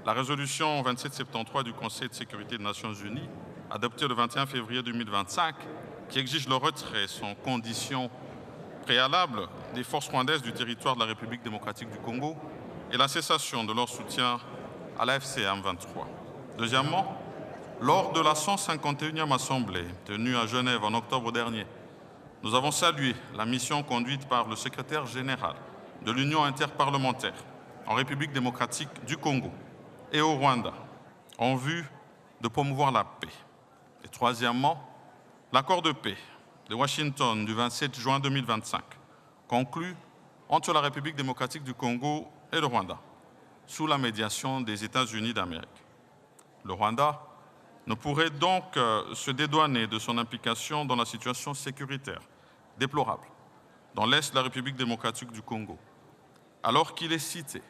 la résolution 2773 du Conseil de sécurité des Nations Unies, adoptée le 21 février 2025, qui exige le retrait sans condition préalable des forces rwandaises du territoire de la République démocratique du Congo et la cessation de leur soutien à la FCM 23. Deuxièmement, lors de la 151e Assemblée tenue à Genève en octobre dernier, nous avons salué la mission conduite par le secrétaire général de l'Union interparlementaire en République démocratique du Congo et au Rwanda en vue de promouvoir la paix. Et troisièmement, l'accord de paix de Washington du 27 juin 2025, conclu entre la République démocratique du Congo et le Rwanda, sous la médiation des États-Unis d'Amérique. Le Rwanda ne pourrait donc se dédouaner de son implication dans la situation sécuritaire déplorable dans l'Est de la République démocratique du Congo, alors qu'il est cité,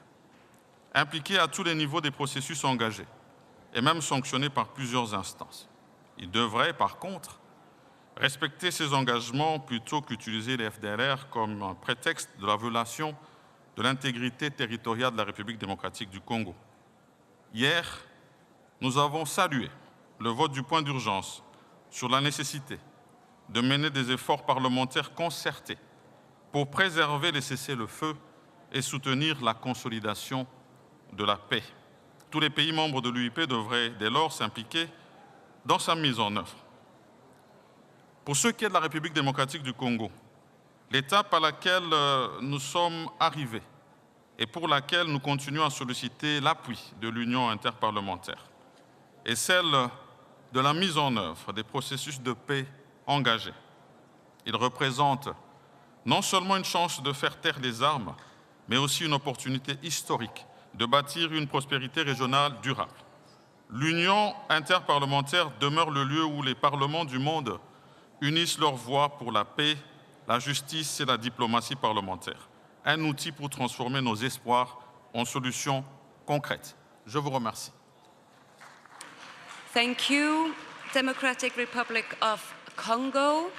impliqué à tous les niveaux des processus engagés et même sanctionné par plusieurs instances. Il devrait, par contre, respecter ses engagements plutôt qu'utiliser les FDLR comme un prétexte de la violation de l'intégrité territoriale de la République démocratique du Congo. Hier, nous avons salué le vote du point d'urgence sur la nécessité de mener des efforts parlementaires concertés pour préserver les cessez-le-feu et soutenir la consolidation de la paix. Tous les pays membres de l'UIP devraient dès lors s'impliquer dans sa mise en œuvre. Pour ce qui est de la République démocratique du Congo, l'étape à laquelle nous sommes arrivés et pour laquelle nous continuons à solliciter l'appui de l'Union interparlementaire est celle de la mise en œuvre des processus de paix engagés. Il représente non seulement une chance de faire taire les armes, mais aussi une opportunité historique de bâtir une prospérité régionale durable. L'Union interparlementaire demeure le lieu où les parlements du monde unissent leurs voix pour la paix, la justice et la diplomatie parlementaire. Un outil pour transformer nos espoirs en solutions concrètes. Je vous remercie. Thank you, Democratic Republic of Congo.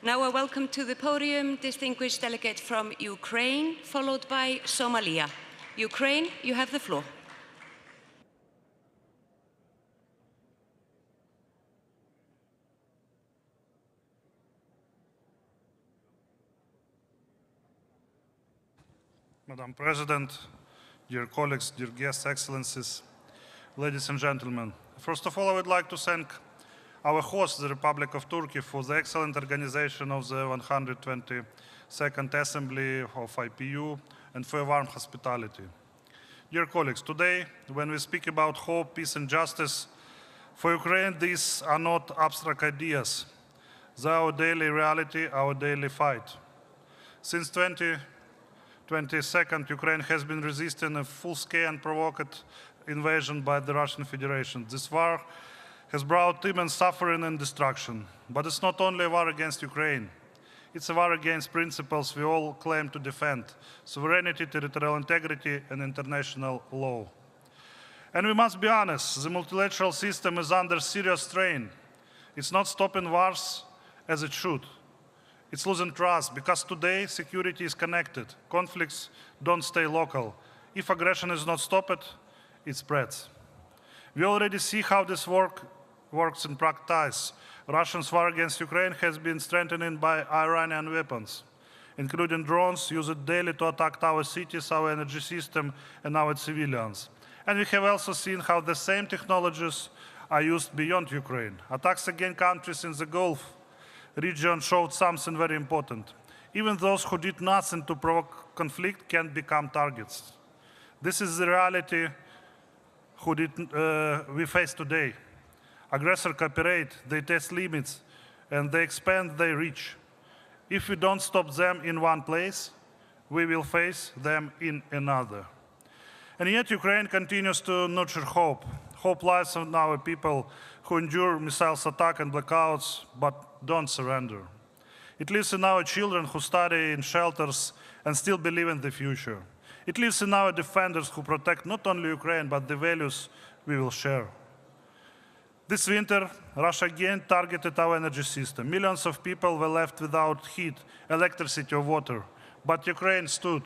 Now I welcome to the podium distinguished delegate from Ukraine, followed by Somalia. Ukraine, you have the floor. Madam President, dear colleagues, dear guests, excellencies, ladies and gentlemen. First of all, I would like to thank our host, the Republic of Turkey, for the excellent organization of the 122nd Assembly of IPU and for warm hospitality. Dear colleagues, today, when we speak about hope, peace and justice, for Ukraine, these are not abstract ideas. They are our daily reality, our daily fight. Since 2022, Ukraine has been resisting a full-scale and provoked invasion by the Russian Federation. This war has brought immense suffering and destruction. But it's not only a war against Ukraine. It's a war against principles we all claim to defend: sovereignty, territorial integrity, and international law. And we must be honest, the multilateral system is under serious strain. It's not stopping wars as it should. It's losing trust, because today security is connected. Conflicts don't stay local. If aggression is not stopped, it spreads. We already see how this works in practice. Russia's war against Ukraine has been strengthened by Iranian weapons, including drones used daily to attack our cities, our energy system, and our civilians. And we have also seen how the same technologies are used beyond Ukraine. Attacks against countries in the Gulf region showed something very important. Even those who did nothing to provoke conflict can become targets. This is the reality we face today. Aggressors cooperate, they test limits, and they expand their reach. If we don't stop them in one place, we will face them in another. And yet Ukraine continues to nurture hope. Hope lies in our people who endure missiles attack and blackouts, but don't surrender. It lives in our children who study in shelters and still believe in the future. It lives in our defenders who protect not only Ukraine, but the values we will share. This winter, Russia again targeted our energy system. Millions of people were left without heat, electricity, or water. But Ukraine stood.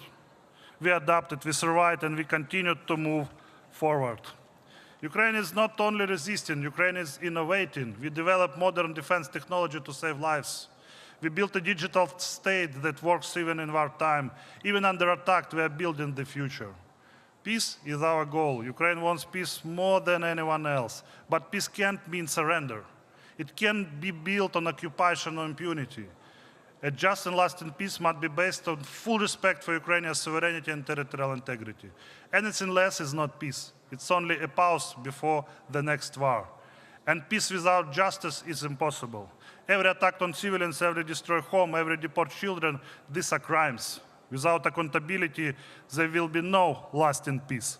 We adapted, we survived, and we continued to move forward. Ukraine is not only resisting, Ukraine is innovating. We developed modern defense technology to save lives. We built a digital state that works even in wartime. Even under attack, we are building the future. Peace is our goal. Ukraine wants peace more than anyone else. But peace can't mean surrender. It can't be built on occupation or impunity. A just and lasting peace must be based on full respect for Ukrainian sovereignty and territorial integrity. Anything less is not peace. It's only a pause before the next war. And peace without justice is impossible. Every attack on civilians, every destroyed home, every deported children, these are crimes. Without accountability, there will be no lasting peace.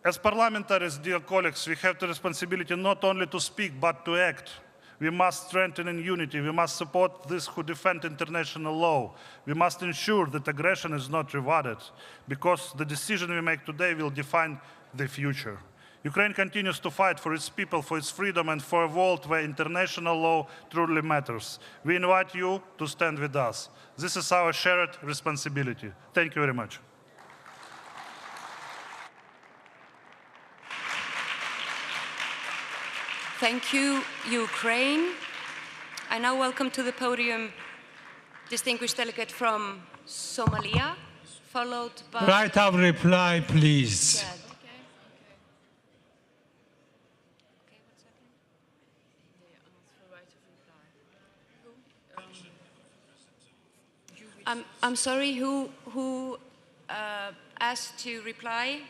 As parliamentarians, dear colleagues, we have the responsibility not only to speak, but to act. We must strengthen in unity. We must support those who defend international law. We must ensure that aggression is not rewarded, because the decision we make today will define the future. Ukraine continues to fight for its people, for its freedom, and for a world where international law truly matters. We invite you to stand with us. This is our shared responsibility. Thank you very much. Thank you, Ukraine. I now welcome to the podium distinguished delegate from Somalia, followed by... Right of reply, please. Yeah. I'm sorry, who asked to reply?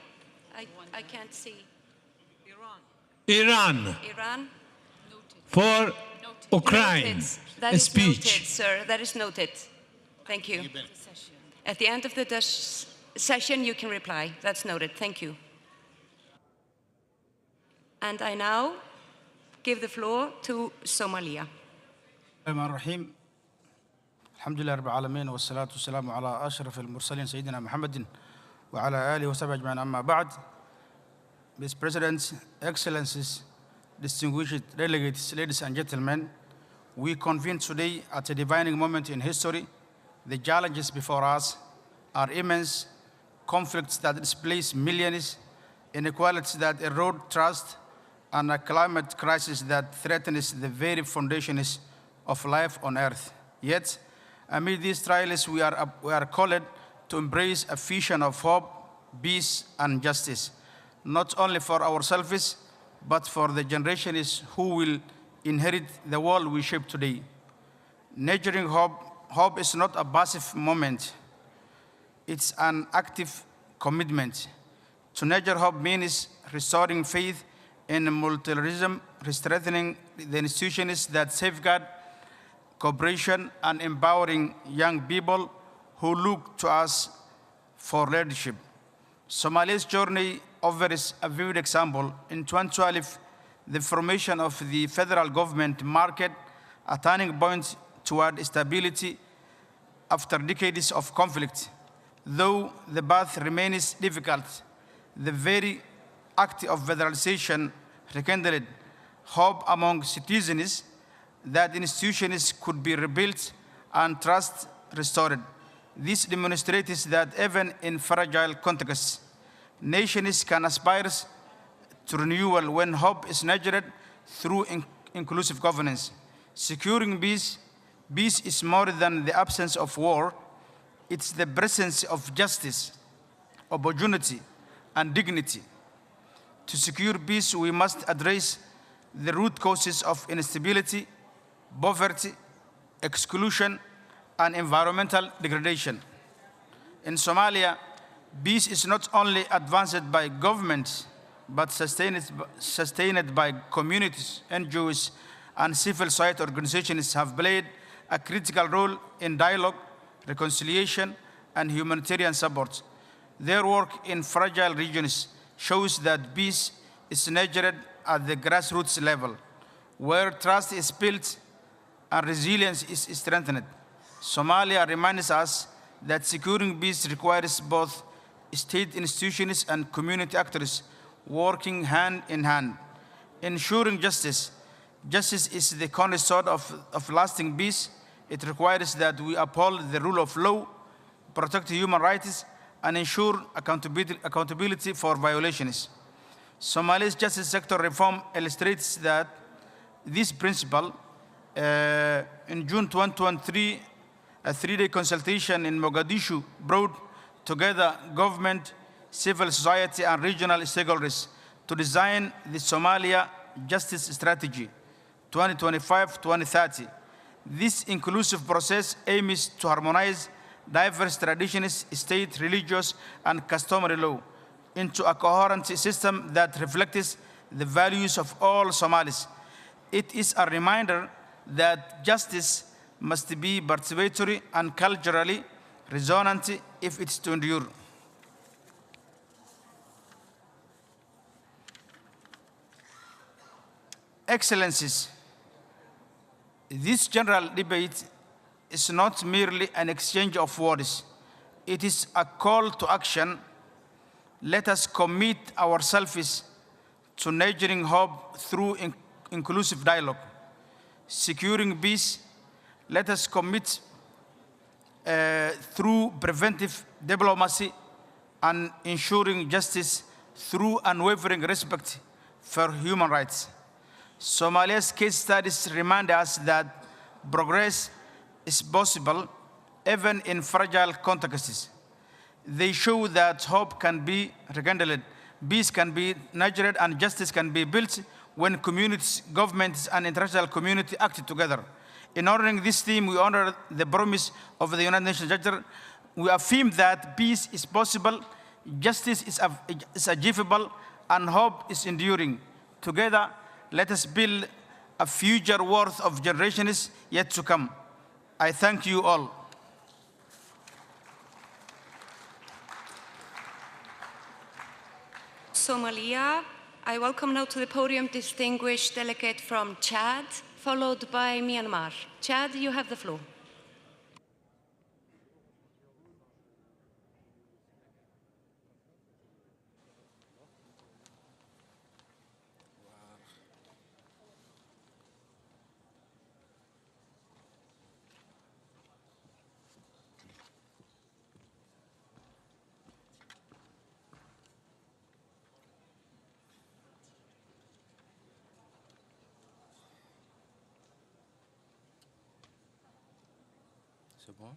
I can't see. Iran. Iran? For Ukraine. That is speech. noted, sir. That is noted. Thank you. At the end of the session, you can reply. That's noted. Thank you. And I now give the floor to Somalia. الحمد لله رب العالمين والصلاة والسلام على أشرف المرسلين سيدنا محمد وعلى آله وصحبه أجمعين أما بعد. Mr. President, Excellencies, distinguished delegates, ladies and gentlemen, we convene today at a defining moment in history. The challenges before us are immense: conflicts that displace millions, inequalities that erode trust, and a climate crisis that threatens the very foundations of life on Earth. Yet, amid these trials, we are called to embrace a vision of hope, peace, and justice, not only for ourselves, but for the generations who will inherit the world we shape today. Nurturing hope is not a passive moment. It's an active commitment. To nurture hope means restoring faith in multilateralism, strengthening the institutions that safeguard cooperation, and empowering young people who look to us for leadership. Somalia's journey offers a vivid example. In 2012, the formation of the federal government marked a turning point toward stability after decades of conflict. Though the path remains difficult, the very act of federalization rekindled hope among citizens that institutions could be rebuilt and trust restored. This demonstrates that even in fragile contexts, nations can aspire to renewal when hope is nurtured through inclusive governance. Securing peace is more than the absence of war. It's the presence of justice, opportunity, and dignity. To secure peace, we must address the root causes of instability, poverty, exclusion, and environmental degradation. In Somalia, peace is not only advanced by governments, but sustained by communities, NGOs, and civil society organizations have played a critical role in dialogue, reconciliation, and humanitarian support. Their work in fragile regions shows that peace is nurtured at the grassroots level, where trust is built and resilience is strengthened. Somalia reminds us that securing peace requires both state institutions and community actors working hand in hand. Ensuring justice is the cornerstone of lasting peace. It requires that we uphold the rule of law, protect human rights, and ensure accountability for violations. Somalia's justice sector reform illustrates that this principle. In June 2023, a three-day consultation in Mogadishu brought together government, civil society, and regional stakeholders to design the Somalia Justice Strategy 2025-2030. This inclusive process aims to harmonize diverse traditions, state, religious, and customary law into a coherent system that reflects the values of all Somalis. It is a reminder that justice must be participatory and culturally resonant if it's to endure. Excellencies, this general debate is not merely an exchange of words. It is a call to action. Let us commit ourselves to nurturing hope through inclusive dialogue. Securing peace, let us commit through preventive diplomacy, and ensuring justice through unwavering respect for human rights. Somalia's case studies remind us that progress is possible even in fragile contexts. They show that hope can be rekindled, peace can be nurtured, and justice can be built when communities, governments, and international community act together. In honoring this theme, we honor the promise of the United Nations Charter. We affirm that peace is possible, justice is achievable, and hope is enduring. Together, let us build a future worth of generations yet to come. I thank you all. Somalia. I welcome now to the podium distinguished delegate from Chad, followed by Myanmar. Chad, you have the floor. C'est bon?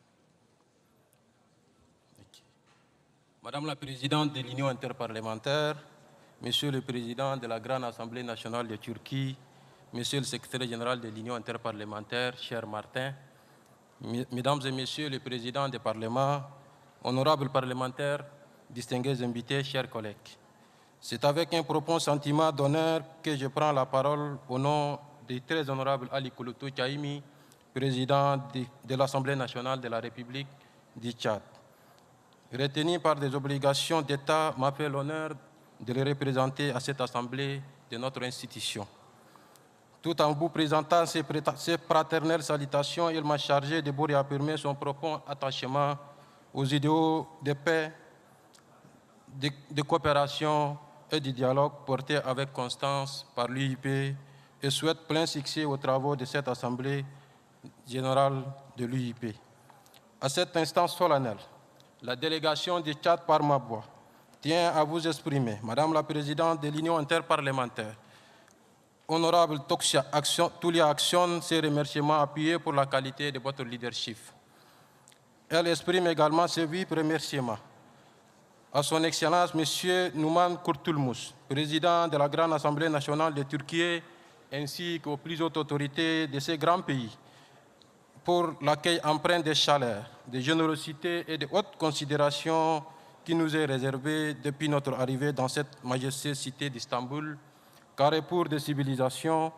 Ok. Madame la Présidente de l'Union interparlementaire, Monsieur le Président de la Grande Assemblée nationale de Turquie, Monsieur le Secrétaire général de l'Union interparlementaire, cher Martin, Mesdames et Messieurs les Présidents des Parlements, honorables parlementaires, distingués invités, chers collègues. C'est avec un profond sentiment d'honneur que je prends la parole au nom du très honorable Ali Kouloutou Chaimi, président de l'Assemblée nationale de la République du Tchad. Retenu par des obligations d'État, m'a fait l'honneur de le représenter à cette Assemblée de notre institution. Tout en vous présentant ces fraternelles salutations, il m'a chargé de vous réaffirmer son profond attachement aux idéaux de paix, de coopération et de dialogue portés avec constance par l'UIP et souhaite plein succès aux travaux de cette Assemblée générale de l'UIP. À cet instant solennel, la délégation du Tchad par ma voix tient à vous exprimer, Madame la Présidente de l'Union interparlementaire, Honorable Toulia Action, ses remerciements appuyés pour la qualité de votre leadership. Elle exprime également ses vifs remerciements à son Excellence M. Numan Kurtulmus, président de la Grande Assemblée nationale de Turquie, ainsi qu'aux plus hautes autorités de ces grands pays, pour l'accueil empreint de chaleur, de générosité et de haute considération qui nous est réservé depuis notre arrivée dans cette majestueuse cité d'Istanbul, carrefour de civilisation,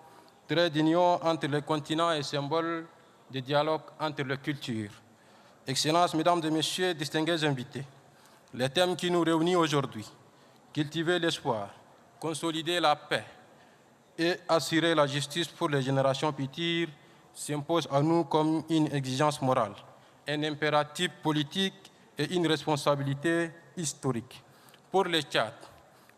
trait d'union entre les continents et symbole de dialogue entre les cultures. Excellences, Mesdames et Messieurs, distingués invités, les thèmes qui nous réunissent aujourd'hui, cultiver l'espoir, consolider la paix et assurer la justice pour les générations futures, s'imposent à nous comme une exigence morale, un impératif politique et une responsabilité historique. Pour le Tchad,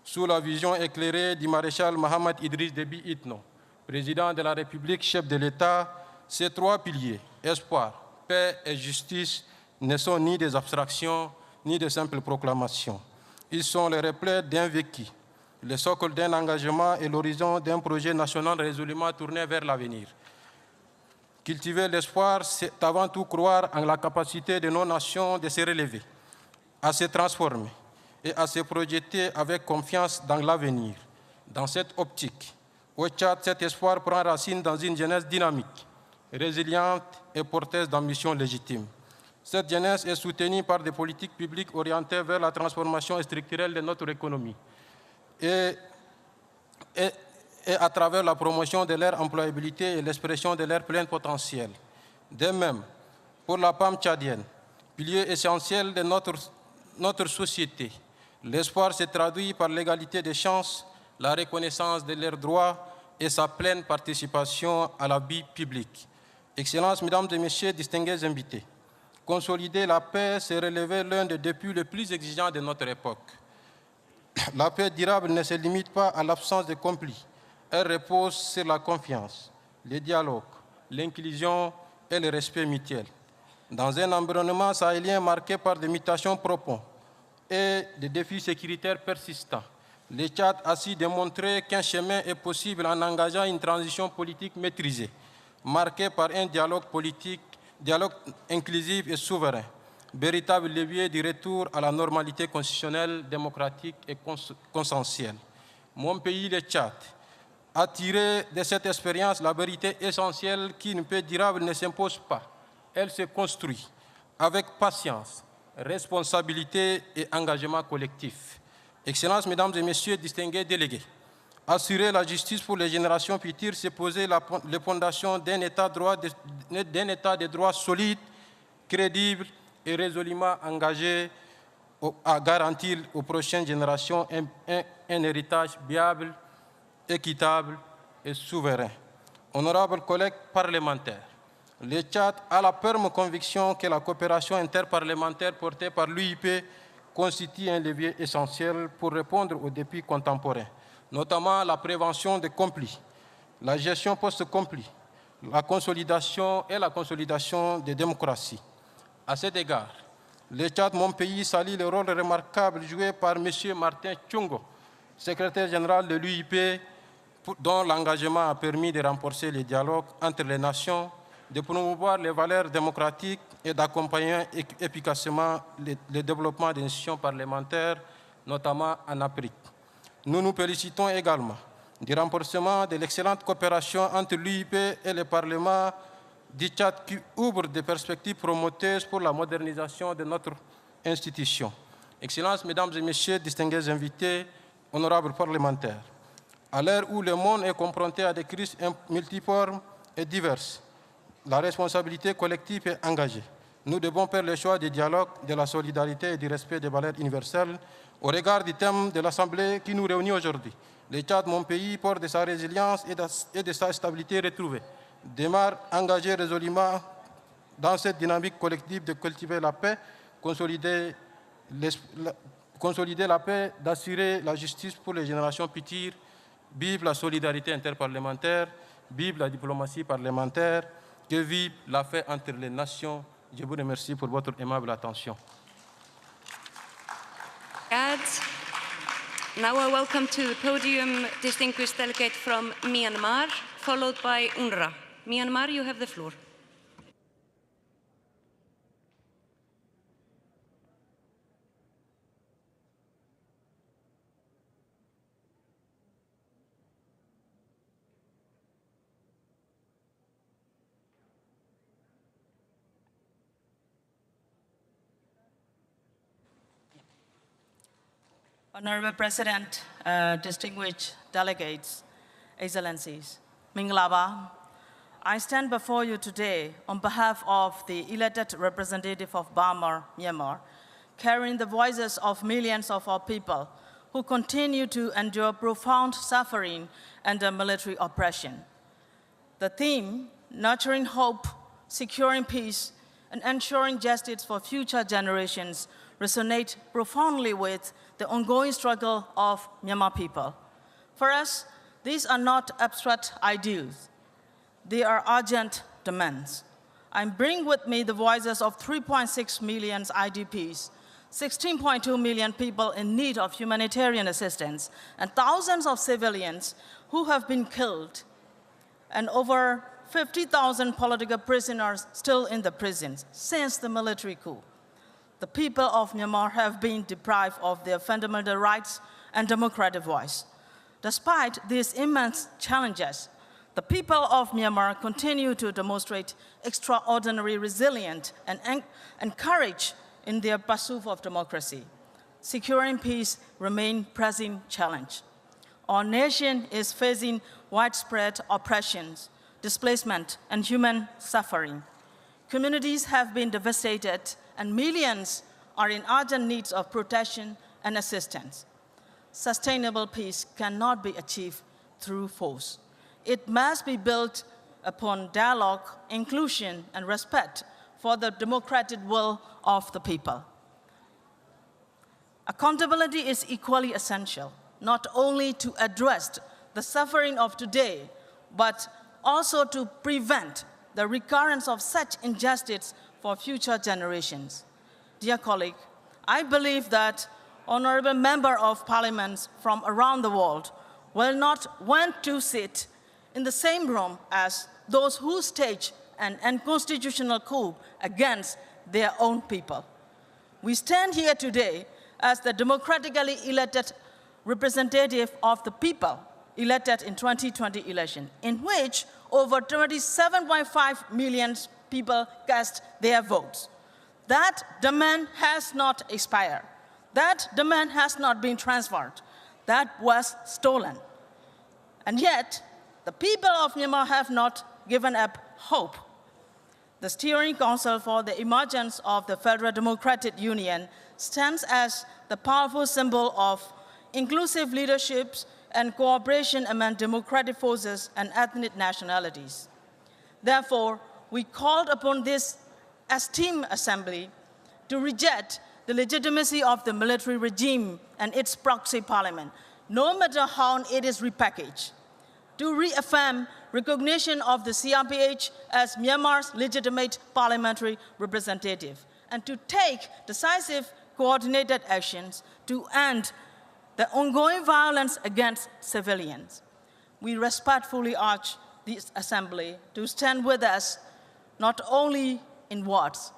sous la vision éclairée du maréchal Mohamed Idriss Déby Itno, président de la République, chef de l'État, ces trois piliers, espoir, paix et justice, ne sont ni des abstractions, ni de simples proclamations. Ils sont les reflets d'un vécu, le socle d'un engagement et l'horizon d'un projet national résolument tourné vers l'avenir. Cultiver l'espoir, c'est avant tout croire en la capacité de nos nations de se relever, à se transformer et à se projeter avec confiance dans l'avenir. Dans cette optique, au Tchad, cet espoir prend racine dans une jeunesse dynamique, résiliente et porteuse d'ambitions légitimes. Cette jeunesse est soutenue par des politiques publiques orientées vers la transformation structurelle de notre économie et à travers la promotion de leur employabilité et l'expression de leur plein potentiel. De même, pour la PAM tchadienne, pilier essentiel de notre société, l'espoir se traduit par l'égalité des chances, la reconnaissance de leurs droits et sa pleine participation à la vie publique. Excellences, Mesdames et Messieurs, distingués invités, consolider la paix, c'est relever l'un des défis les plus exigeants de notre époque. La paix durable ne se limite pas à l'absence de conflits. Elle repose sur la confiance, le dialogue, l'inclusion et le respect mutuel. Dans un environnement sahélien marqué par des mutations profondes et des défis sécuritaires persistants, le Tchad a su démontrer qu'un chemin est possible en engageant une transition politique maîtrisée, marquée par un dialogue inclusif et souverain, véritable levier du retour à la normalité constitutionnelle, démocratique et consensuelle. Mon pays, le Tchad, a tiré de cette expérience la vérité essentielle qu'une paix durable ne s'impose pas. Elle se construit avec patience, responsabilité et engagement collectif. Excellences, Mesdames et Messieurs, distingués délégués, assurer la justice pour les générations futures, c'est poser les fondations d'un état de droit solide, crédible et résolument engagé à garantir aux prochaines générations un héritage viable, équitable et souverain. Honorables collègues parlementaires, le Tchad a la ferme conviction que la coopération interparlementaire portée par l'UIP constitue un levier essentiel pour répondre aux défis contemporains, notamment la prévention des conflits, la gestion post-conflit, la consolidation des démocraties. À cet égard, le Tchad, mon pays, salue le rôle remarquable joué par M. Martin Tchungo, secrétaire général de l'UIP, dont l'engagement a permis de renforcer les dialogues entre les nations de promouvoir les valeurs démocratiques et d'accompagner efficacement le développement des institutions parlementaires, notamment en Afrique. Nous nous félicitons également du renforcement de l'excellente coopération entre l'UIP et le Parlement du Tchad qui ouvre des perspectives prometteuses pour la modernisation de notre institution. Excellences, Mesdames et Messieurs, distingués invités, honorables parlementaires, à l'heure où le monde est confronté à des crises multiformes et diverses, la responsabilité collective est engagée. Nous devons faire le choix du dialogue, de la solidarité et du respect des valeurs universelles au regard du thème de l'Assemblée qui nous réunit aujourd'hui. Le Tchad, mon pays, fort de sa résilience et de sa stabilité retrouvée, démarre engagé résolument dans cette dynamique collective de cultiver la paix, consolider la paix, d'assurer la justice pour les générations futures. Vive la solidarité interparlementaire, vive la diplomatie parlementaire, que vive la paix entre les nations. Je vous remercie pour votre aimable attention. Now I welcome to the podium distinguished delegate from Myanmar, followed by UNRWA. Myanmar, you have the floor. Honorable President, distinguished delegates, Excellencies, Minglaba, I stand before you today on behalf of the elected representative of Burma, Myanmar, carrying the voices of millions of our people who continue to endure profound suffering under military oppression. The theme, nurturing hope, securing peace, and ensuring justice for future generations, resonate profoundly with the ongoing struggle of Myanmar people. For us, these are not abstract ideals. They are urgent demands. I bring with me the voices of 3.6 million IDPs, 16.2 million people in need of humanitarian assistance, and thousands of civilians who have been killed, and over 50,000 political prisoners still in the prisons since the military coup. The people of Myanmar have been deprived of their fundamental rights and democratic voice. Despite these immense challenges, the people of Myanmar continue to demonstrate extraordinary resilience and courage in their pursuit of democracy. Securing peace remains a pressing challenge. Our nation is facing widespread oppressions, displacement, and human suffering. Communities have been devastated, and millions are in urgent need of protection and assistance. Sustainable peace cannot be achieved through force. It must be built upon dialogue, inclusion, and respect for the democratic will of the people. Accountability is equally essential, not only to address the suffering of today, but also to prevent the recurrence of such injustice for future generations. Dear colleague, I believe that honorable members of parliaments from around the world will not want to sit in the same room as those who stage an unconstitutional coup against their own people. We stand here today as the democratically elected representative of the people elected in 2020 election, in which over 27.5 million people cast their votes. That demand has not expired. That demand has not been transferred. That was stolen. And yet, the people of Myanmar have not given up hope. The Steering Council for the Emergence of the Federal Democratic Union stands as the powerful symbol of inclusive leaderships and cooperation among democratic forces and ethnic nationalities. Therefore, we called upon this esteemed assembly to reject the legitimacy of the military regime and its proxy parliament, no matter how it is repackaged, to reaffirm recognition of the CRPH as Myanmar's legitimate parliamentary representative, and to take decisive coordinated actions to end the ongoing violence against civilians. We respectfully urge this assembly to stand with us not only in words,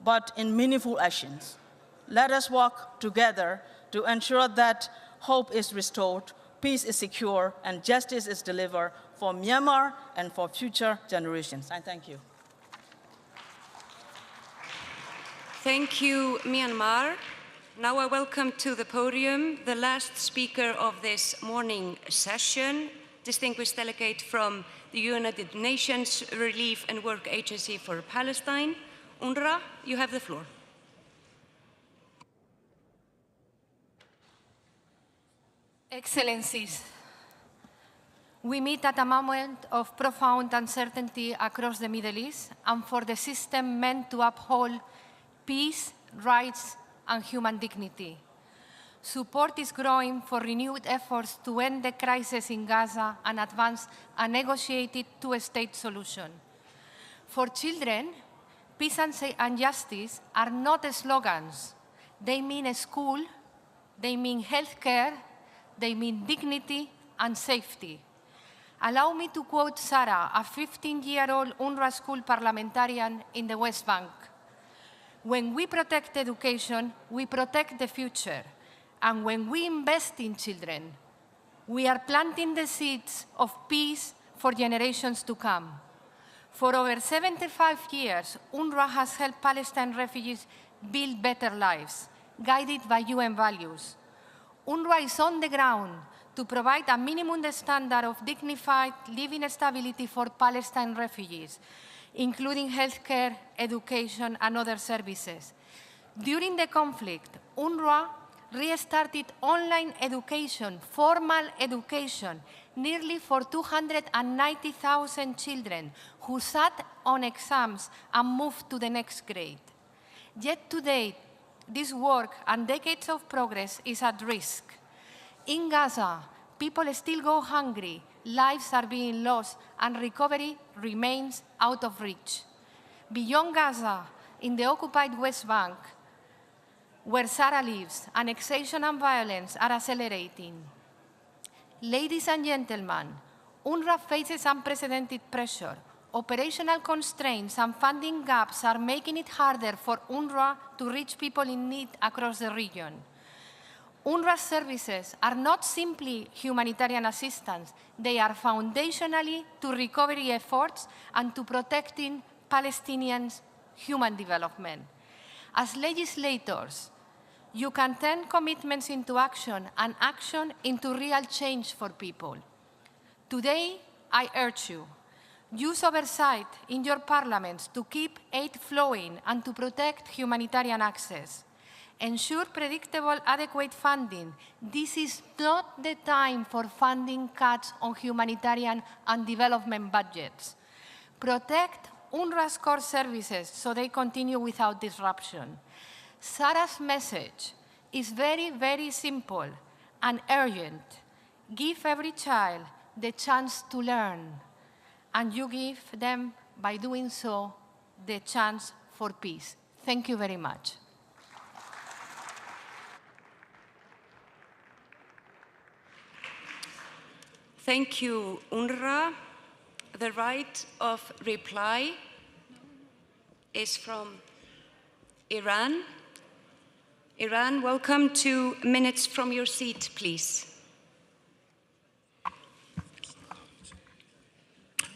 but in meaningful actions. Let us work together to ensure that hope is restored, peace is secure, and justice is delivered for Myanmar and for future generations. I thank you. Thank you, Myanmar. Now I welcome to the podium the last speaker of this morning session, distinguished delegate from the United Nations Relief and Work Agency for Palestine. UNRWA, you have the floor. Excellencies, we meet at a moment of profound uncertainty across the Middle East and for the system meant to uphold peace, rights, and human dignity. Support is growing for renewed efforts to end the crisis in Gaza and advance a negotiated two-state solution. For children, peace and justice are not slogans. They mean school, they mean healthcare, they mean dignity and safety. Allow me to quote Sarah, a 15-year-old UNRWA school parliamentarian in the West Bank. When we protect education, we protect the future. And when we invest in children, we are planting the seeds of peace for generations to come. For over 75 years, UNRWA has helped Palestine refugees build better lives, guided by UN values. UNRWA is on the ground to provide a minimum standard of dignified living stability for Palestine refugees, including healthcare, education, and other services. During the conflict, UNRWA restarted online education, formal education, nearly for 290,000 children who sat on exams and moved to the next grade. Yet today, this work and decades of progress is at risk. In Gaza, people still go hungry, lives are being lost, and recovery remains out of reach. Beyond Gaza, in the occupied West Bank, where Sarah lives, annexation and violence are accelerating. Ladies and gentlemen, UNRWA faces unprecedented pressure. Operational constraints and funding gaps are making it harder for UNRWA to reach people in need across the region. UNRWA services are not simply humanitarian assistance. They are foundationally to recovery efforts and to protecting Palestinians' human development. As legislators, you can turn commitments into action and action into real change for people. Today, I urge you, use oversight in your parliaments to keep aid flowing and to protect humanitarian access. Ensure predictable, adequate funding. This is not the time for funding cuts on humanitarian and development budgets. Protect UNRWA's core services so they continue without disruption. Sarah's message is very, very simple and urgent. Give every child the chance to learn, and you give them, by doing so, the chance for peace. Thank you very much. Thank you, UNRWA. The right of reply is from Iran. Iran, welcome. 2 minutes from your seat, please.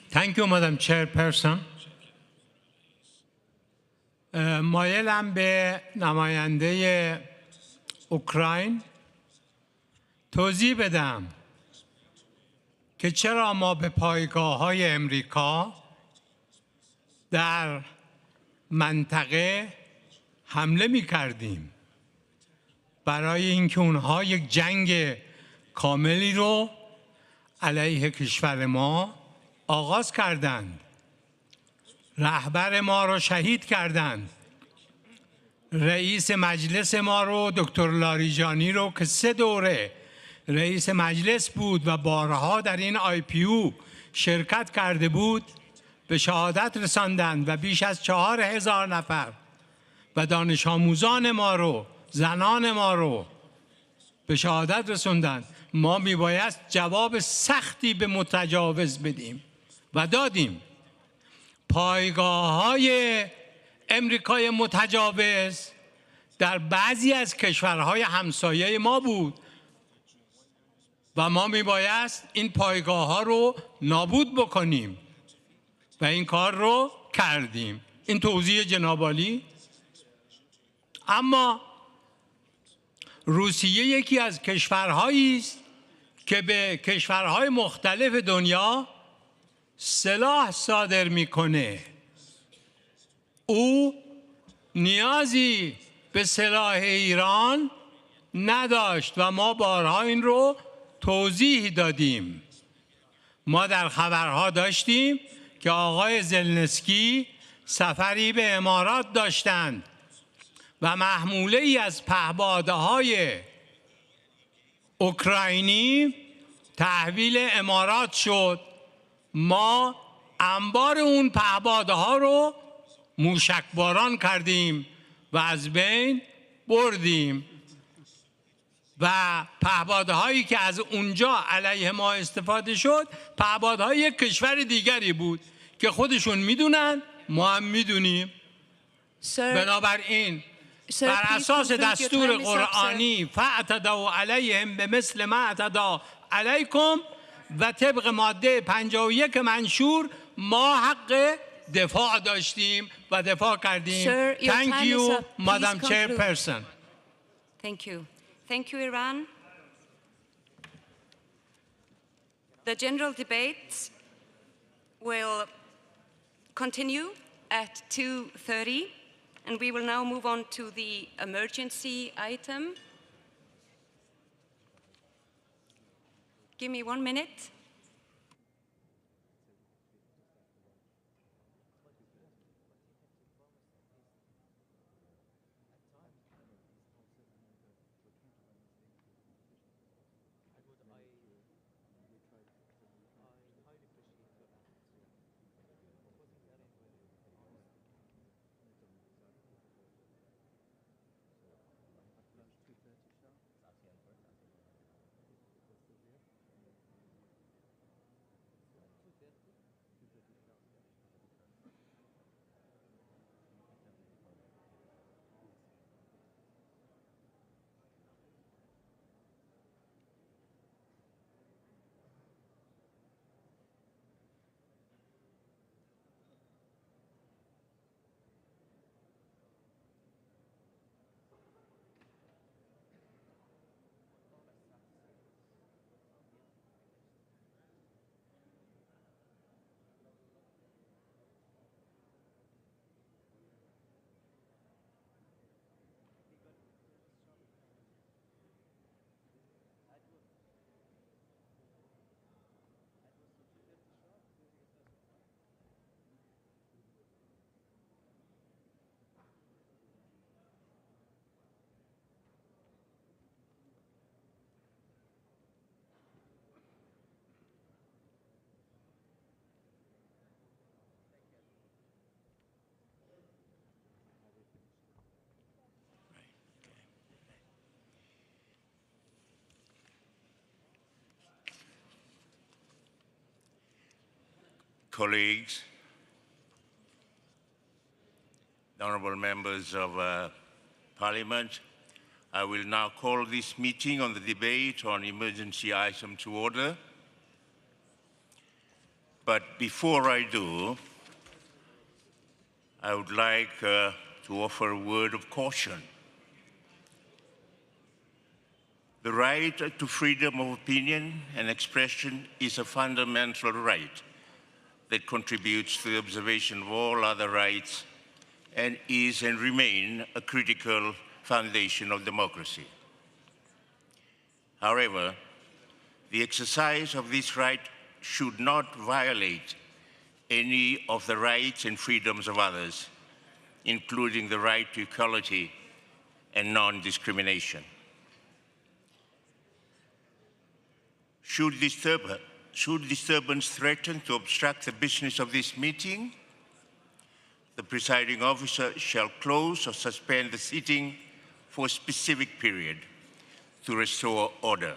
Thank you, Madam Chairperson. مایلم به نماینده اوکراین توضیح بدم که چرا ما به پایگاه‌های امریکا در منطقه حمله می‌کردیم برای اینکه اونها یک جنگ کاملی رو علیه کشور ما آغاز کردند. رهبر ما رو شهید کردند. رئیس مجلس ما رو دکتر لاریجانی رو که 3 دوره رئیس مجلس بود و بارها در این IPU شرکت کرده بود به شهادت رساندند و بیش از 4000 نفر و دانش آموزان ما رو، زنان ما رو به شهادت رسوندند. ما میباید جواب سختی به متجاوز بدیم و دادیم. پایگاه‌های امریکای متجاوز در بعضی از کشورهای همسایه ما بود و ما میبایست این پایگاه‌ها رو نابود بکنیم و این کار رو کردیم. این توضیح جناب عالی. اما روسیه یکی از کشورهایی است که به کشورهای مختلف دنیا سلاح صادر میکنه. او نیازی به سلاح ایران نداشت و ما بارها این رو توضیح دادیم. ما در خبرها داشتیم که آقای زلنسکی سفری به امارات داشتند و محموله ای از پهپادهای اوکراینی تحویل امارات شد. ما انبار اون پهپادها رو موشکباران کردیم و از بین بردیم و پهپادهایی که از اونجا علیه ما استفاده شد پهپادهای یک کشور دیگری بود که خودشون میدونن، ما هم میدونیم. بنابراین بر اساس دستور قرآنی فاعتدوا علیهم بمثل ما اعتدی علیکم و طبق ماده 51 منشور ما حق دفاع داشتیم و دفاع کردیم. Thank you, Madam Chairperson. Thank you. Thank you, Iran. The general debate will continue at 2:30, and we will now move on to the emergency item. Give me 1 minute. Colleagues, honorable members of Parliament, I will now call this meeting on the debate on emergency item to order. But before I do, I would like to offer a word of caution. The right to freedom of opinion and expression is a fundamental right that contributes to the observation of all other rights and is and remain a critical foundation of democracy. However, the exercise of this right should not violate any of the rights and freedoms of others, including the right to equality and non-discrimination. Should disturbance threaten to obstruct the business of this meeting, the presiding officer shall close or suspend the sitting for a specific period to restore order.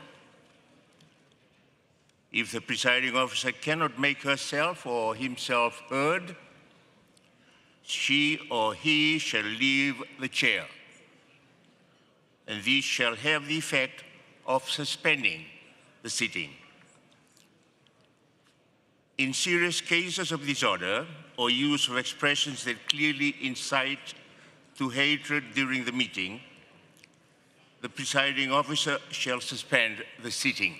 If the presiding officer cannot make herself or himself heard, she or he shall leave the chair, and this shall have the effect of suspending the sitting. In serious cases of disorder or use of expressions that clearly incite to hatred during the meeting, the presiding officer shall suspend the sitting.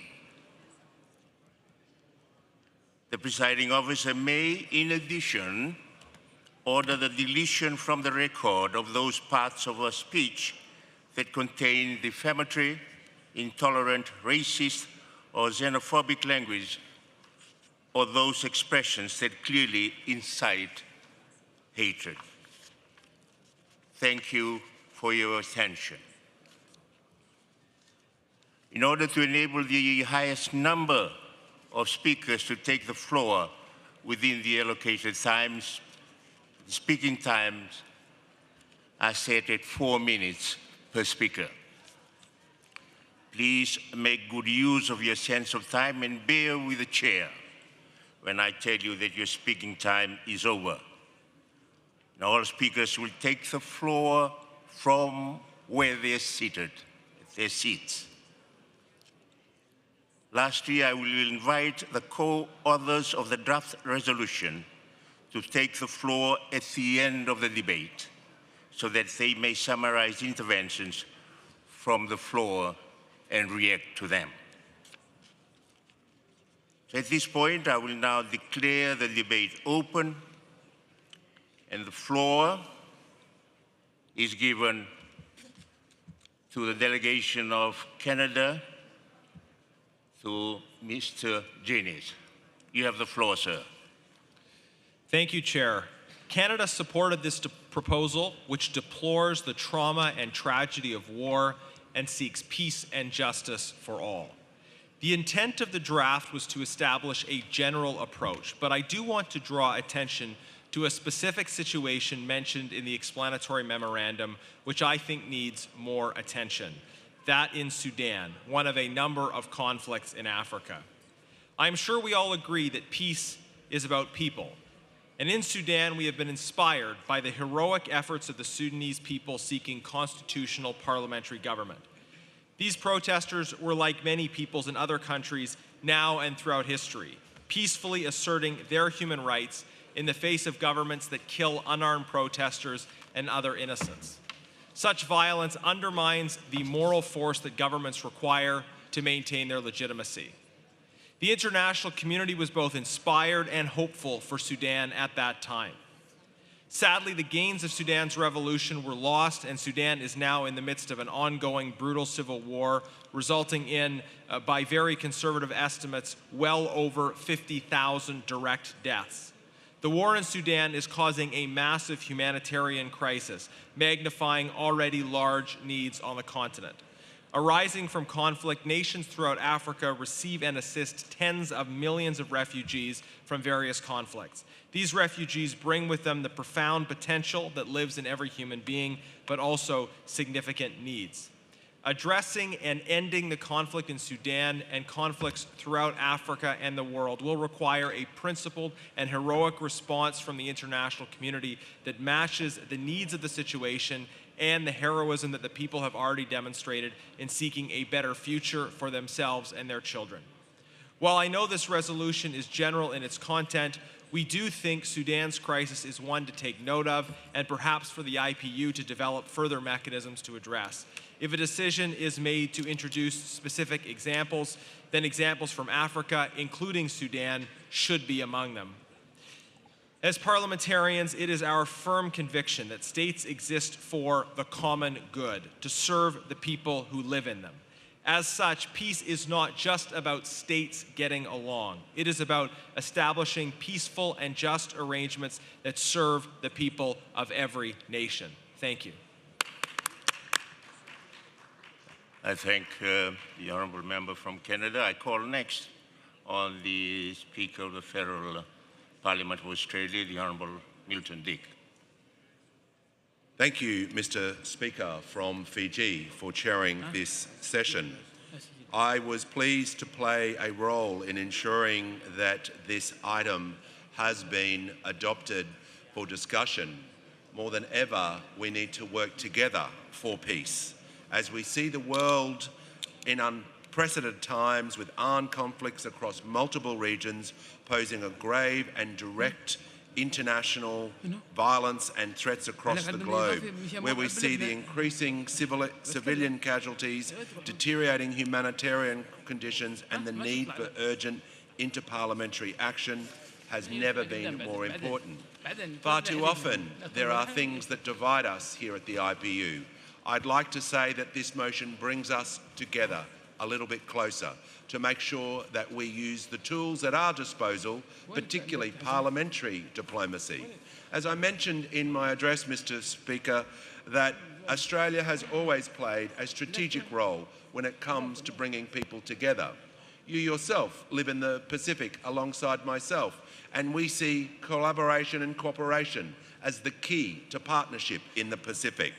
The presiding officer may, in addition, order the deletion from the record of those parts of a speech that contain defamatory, intolerant, racist, or xenophobic language, or those expressions that clearly incite hatred. Thank you for your attention. In order to enable the highest number of speakers to take the floor within the allocated times, the speaking times are set at 4 minutes per speaker. Please make good use of your sense of time and bear with the chair when I tell you that your speaking time is over. Now all speakers will take the floor from where they're seated, at their seats. Lastly, I will invite the co-authors of the draft resolution to take the floor at the end of the debate so that they may summarize interventions from the floor and react to them. At this point, I will now declare the debate open, and the floor is given to the delegation of Canada, to Mr. Jennings. You have the floor, sir. Thank you, Chair. Canada supported this proposal, which deplores the trauma and tragedy of war and seeks peace and justice for all. The intent of the draft was to establish a general approach, but I do want to draw attention to a specific situation mentioned in the explanatory memorandum, which I think needs more attention. That in Sudan, one of a number of conflicts in Africa. I'm sure we all agree that peace is about people. And in Sudan, we have been inspired by the heroic efforts of the Sudanese people seeking constitutional parliamentary government. These protesters were like many peoples in other countries now and throughout history, peacefully asserting their human rights in the face of governments that kill unarmed protesters and other innocents. Such violence undermines the moral force that governments require to maintain their legitimacy. The international community was both inspired and hopeful for Sudan at that time. Sadly, the gains of Sudan's revolution were lost, and Sudan is now in the midst of an ongoing brutal civil war, resulting in, by very conservative estimates, well over 50,000 direct deaths. The war in Sudan is causing a massive humanitarian crisis, magnifying already large needs on the continent. Arising from conflict, nations throughout Africa receive and assist tens of millions of refugees from various conflicts. These refugees bring with them the profound potential that lives in every human being, but also significant needs. Addressing and ending the conflict in Sudan and conflicts throughout Africa and the world will require a principled and heroic response from the international community that matches the needs of the situation and the heroism that the people have already demonstrated in seeking a better future for themselves and their children. While I know this resolution is general in its content, we do think Sudan's crisis is one to take note of, and perhaps for the IPU to develop further mechanisms to address. If a decision is made to introduce specific examples, then examples from Africa, including Sudan, should be among them. As parliamentarians, it is our firm conviction that states exist for the common good, to serve the people who live in them. As such, peace is not just about states getting along. It is about establishing peaceful and just arrangements that serve the people of every nation. Thank you. I thank the honourable member from Canada. I call next on the Speaker of the Federal Parliament of Australia, the Honourable Milton Dick. Thank you, Mr. Speaker from Fiji, for chairing this session. I was pleased to play a role in ensuring that this item has been adopted for discussion more than ever, we need to work together for peace. As we see the world in unprecedented times with armed conflicts across multiple regions posing a grave and direct international violence and threats across the globe, where we see the increasing civilian casualties, deteriorating humanitarian conditions, and the need for urgent interparliamentary action has never been more important. Far too often, there are things that divide us here at the IPU. I'd like to say that this motion brings us together a little bit closer to make sure that we use the tools at our disposal, particularly parliamentary diplomacy. As I mentioned in my address, Mr. Speaker, that Australia has always played a strategic role when it comes to bringing people together. You yourself live in the Pacific alongside myself, and we see collaboration and cooperation as the key to partnership in the Pacific.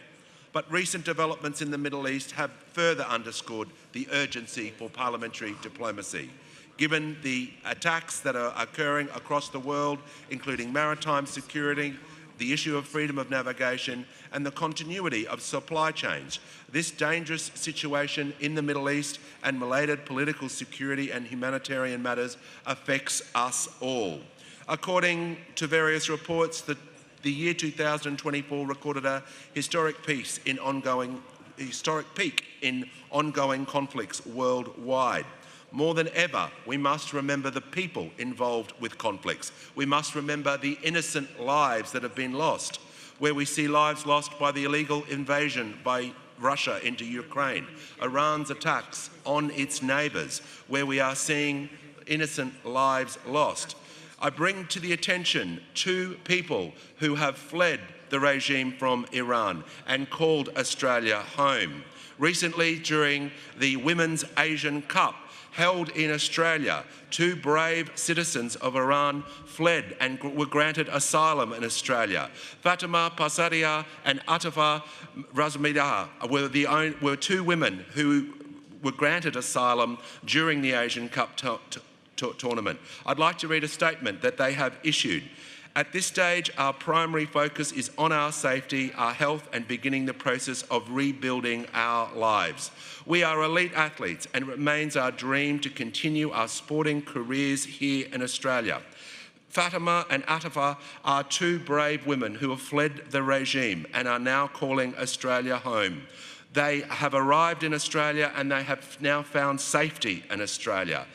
But recent developments in the Middle East have further underscored the urgency for parliamentary diplomacy. Given the attacks that are occurring across the world, including maritime security, the issue of freedom of navigation, and the continuity of supply chains, this dangerous situation in the Middle East and related political security and humanitarian matters affects us all. According to various reports, the year 2024 recorded a historic peak in ongoing conflicts worldwide. More than ever, we must remember the people involved with conflicts. We must remember the innocent lives that have been lost, where we see lives lost by the illegal invasion by Russia into Ukraine, Iran's attacks on its neighbours, where we are seeing innocent lives lost. I bring to the attention two people who have fled the regime from Iran and called Australia home. Recently, during the Women's Asian Cup held in Australia, two brave citizens of Iran fled and were granted asylum in Australia. Fatima Pasaria and Atifa Razmida were two women who were granted asylum during the Asian Cup tournament. I'd like to read a statement that they have issued. At this stage, our primary focus is on our safety, our health, and beginning the process of rebuilding our lives. We are elite athletes, and it remains our dream to continue our sporting careers here in Australia. Fatima and Atifa are two brave women who have fled the regime and are now calling Australia home. They have arrived in Australia and they have now found safety in Australia.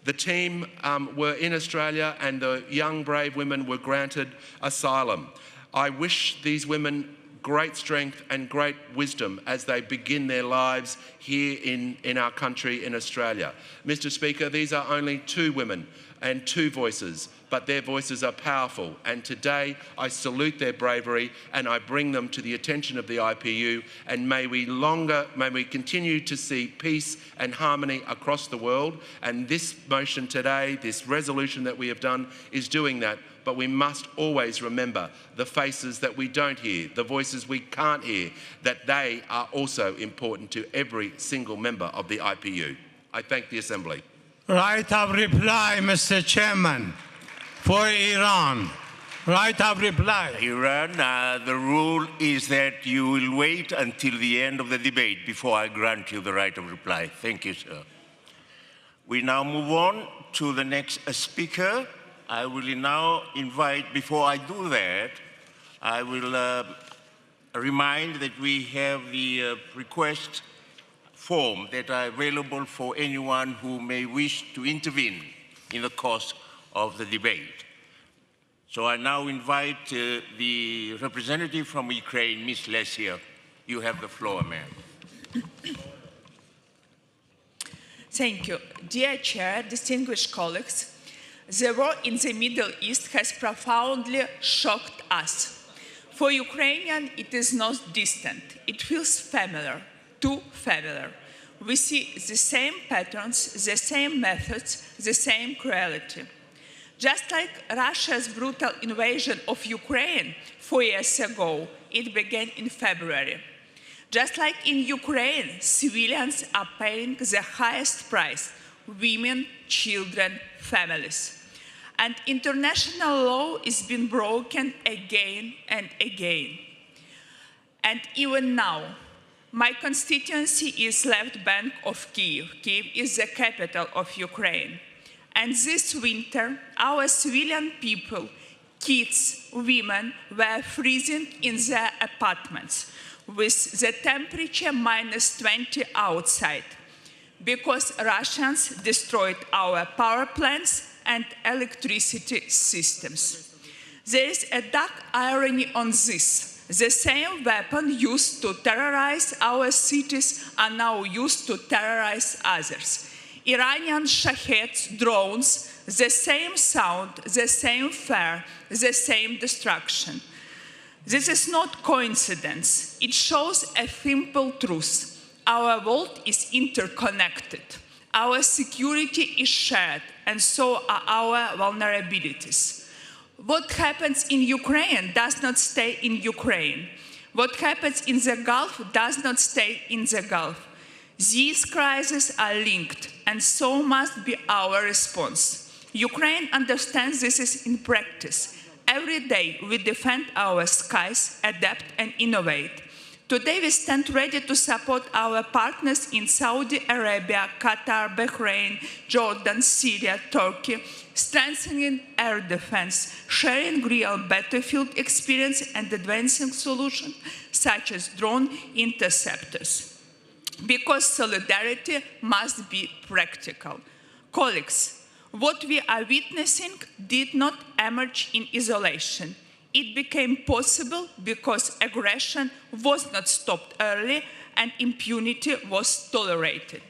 The team were in Australia and the young brave women were granted asylum. I wish these women great strength and great wisdom as they begin their lives here in our country in Australia. Mr. Speaker, these are only two women and two voices, but their voices are powerful. And today I salute their bravery and I bring them to the attention of the IPU, and may we continue to see peace and harmony across the world. And this motion today, this resolution that we have done, is doing that. But we must always remember the faces that we don't hear, the voices we can't hear, that they are also important to every single member of the IPU. I thank the Assembly. Right of reply, Mr. Chairman, for Iran. Right of reply. Iran, the rule is that you will wait until the end of the debate before I grant you the right of reply. Thank you, sir. We now move on to the next speaker. I will now invite, before I do that, I will remind that we have the request form that are available for anyone who may wish to intervene in the course of the debate. So I now invite the representative from Ukraine, Ms. Lesia. You have the floor, ma'am. Thank you. Dear Chair, distinguished colleagues, the war in the Middle East has profoundly shocked us. For Ukrainians, it is not distant. It feels familiar, too familiar. We see the same patterns, the same methods, the same cruelty. Just like Russia's brutal invasion of Ukraine 4 years ago, it began in February. Just like in Ukraine, civilians are paying the highest price: women, children, families. And international law is being broken again and again. And even now, my constituency is left bank of Kyiv. Kyiv is the capital of Ukraine. And this winter, our civilian people, kids, women, were freezing in their apartments with the temperature -20 outside because Russians destroyed our power plants and electricity systems. There is a dark irony on this. The same weapon used to terrorize our cities are now used to terrorize others. Iranian Shaheds, drones, the same sound, the same fire, the same destruction. This is not coincidence. It shows a simple truth. Our world is interconnected. Our security is shared, and so are our vulnerabilities. What happens in Ukraine does not stay in Ukraine. What happens in the Gulf does not stay in the Gulf. These crises are linked, and so must be our response. Ukraine understands this is in practice. Every day we defend our skies, adapt and innovate. Today we stand ready to support our partners in Saudi Arabia, Qatar, Bahrain, Jordan, Syria, Turkey, strengthening air defense, sharing real battlefield experience and advancing solutions such as drone interceptors. Because solidarity must be practical. Colleagues, what we are witnessing did not emerge in isolation. It became possible because aggression was not stopped early and impunity was tolerated.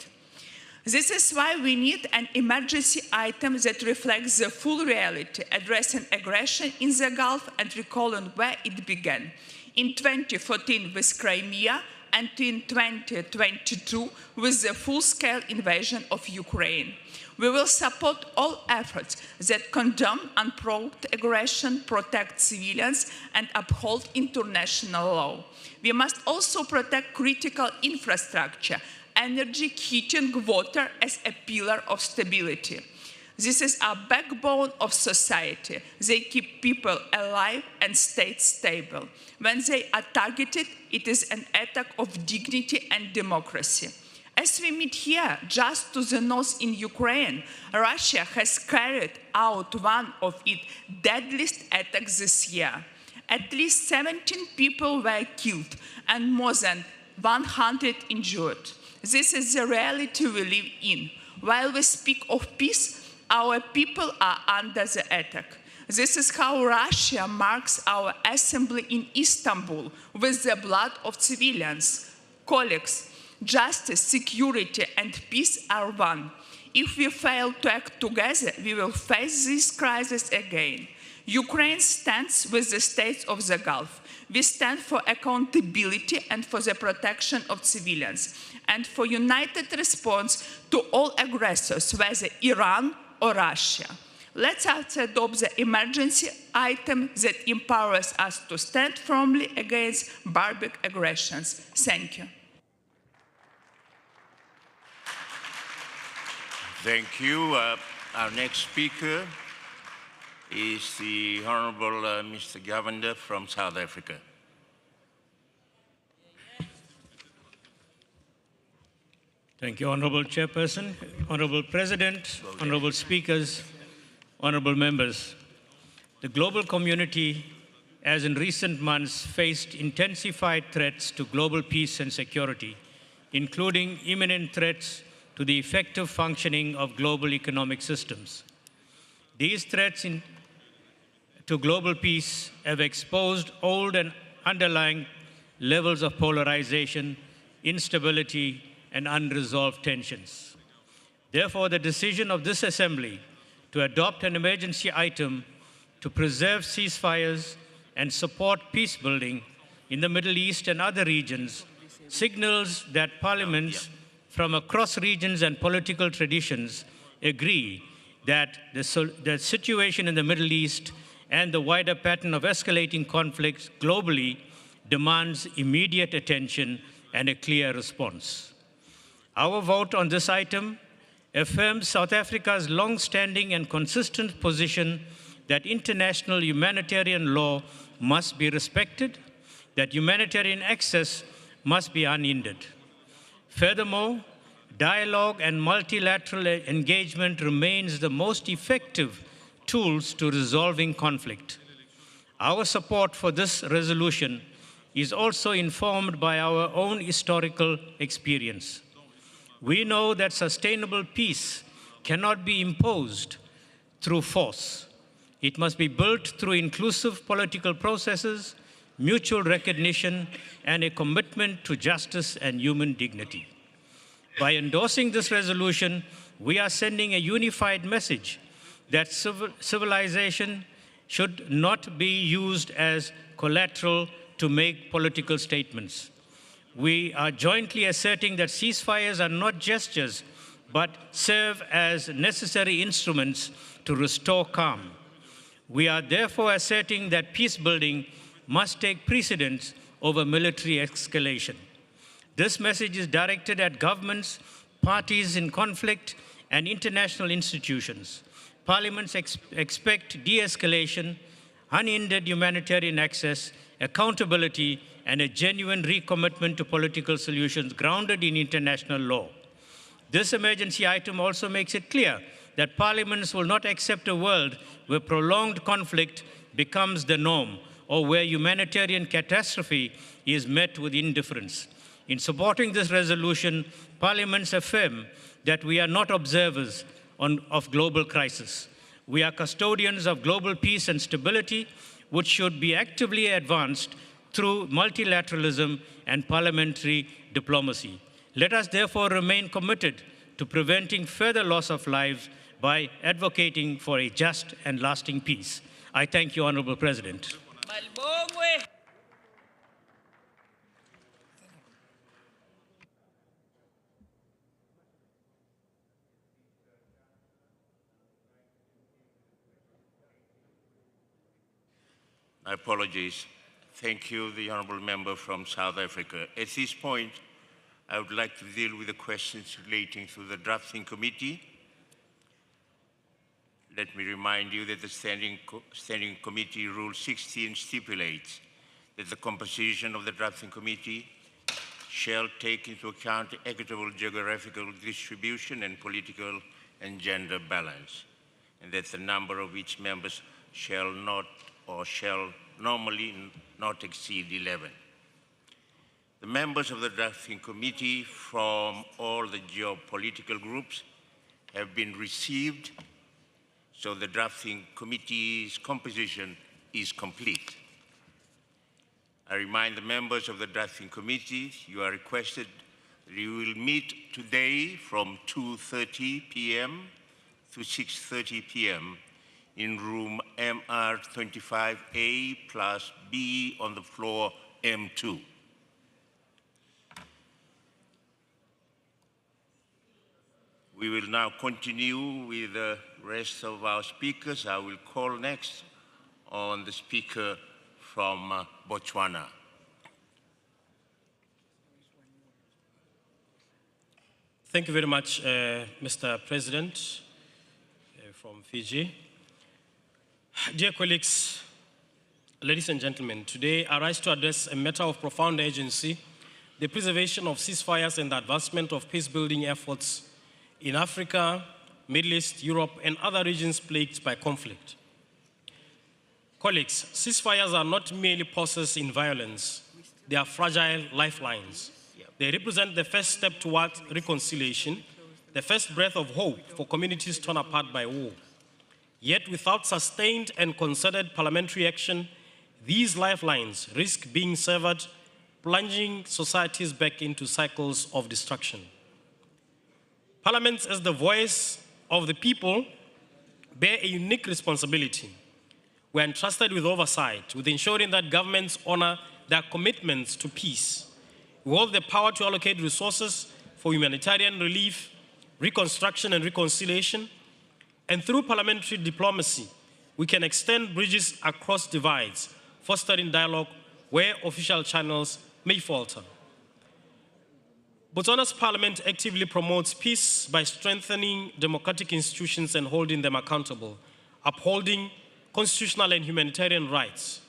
This is why we need an emergency item that reflects the full reality, addressing aggression in the Gulf and recalling where it began. In 2014 with Crimea, and in 2022 with the full-scale invasion of Ukraine. We will support all efforts that condemn unprovoked aggression, protect civilians, and uphold international law. We must also protect critical infrastructure, energy, heating, water as a pillar of stability. This is a backbone of society. They keep people alive and states stable. When they are targeted, it is an attack of dignity and democracy. As we meet here, just to the north in Ukraine, Russia has carried out one of its deadliest attacks this year. At least 17 people were killed and more than 100 injured. This is the reality we live in. While we speak of peace, our people are under the attack. This is how Russia marks our assembly in Istanbul with the blood of civilians. Colleagues, justice, security, and peace are one. If we fail to act together, we will face this crisis again. Ukraine stands with the states of the Gulf. We stand for accountability and for the protection of civilians, and for united response to all aggressors, whether Iran or Russia. Let us adopt the emergency item that empowers us to stand firmly against barbaric aggressions. Thank you. Thank you. Our next speaker is the Honorable Mr. Govender from South Africa. Thank you, Honorable Chairperson, Honorable President, Honorable Speakers, Honorable Members. The global community, as in recent months, faced intensified threats to global peace and security, including imminent threats to the effective functioning of global economic systems. These threats to global peace have exposed old and underlying levels of polarization, instability, and unresolved tensions. Therefore, the decision of this Assembly to adopt an emergency item to preserve ceasefires and support peace building in the Middle East and other regions signals that parliaments from across regions and political traditions agree that the situation in the Middle East and the wider pattern of escalating conflicts globally demands immediate attention and a clear response. Our vote on this item affirms South Africa's long-standing and consistent position that international humanitarian law must be respected, that humanitarian access must be unhindered. Furthermore, dialogue and multilateral engagement remains the most effective tools to resolving conflict. Our support for this resolution is also informed by our own historical experience. We know that sustainable peace cannot be imposed through force. It must be built through inclusive political processes, mutual recognition, and a commitment to justice and human dignity. By endorsing this resolution, we are sending a unified message that civilization should not be used as collateral to make political statements. We are jointly asserting that ceasefires are not gestures, but serve as necessary instruments to restore calm. We are therefore asserting that peace building must take precedence over military escalation. This message is directed at governments, parties in conflict, and international institutions. Parliaments expect de-escalation, unhindered humanitarian access, accountability, and a genuine recommitment to political solutions grounded in international law. This emergency item also makes it clear that parliaments will not accept a world where prolonged conflict becomes the norm or where humanitarian catastrophe is met with indifference. In supporting this resolution, parliaments affirm that we are not observers of global crisis. We are custodians of global peace and stability, which should be actively advanced through multilateralism and parliamentary diplomacy. Let us therefore remain committed to preventing further loss of lives by advocating for a just and lasting peace. I thank you, Honorable President. My apologies. Thank you, the honourable member from South Africa. At this point, I would like to deal with the questions relating to the drafting committee. Let me remind you that the Standing Committee Rule 16 stipulates that the composition of the drafting committee shall take into account equitable geographical distribution and political and gender balance, and that the number of its members shall normally not exceed 11. The members of the drafting committee from all the geopolitical groups have been received, so the drafting committee's composition is complete. I remind the members of the drafting committee you are requested that you will meet today from 2:30 p.m. to 6:30 p.m. in room MR25A plus B on the floor M2. We will now continue with the rest of our speakers. I will call next on the speaker from Botswana. Thank you very much, Mr. President from Fiji. Dear colleagues, ladies and gentlemen, today I rise to address a matter of profound urgency, the preservation of ceasefires and the advancement of peace-building efforts in Africa, Middle East, Europe, and other regions plagued by conflict. Colleagues, ceasefires are not merely pauses in violence. They are fragile lifelines. They represent the first step towards reconciliation, the first breath of hope for communities torn apart by war. Yet without sustained and concerted parliamentary action, these lifelines risk being severed, plunging societies back into cycles of destruction. Parliaments, as the voice of the people, bear a unique responsibility. We are entrusted with oversight, with ensuring that governments honor their commitments to peace. We hold the power to allocate resources for humanitarian relief, reconstruction, and reconciliation. And through parliamentary diplomacy, we can extend bridges across divides, fostering dialogue where official channels may falter. Botswana's parliament actively promotes peace by strengthening democratic institutions and holding them accountable, upholding constitutional and humanitarian rights.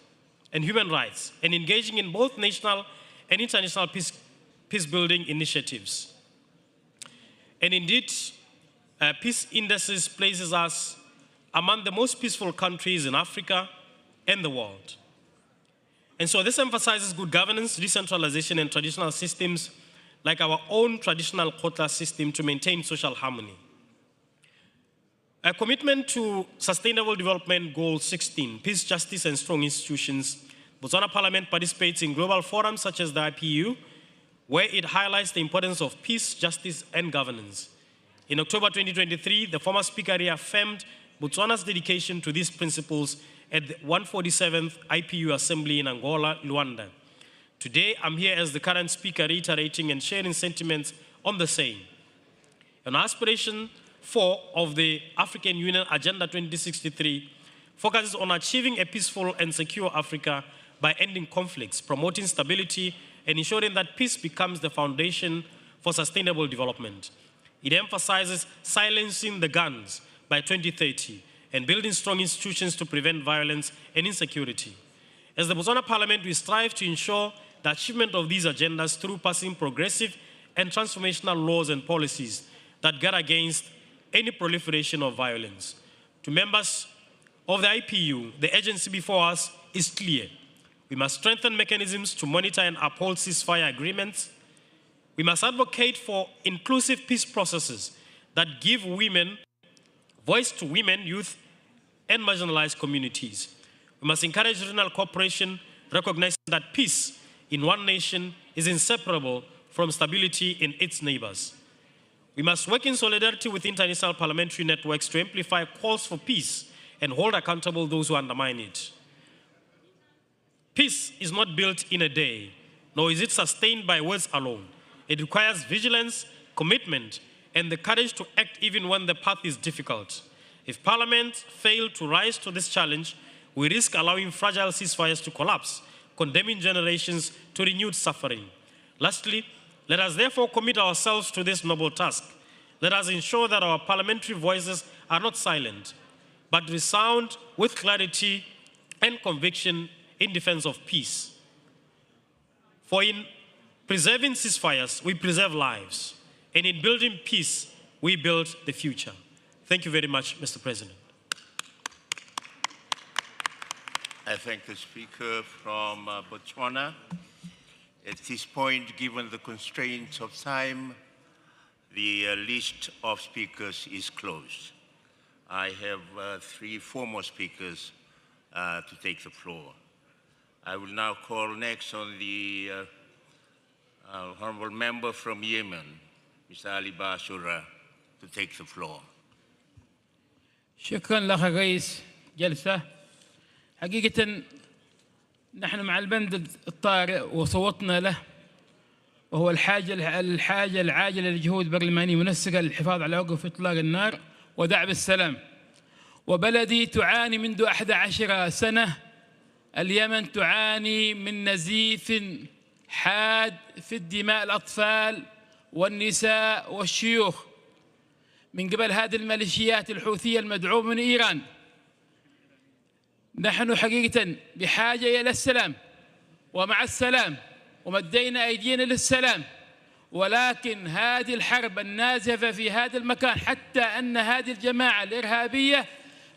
and human rights, and engaging in both national and international peace-building initiatives. And indeed, peace indices places us among the most peaceful countries in Africa and the world. And so this emphasizes good governance, decentralization, and traditional systems like our own traditional quota system to maintain social harmony. A commitment to Sustainable Development Goal 16, peace, justice, and strong institutions. Botswana Parliament participates in global forums such as the IPU, where it highlights the importance of peace, justice, and governance. In October 2023, the former speaker reaffirmed Botswana's dedication to these principles at the 147th IPU Assembly in Angola, Luanda. Today, I'm here as the current speaker reiterating and sharing sentiments on the same. An aspiration 4 of the African Union Agenda 2063 focuses on achieving a peaceful and secure Africa by ending conflicts, promoting stability, and ensuring that peace becomes the foundation for sustainable development. It emphasizes silencing the guns by 2030 and building strong institutions to prevent violence and insecurity. As the Botswana Parliament, we strive to ensure the achievement of these agendas through passing progressive and transformational laws and policies that guard against any proliferation of violence. To members of the IPU, the agency before us is clear. We must strengthen mechanisms to monitor and uphold ceasefire agreements. We must advocate for inclusive peace processes that give voice to women, youth, and marginalized communities. We must encourage regional cooperation, recognizing that peace in one nation is inseparable from stability in its neighbors. We must work in solidarity with international parliamentary networks to amplify calls for peace and hold accountable those who undermine it. Peace is not built in a day, nor is it sustained by words alone. It requires vigilance, commitment, and the courage to act even when the path is difficult. If Parliament fails to rise to this challenge, we risk allowing fragile ceasefires to collapse, condemning generations to renewed suffering. Lastly, let us therefore commit ourselves to this noble task. Let us ensure that our parliamentary voices are not silent, but resound with clarity and conviction in defense of peace. For in preserving ceasefires, we preserve lives, and in building peace, we build the future. Thank you very much, Mr. President. I thank the Speaker from Botswana. At this point, given the constraints of time, the list of speakers is closed. I have 3 former speakers to take the floor. I will now call next on the Honorable Member from Yemen, Mr. Ali Bashura, to take the floor. شكرا لك رئيس جلسة. حقيقة نحن مع البند الطارئ وصوتنا له، وهو الحاجة العاجلة لجهود برلمانية منسقة للحفاظ على وقف إطلاق النار ودعم السلام. وبلدي تعاني منذ 11 سنة، اليمن تعاني من نزيف حاد في الدماء الأطفال والنساء والشيوخ من قبل هذه الميليشيات الحوثية المدعومة من إيران. نحن حقيقة بحاجة إلى السلام ومع السلام، ومدينا أيدينا للسلام، ولكن هذه الحرب النازفة في هذا المكان، حتى أن هذه الجماعة الإرهابية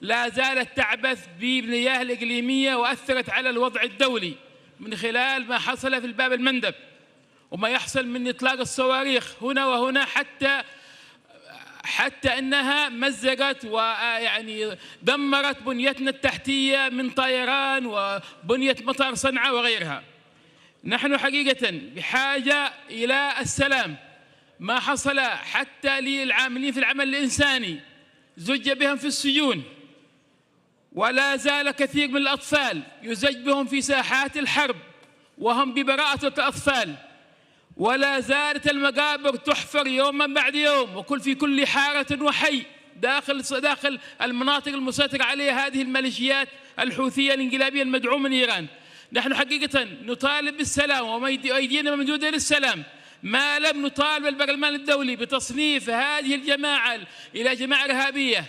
لا زالت تعبث بالمياه الإقليمية وأثرت على الوضع الدولي من خلال ما حصل في الباب المندب وما يحصل من إطلاق الصواريخ هنا وهنا، حتى أنها مزقت ويعني دمرت بنيتنا التحتية من طيران وبنية مطار صنعاء وغيرها. نحن حقيقة بحاجة إلى السلام. ما حصل حتى للعاملين في العمل الإنساني زج بهم في السجون، ولا زال كثير من الأطفال يزج بهم في ساحات الحرب وهم ببراءة الأطفال، ولا زالت المقابر تحفر يوما بعد يوم، وكل في كل حارة وحي داخل المناطق المسيطرة عليها هذه الميليشيات الحوثية الانقلابية المدعومة من إيران. نحن حقيقة نطالب بالسلام وأيدينا ممدودة للسلام، ما لم نطالب البرلمان الدولي بتصنيف هذه الجماعة إلى جماعة إرهابية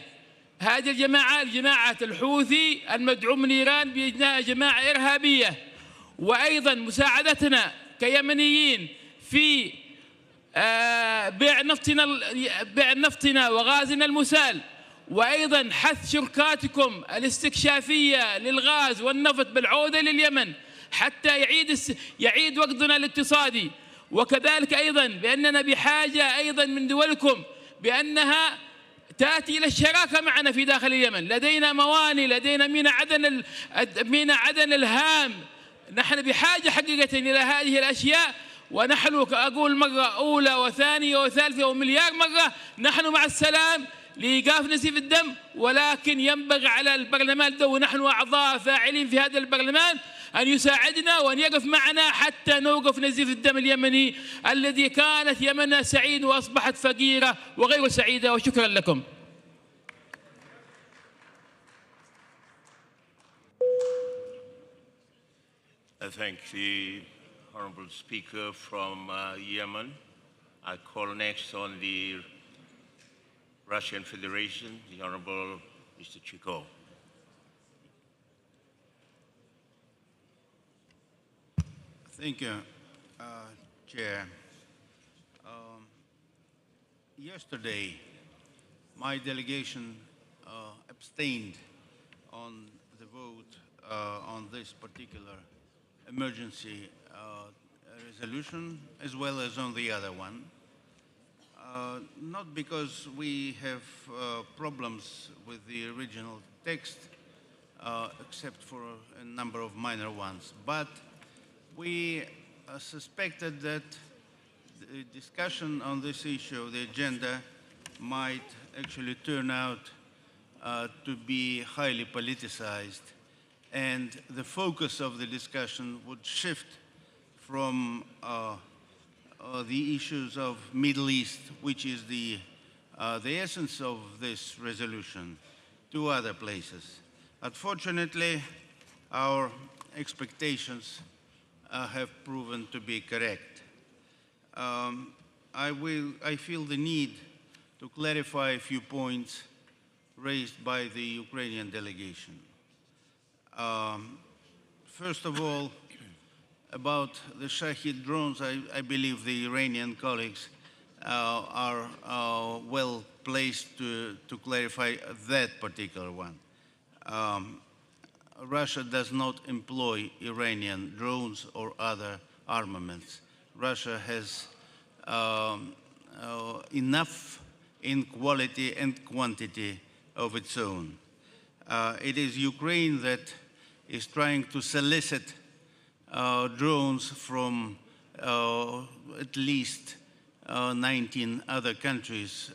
هذه الجماعة جماعة الحوثي المدعوم من إيران بأنها جماعة إرهابية، وأيضا مساعدتنا كيمنيين في بيع نفطنا وغازنا المسال، وأيضا حث شركاتكم الاستكشافية للغاز والنفط بالعودة لليمن حتى يعيد وقتنا الاقتصادي، وكذلك أيضا بأننا بحاجة أيضا من دولكم بأنها تأتي إلى الشراكة معنا في داخل اليمن. لدينا مواني، لدينا ميناء عدن الهام، نحن بحاجة حقيقة إلى هذه الأشياء، ونحن أقول مرة أولى وثانية وثالثة ومليار مرة نحن مع السلام لإيقاف نزيف الدم، ولكن ينبغي على البرلمان ونحن أعضاء فاعلين في هذا البرلمان أن يساعدنا وأن يقف معنا حتى نوقف نزيف الدم اليمني الذي كانت يمننا سعيد وأصبحت فقيرة وغير سعيدة. وشكرا لكم. I thank the Honorable Speaker from Yemen. I call next on the Russian Federation, the Honorable Mr. Chiko. Thank you, Chair. Yesterday, my delegation abstained on the vote on this particular emergency resolution, as well as on the other one. Not because we have problems with the original text, except for a number of minor ones, but we suspected that the discussion on this issue, the agenda, might actually turn out to be highly politicized, and the focus of the discussion would shift from the issues of Middle East, which is the essence of this resolution, to other places. Unfortunately, our expectations have proven to be correct. I feel the need to clarify a few points raised by the Ukrainian delegation. First of all, about the Shahid drones, I believe the Iranian colleagues are well placed to clarify that particular one. Russia does not employ Iranian drones or other armaments. Russia has enough in quality and quantity of its own. It is Ukraine that is trying to solicit drones from at least 19 other countries,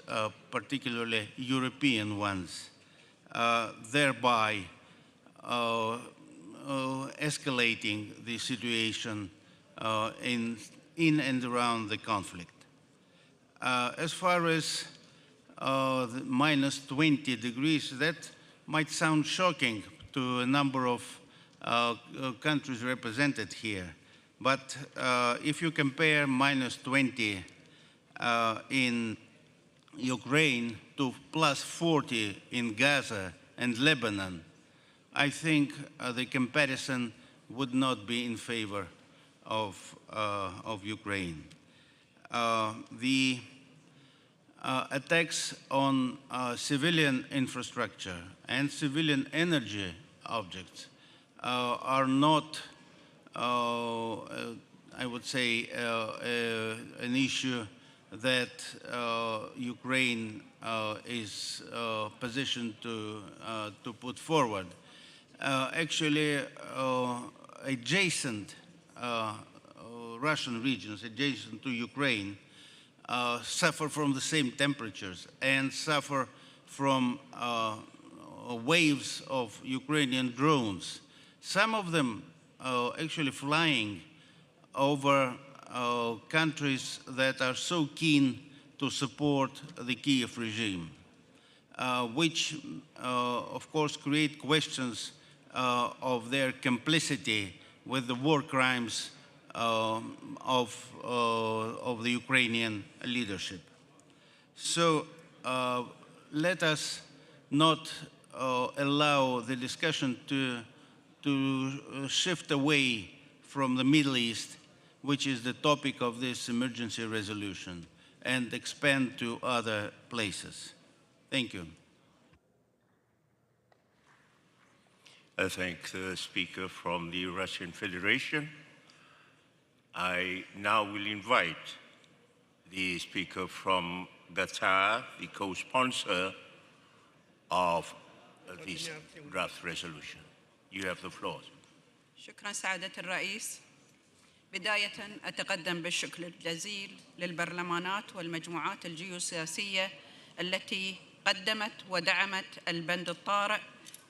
particularly European ones, thereby escalating the situation in and around the conflict. As far as the minus 20 degrees, that might sound shocking to a number of countries represented here. But if you compare minus 20 in Ukraine to plus 40 in Gaza and Lebanon, I think the comparison would not be in favor of Ukraine. The attacks on civilian infrastructure and civilian energy objects are not, I would say, an issue that Ukraine is positioned to put forward. Actually, adjacent Russian regions adjacent to Ukraine suffer from the same temperatures and suffer from waves of Ukrainian drones. Some of them actually flying over countries that are so keen to support the Kiev regime, which of course create questions of their complicity with the war crimes of the Ukrainian leadership. So let us not allow the discussion to shift away from the Middle East, which is the topic of this emergency resolution, and expand to other places. Thank you. I thank the speaker from the Russian Federation. I now will invite the speaker from Qatar, the co-sponsor of this draft resolution. You have the floor. شكرا سعادة الرئيس. بداية أتقدم بالشكر الجزيل للبرلمانات والمجموعات الجيوسياسية التي قدمت ودعمت البند الطارئ،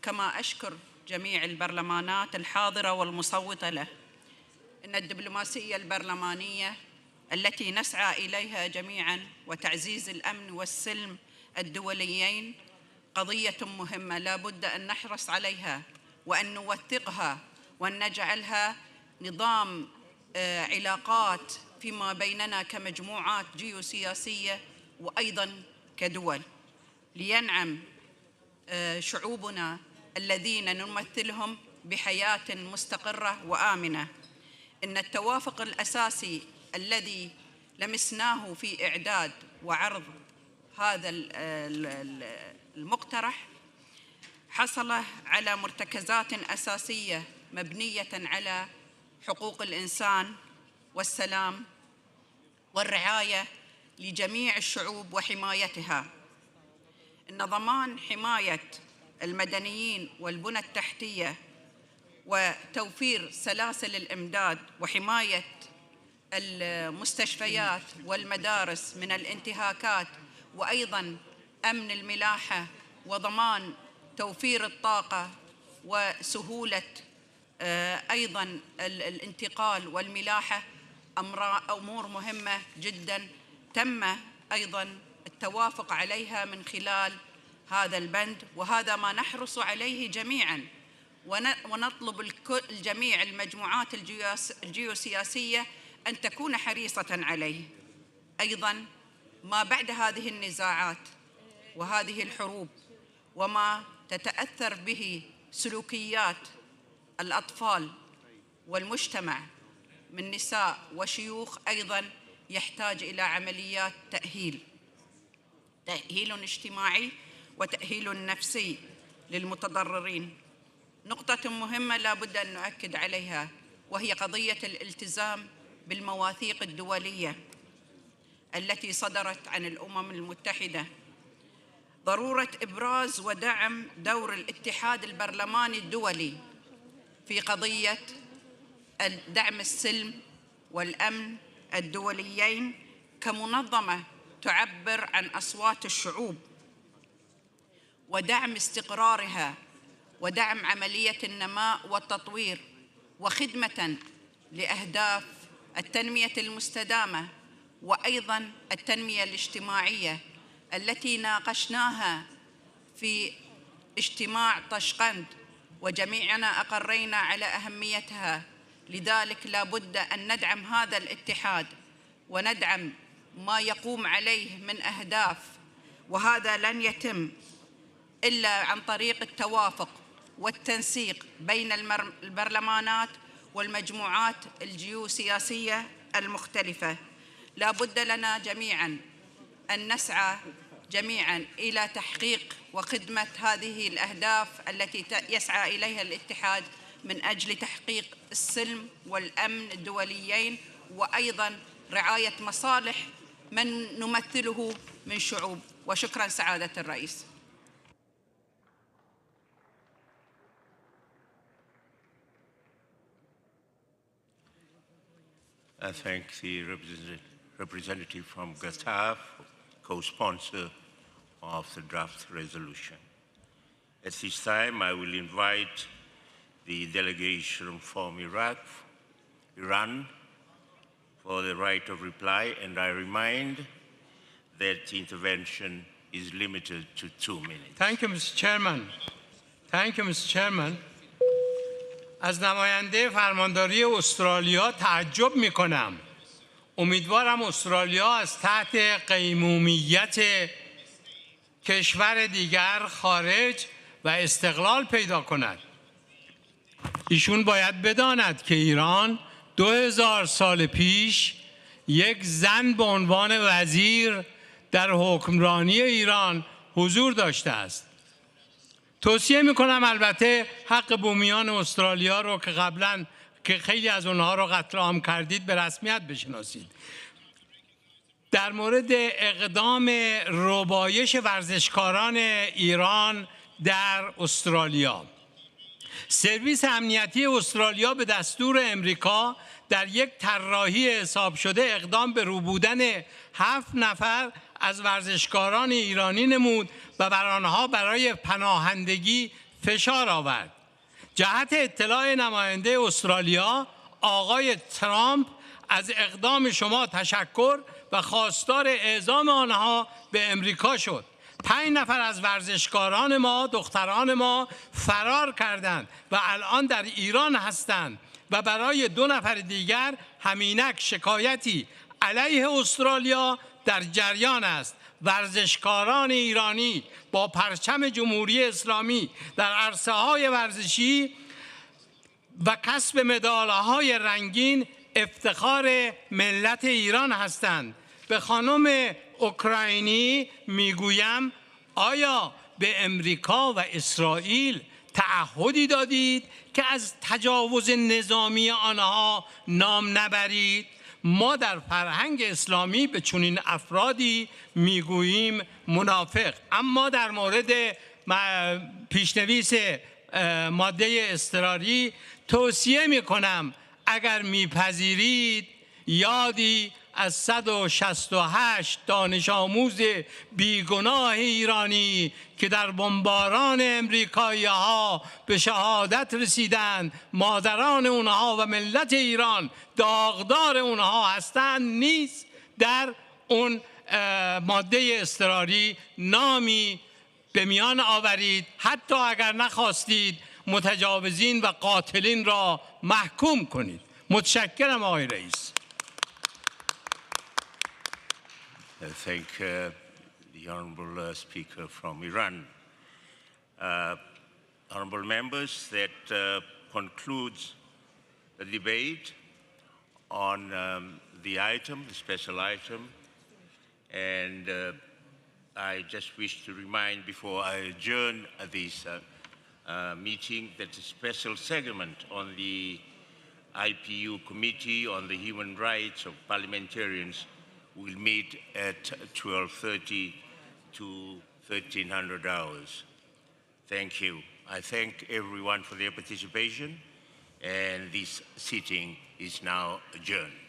كما أشكر جميع البرلمانات الحاضرة والمصوتة له. إن الدبلوماسية البرلمانية التي نسعى إليها جميعاً وتعزيز الأمن والسلم الدوليين قضية مهمة لا بد أن نحرص عليها وأن نوثقها وأن نجعلها نظام علاقات فيما بيننا كمجموعات جيوسياسية وأيضاً كدول، لينعم شعوبنا الذين نمثلهم بحياة مستقرة وآمنة. إن التوافق الأساسي الذي لمسناه في إعداد وعرض هذا المقترح حصل على مرتكزات أساسية مبنية على حقوق الإنسان والسلام والرعاية لجميع الشعوب وحمايتها. إن ضمان حماية المدنيين والبنى التحتية وتوفير سلاسل الإمداد وحماية المستشفيات والمدارس من الانتهاكات، وأيضاً أمن الملاحة وضمان توفير الطاقة وسهولة أيضاً الانتقال والملاحة أمور مهمة جداً تم أيضاً التوافق عليها من خلال هذا البند، وهذا ما نحرص عليه جميعاً، ونطلب الجميع المجموعات الجيوسياسية أن تكون حريصة عليه. أيضاً ما بعد هذه النزاعات وهذه الحروب وما تتأثر به سلوكيات الأطفال والمجتمع من نساء وشيوخ أيضاً يحتاج إلى عمليات تأهيل اجتماعي وتأهيل نفسي للمتضررين. نقطة مهمة لا بد أن نؤكد عليها وهي قضية الالتزام بالمواثيق الدولية التي صدرت عن الأمم المتحدة. ضرورة إبراز ودعم دور الاتحاد البرلماني الدولي في قضية دعم السلم والأمن الدوليين كمنظمة تعبر عن أصوات الشعوب ودعم استقرارها ودعم عملية النماء والتطوير وخدمة لأهداف التنمية المستدامة وأيضاً التنمية الاجتماعية التي ناقشناها في اجتماع طشقند وجميعنا أقرينا على أهميتها. لذلك لا بد أن ندعم هذا الاتحاد وندعم ما يقوم عليه من أهداف، وهذا لن يتم إلا عن طريق التوافق والتنسيق بين البرلمانات والمجموعات الجيوسياسية المختلفة. لا بد لنا جميعاً أن نسعى جميعاً إلى تحقيق وخدمة هذه الأهداف التي يسعى إليها الاتحاد من أجل تحقيق السلم والأمن الدوليين وأيضاً رعاية مصالح من نمثله من شعوب. وشكراً سعادة الرئيس. I thank the representative from Qatar, co-sponsor of the draft resolution. At this time, I will invite the delegation from Iran, for the right of reply, and I remind that intervention is limited to 2 minutes. Thank you, Mr. Chairman. Thank you, Mr. Chairman. از نماینده فرمانداری استرالیا تعجب می‌کنم. امیدوارم استرالیا از تحت قیمومیت کشور دیگر خارج و استقلال پیدا کند. ایشون باید بداند که ایران 2000 سال پیش یک زن به عنوان وزیر در حکمرانی ایران حضور داشته است. توصیه میکنم البته حق بومیان استرالیا رو که قبلا که خیلی از اونها رو قتل عام کردید به رسمیت بشناسید. در مورد اقدام ربایش ورزشکاران ایران در استرالیا، سرویس امنیتی استرالیا به دستور امریکا در یک طراحی حساب شده اقدام به روبودن 7 نفر از ورزشکاران ایرانی نمود و بر آنها برای پناهندگی فشار آورد. جهت اطلاع نماینده استرالیا، آقای ترامپ از اقدام شما تشکر و خواستار اعزام آنها به امریکا شد. 5 نفر از ورزشکاران ما، دختران ما فرار کردند و الان در ایران هستند و برای 2 نفر دیگر همینک شکایتی علیه استرالیا در جریان است. ورزشکاران ایرانی با پرچم جمهوری اسلامی در عرصه‌های ورزشی و کسب مدال‌های رنگین افتخار ملت ایران هستند. به خانم اوکراینی میگویم آیا به امریکا و اسرائیل تعهدی دادید که از تجاوز نظامی آنها نام نبرید؟ ما در فرهنگ اسلامی به چنین افرادی میگوییم منافق. اما در مورد پیشنویس ماده اضطراری توصیه میکنم اگر میپذیرید یادی از 168 دانش آموز بیگناه ایرانی که در بمباران امریکایی ها به شهادت رسیدند، مادران اونها و ملت ایران داغدار اونها هستند، نیست در اون ماده اضطراری نامی به میان آورید، حتی اگر نخواستید متجاوزین و قاتلین را محکوم کنید. متشکرم آقای رئیس. Thank the Honourable Speaker from Iran. Honourable members, that concludes the debate on the item, the special item. And I just wish to remind before I adjourn this meeting that a special segment on the IPU Committee on the Human Rights of Parliamentarians will meet at 12:30 to 1300 hours. Thank you. I thank everyone for their participation, and this sitting is now adjourned.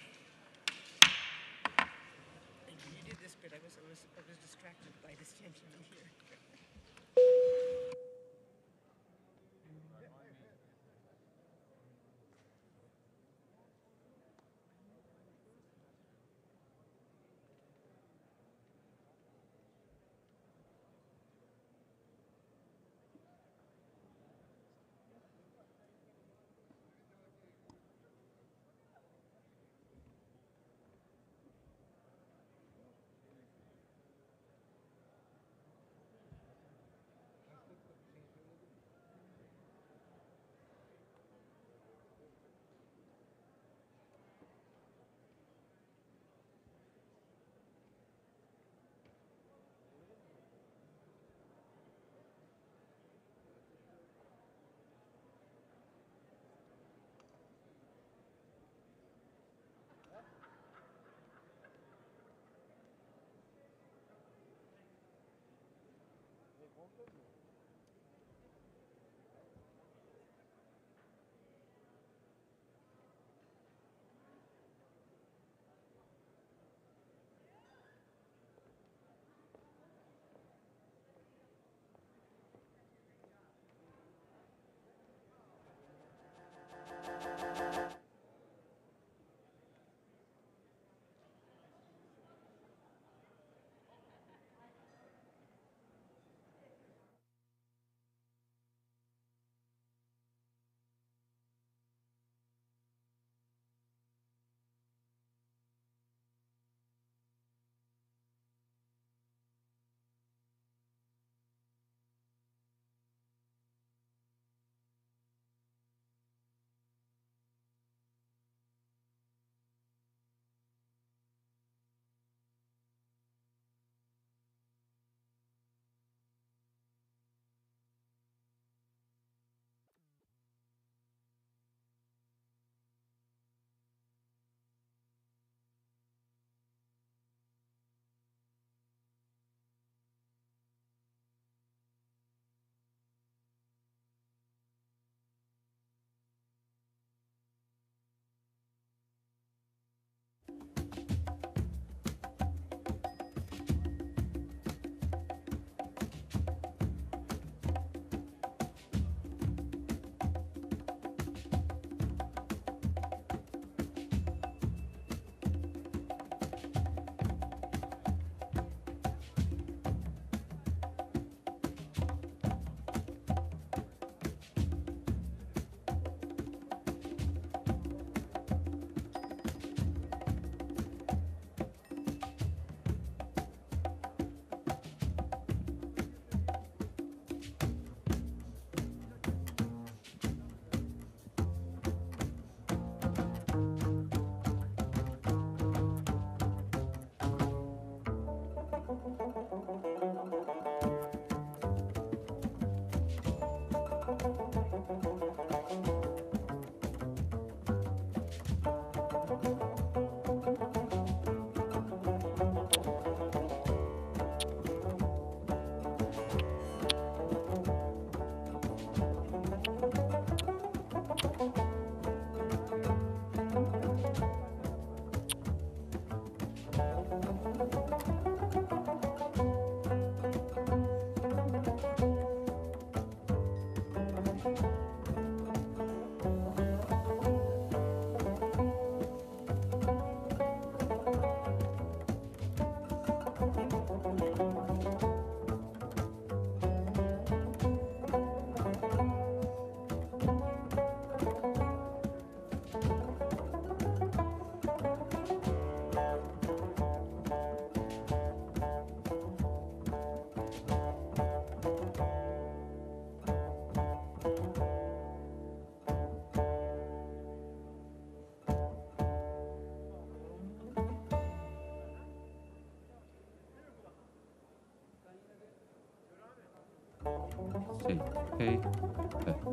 C, K,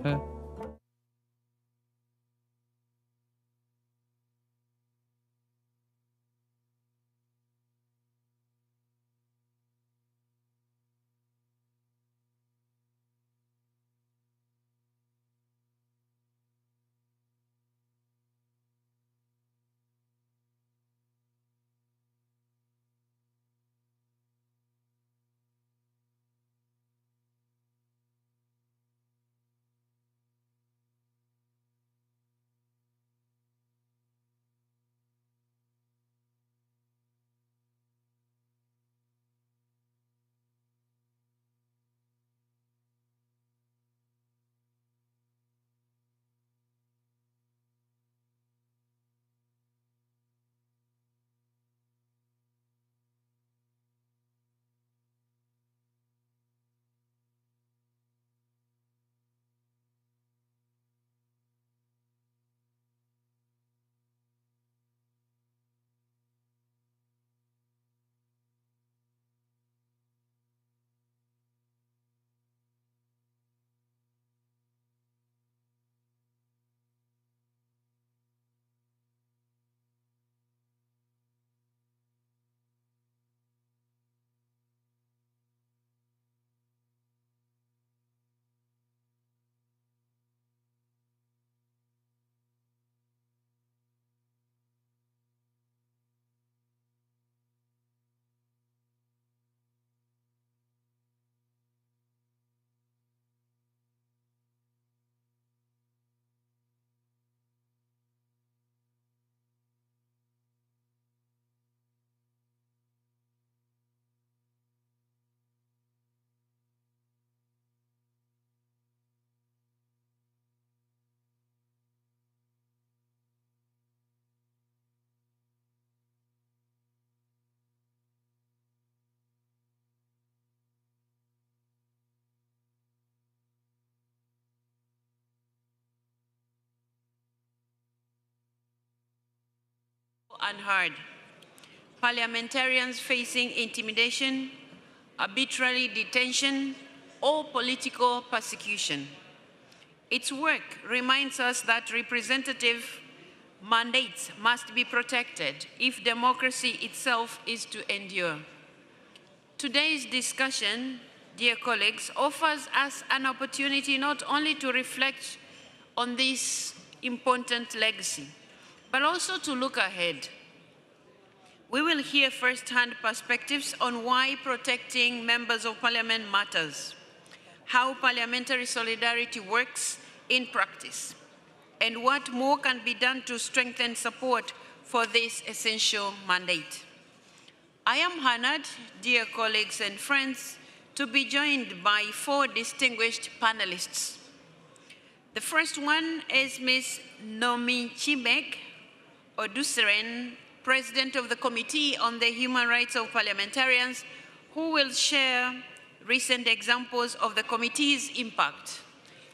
H. Unheard. Parliamentarians facing intimidation, arbitrary detention, or political persecution. Its work reminds us that representative mandates must be protected if democracy itself is to endure. Today's discussion, dear colleagues, offers us an opportunity not only to reflect on this important legacy, but also to look ahead. We will hear first-hand perspectives on why protecting members of parliament matters, how parliamentary solidarity works in practice, and what more can be done to strengthen support for this essential mandate. I am honored, dear colleagues and friends, to be joined by 4 distinguished panelists. The first one is Ms. Nominchibek Oduseren, President of the Committee on the Human Rights of Parliamentarians, who will share recent examples of the committee's impact.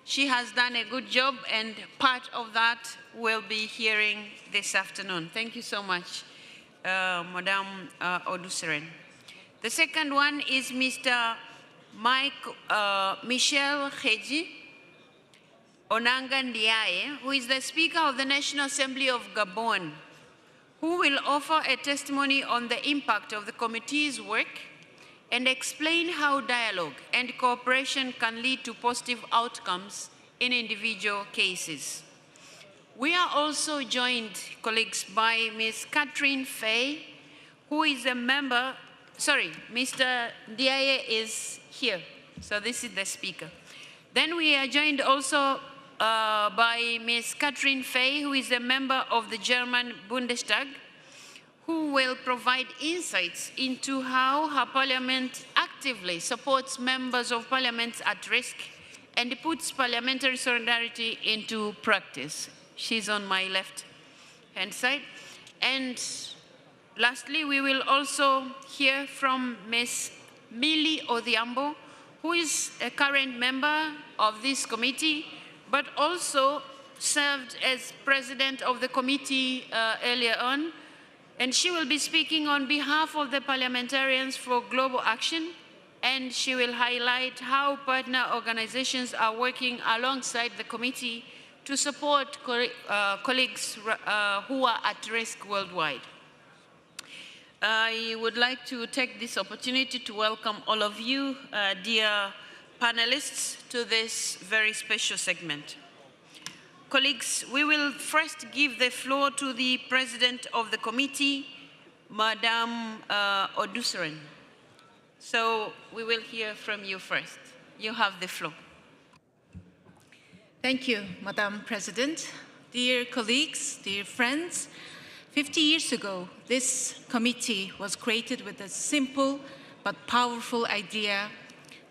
She has done a good job, and part of that we'll be hearing this afternoon. Thank you so much, Madame Oduseren. The second one is Mr. Michel Kheji Onanga Ndiaye, who is the Speaker of the National Assembly of Gabon, who will offer a testimony on the impact of the committee's work and explain how dialogue and cooperation can lead to positive outcomes in individual cases. We are also joined, colleagues, by Ms. Catherine Fay, who is a member, sorry, Mr. Ndiaye is here, so this is the speaker. Then we are joined also by Ms. Catherine Fay, who is a member of the German Bundestag, who will provide insights into how her parliament actively supports members of parliaments at risk and puts parliamentary solidarity into practice. She's on my left-hand side. And lastly, we will also hear from Ms. Millie Odhiambo, who is a current member of this committee, but also served as president of the committee earlier on. And she will be speaking on behalf of the Parliamentarians for Global Action, and she will highlight how partner organizations are working alongside the committee to support colleagues who are at risk worldwide. I would like to take this opportunity to welcome all of you, dear panelists, to this very special segment. Colleagues, we will first give the floor to the President of the committee, Madame Odusuren. So we will hear from you first. You have the floor. Thank you, Madam President. Dear colleagues, dear friends, 50 years ago, this committee was created with a simple but powerful idea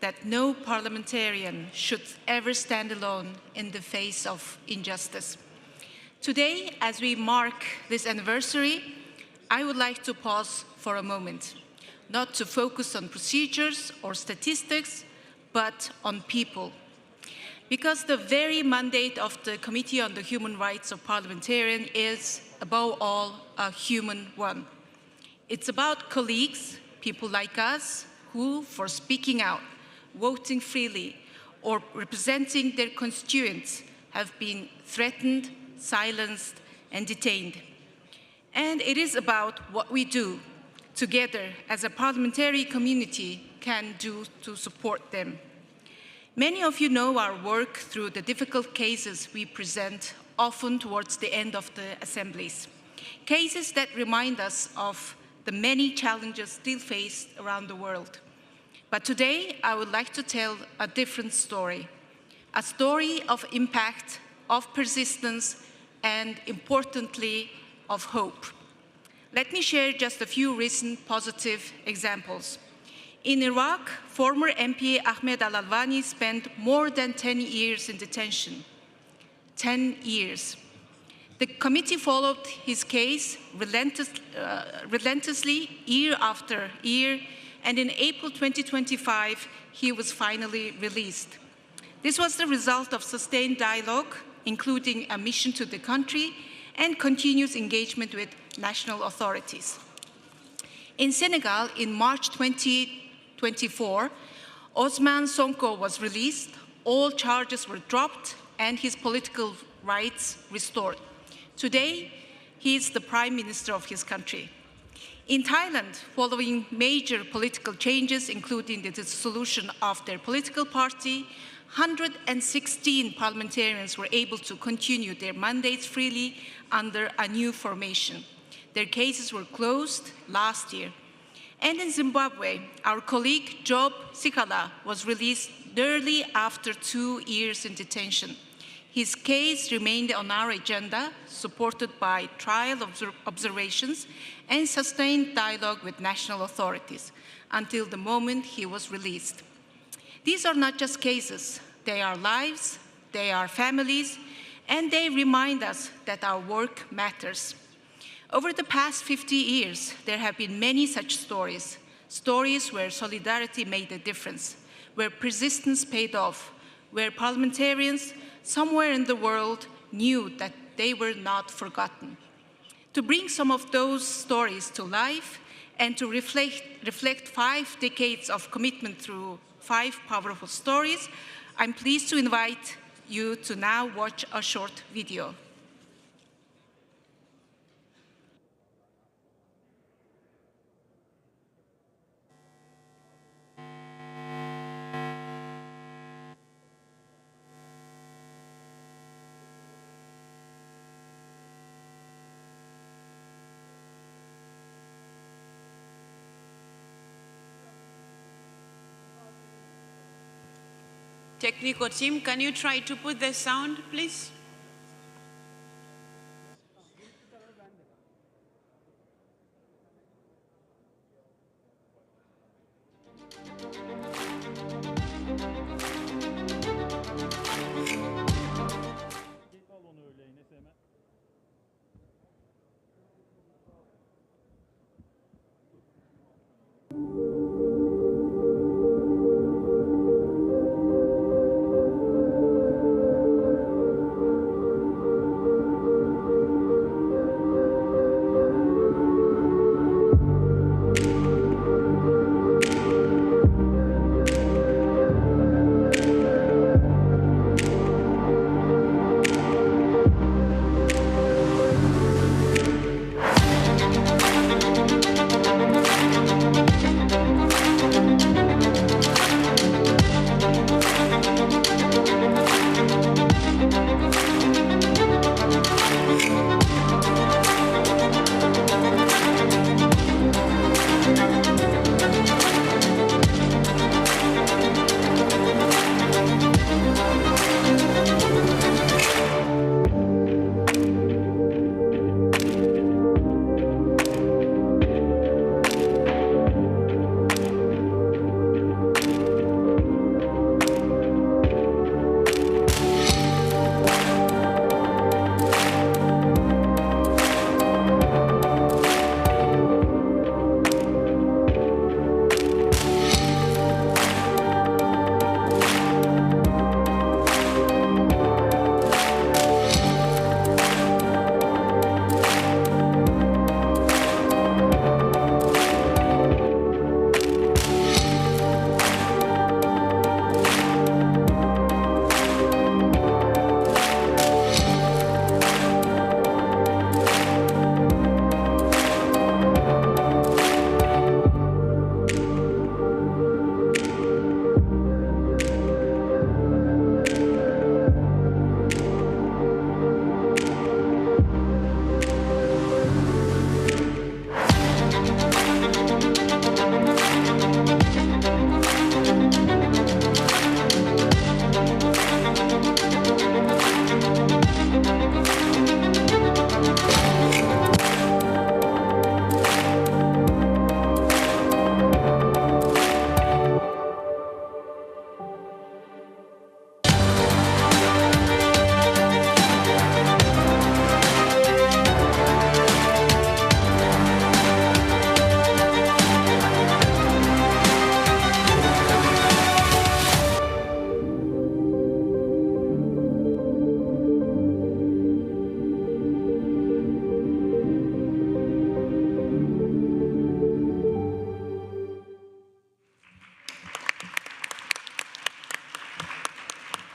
that no parliamentarian should ever stand alone in the face of injustice. Today, as we mark this anniversary, I would like to pause for a moment, not to focus on procedures or statistics, but on people. Because the very mandate of the Committee on the Human Rights of Parliamentarians is, above all, a human one. It's about colleagues, people like us, who, for speaking out, voting freely, or representing their constituents, have been threatened, silenced, and detained. And it is about what we do together as a parliamentary community can do to support them. Many of you know our work through the difficult cases we present, often towards the end of the assemblies. Cases that remind us of the many challenges still faced around the world. But today, I would like to tell a different story. A story of impact, of persistence, and importantly, of hope. Let me share just a few recent positive examples. In Iraq, former MP Ahmed al-Alwani spent more than 10 years in detention. 10 years. The committee followed his case relentlessly year after year, and in April 2025, he was finally released. This was the result of sustained dialogue, including a mission to the country and continuous engagement with national authorities. In Senegal, in March 2024, Ousmane Sonko was released, all charges were dropped, and his political rights restored. Today, he is the Prime Minister of his country. In Thailand, following major political changes, including the dissolution of their political party, 116 parliamentarians were able to continue their mandates freely under a new formation. Their cases were closed last year. And in Zimbabwe, our colleague Job Sikala was released nearly after 2 years in detention. His case remained on our agenda, supported by trial observations and sustained dialogue with national authorities, until the moment he was released. These are not just cases, they are lives, they are families, and they remind us that our work matters. Over the past 50 years, there have been many such stories, stories where solidarity made a difference, where persistence paid off, where parliamentarians somewhere in the world knew that they were not forgotten. To bring some of those stories to life and to reflect 5 decades of commitment through 5 powerful stories, I'm pleased to invite you to now watch a short video. Technical team, can you try to put the sound, please?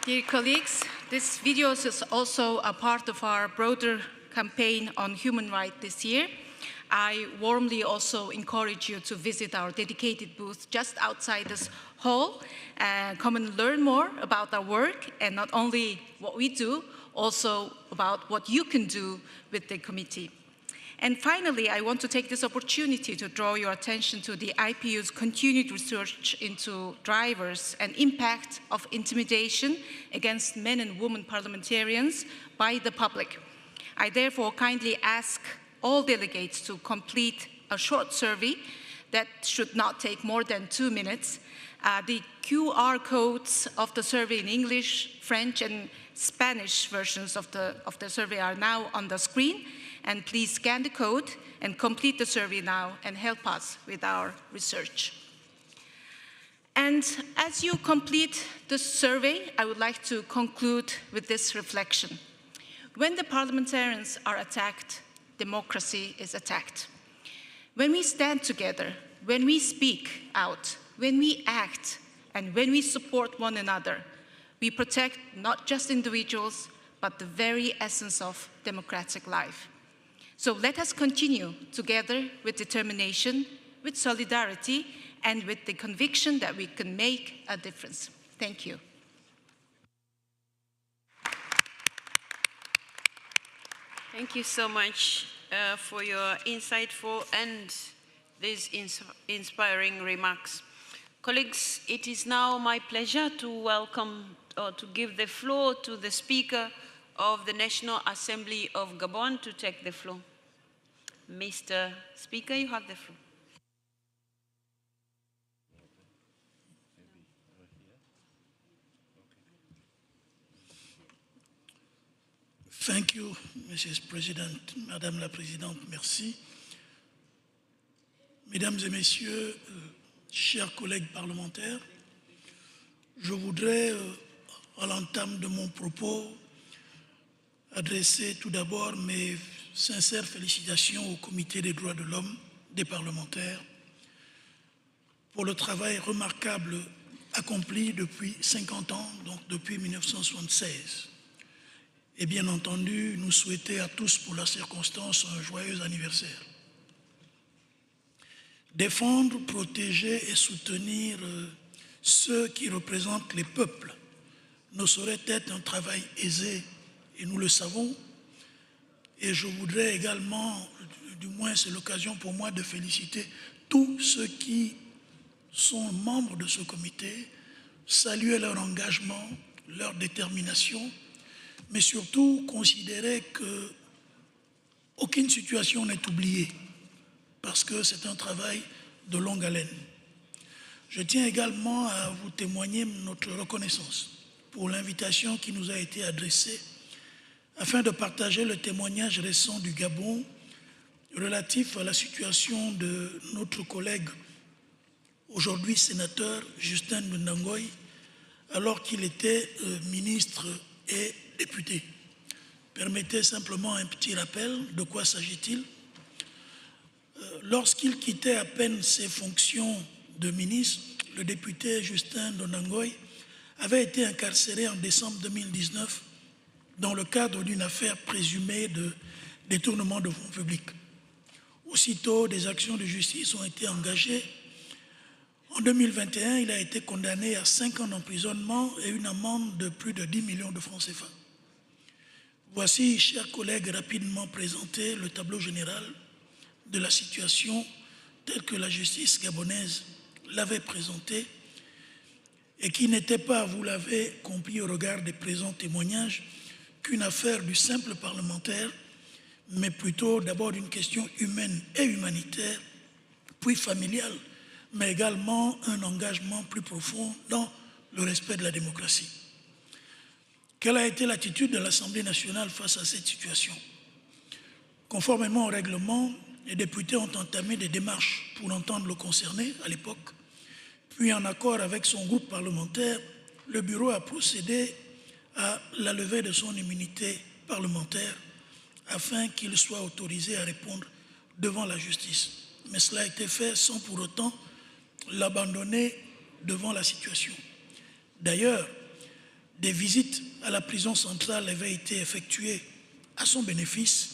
Dear colleagues, this video is also a part of our broader campaign on human rights this year. I warmly also encourage you to visit our dedicated booth just outside this hall and come and learn more about our work, and not only what we do, also about what you can do with the committee. And finally, I want to take this opportunity to draw your attention to the IPU's continued research into drivers and impact of intimidation against men and women parliamentarians by the public. I therefore kindly ask all delegates to complete a short survey that should not take more than 2 minutes. The QR codes of the survey in English, French, and Spanish versions of the survey are now on the screen. And please scan the code and complete the survey now and help us with our research. And as you complete the survey, I would like to conclude with this reflection. When the parliamentarians are attacked, democracy is attacked. When we stand together, when we speak out, when we act, and when we support one another, we protect not just individuals, but the very essence of democratic life. So let us continue together with determination, with solidarity, and with the conviction that we can make a difference. Thank you. Thank you so much for your insightful and these inspiring remarks. Colleagues, it is now my pleasure to welcome or to give the floor to the Speaker of the National Assembly of Gabon to take the floor. Mr. Speaker, you have the floor. Thank you, Mrs. President, Madame la Présidente, merci. Mesdames et Messieurs, chers collègues parlementaires, je voudrais, à l'entame de mon propos, adresser tout d'abord mes sincères félicitations au Comité des droits de l'homme des parlementaires pour le travail remarquable accompli depuis 50 ans, donc depuis 1976. Et bien entendu, nous souhaiter à tous pour la circonstance un joyeux anniversaire. Défendre, protéger et soutenir ceux qui représentent les peuples ne saurait être un travail aisé, et nous le savons. Et je voudrais également, du moins c'est l'occasion pour moi de féliciter tous ceux qui sont membres de ce comité, saluer leur engagement, leur détermination, mais surtout considérer qu'aucune situation n'est oubliée, parce que c'est un travail de longue haleine. Je tiens également à vous témoigner notre reconnaissance pour l'invitation qui nous a été adressée afin de partager le témoignage récent du Gabon relatif à la situation de notre collègue, aujourd'hui sénateur, Justin Ndangoy, alors qu'il était ministre et député. Permettez simplement un petit rappel, de quoi s'agit-il? Lorsqu'il quittait à peine ses fonctions de ministre, le député Justin Ndangoy avait été incarcéré en décembre 2019 dans le cadre d'une affaire présumée de détournement de fonds publics. Aussitôt, des actions de justice ont été engagées. En 2021, il a été condamné à 5 ans d'emprisonnement et une amende de plus de 10 millions de francs CFA. Voici, chers collègues, rapidement présenté le tableau général de la situation telle que la justice gabonaise l'avait présentée et qui n'était pas, vous l'avez compris au regard des présents témoignages, qu'une affaire du simple parlementaire, mais plutôt d'abord une question humaine et humanitaire, puis familiale, mais également un engagement plus profond dans le respect de la démocratie. Quelle a été l'attitude de l'Assemblée nationale face à cette situation? Conformément au règlement, les députés ont entamé des démarches pour entendre le concerné à l'époque, puis en accord avec son groupe parlementaire, le bureau a procédé à la levée de son immunité parlementaire afin qu'il soit autorisé à répondre devant la justice. Mais cela a été fait sans pour autant l'abandonner devant la situation. D'ailleurs, des visites à la prison centrale avaient été effectuées à son bénéfice,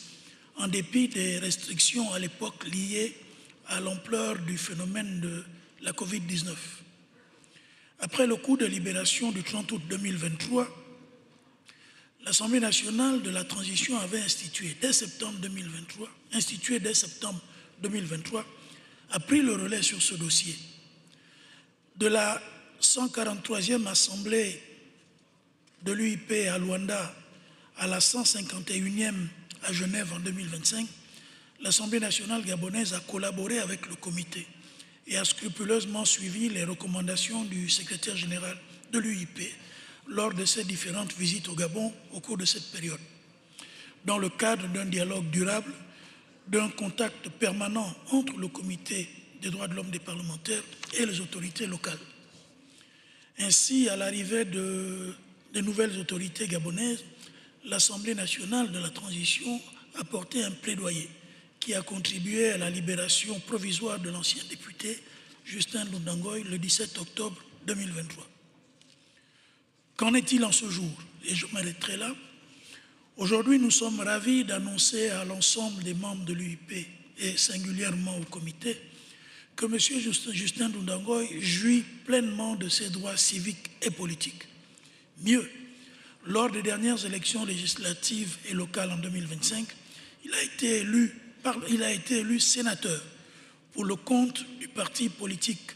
en dépit des restrictions à l'époque liées à l'ampleur du phénomène de la Covid-19. Après le coup de libération du 30 août 2023, l'Assemblée nationale de la transition avait institué dès septembre 2023, a pris le relais sur ce dossier. De la 143e Assemblée de l'UIP à Luanda à la 151e à Genève en 2025, l'Assemblée nationale gabonaise a collaboré avec le comité et a scrupuleusement suivi les recommandations du secrétaire général de l'UIP lors de ses différentes visites au Gabon au cours de cette période, dans le cadre d'un dialogue durable, d'un contact permanent entre le comité des droits de l'homme des parlementaires et les autorités locales. Ainsi, à l'arrivée des nouvelles autorités gabonaises, l'Assemblée nationale de la transition a porté un plaidoyer qui a contribué à la libération provisoire de l'ancien député Justin Lundangoy le 17 octobre 2023. Qu'en est-il en ce jour? Et je m'arrêterai là. Aujourd'hui, nous sommes ravis d'annoncer à l'ensemble des membres de l'UIP et singulièrement au comité que M. Justin Lundangoy jouit pleinement de ses droits civiques et politiques. Mieux, lors des dernières élections législatives et locales en 2025, il a été élu sénateur pour le compte du parti politique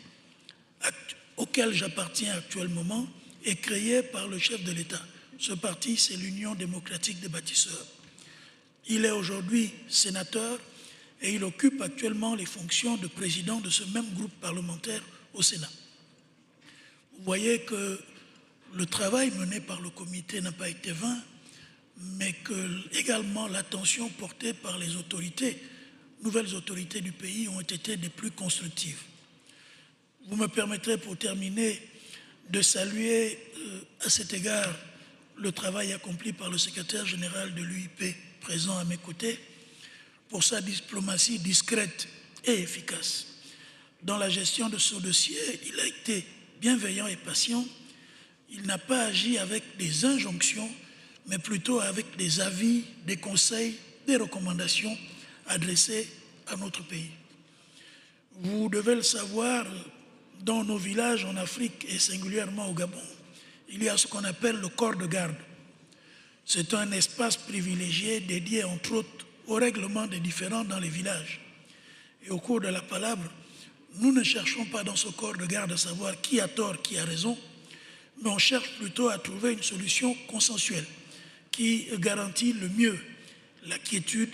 auquel j'appartiens actuellement et créé par le chef de l'État. Ce parti, c'est l'Union démocratique des bâtisseurs. Il est aujourd'hui sénateur et il occupe actuellement les fonctions de président de ce même groupe parlementaire au Sénat. Vous voyez que le travail mené par le comité n'a pas été vain, mais que également l'attention portée par les autorités, nouvelles autorités du pays, ont été des plus constructives. Vous me permettrez pour terminer de saluer à cet égard le travail accompli par le secrétaire général de l'UIP présent à mes côtés pour sa diplomatie discrète et efficace. Dans la gestion de ce dossier, il a été bienveillant et patient. Il n'a pas agi avec des injonctions, mais plutôt avec des avis, des conseils, des recommandations adressées à notre pays. Vous devez le savoir, dans nos villages en Afrique et singulièrement au Gabon, il y a ce qu'on appelle le corps de garde. C'est un espace privilégié dédié entre autres au règlement des différends dans les villages. Et au cours de la palabre, nous ne cherchons pas dans ce corps de garde à savoir qui a tort, qui a raison, mais on cherche plutôt à trouver une solution consensuelle qui garantit le mieux la quiétude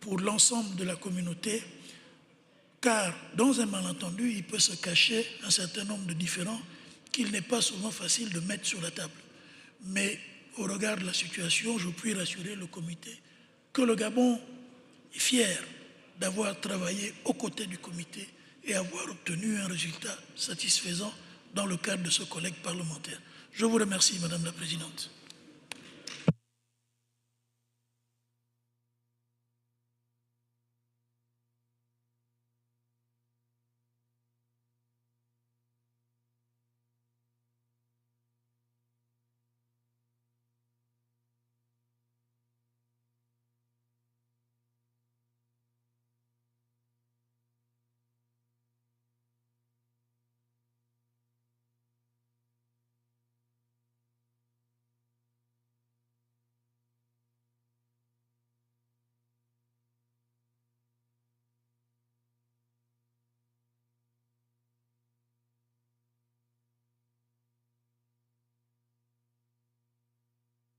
pour l'ensemble de la communauté, car dans un malentendu, il peut se cacher un certain nombre de différends qu'il n'est pas souvent facile de mettre sur la table. Mais au regard de la situation, je puis rassurer le comité que le Gabon est fier d'avoir travaillé aux côtés du comité et avoir obtenu un résultat satisfaisant dans le cadre de ce collègue parlementaire. Je vous remercie, Madame la Présidente.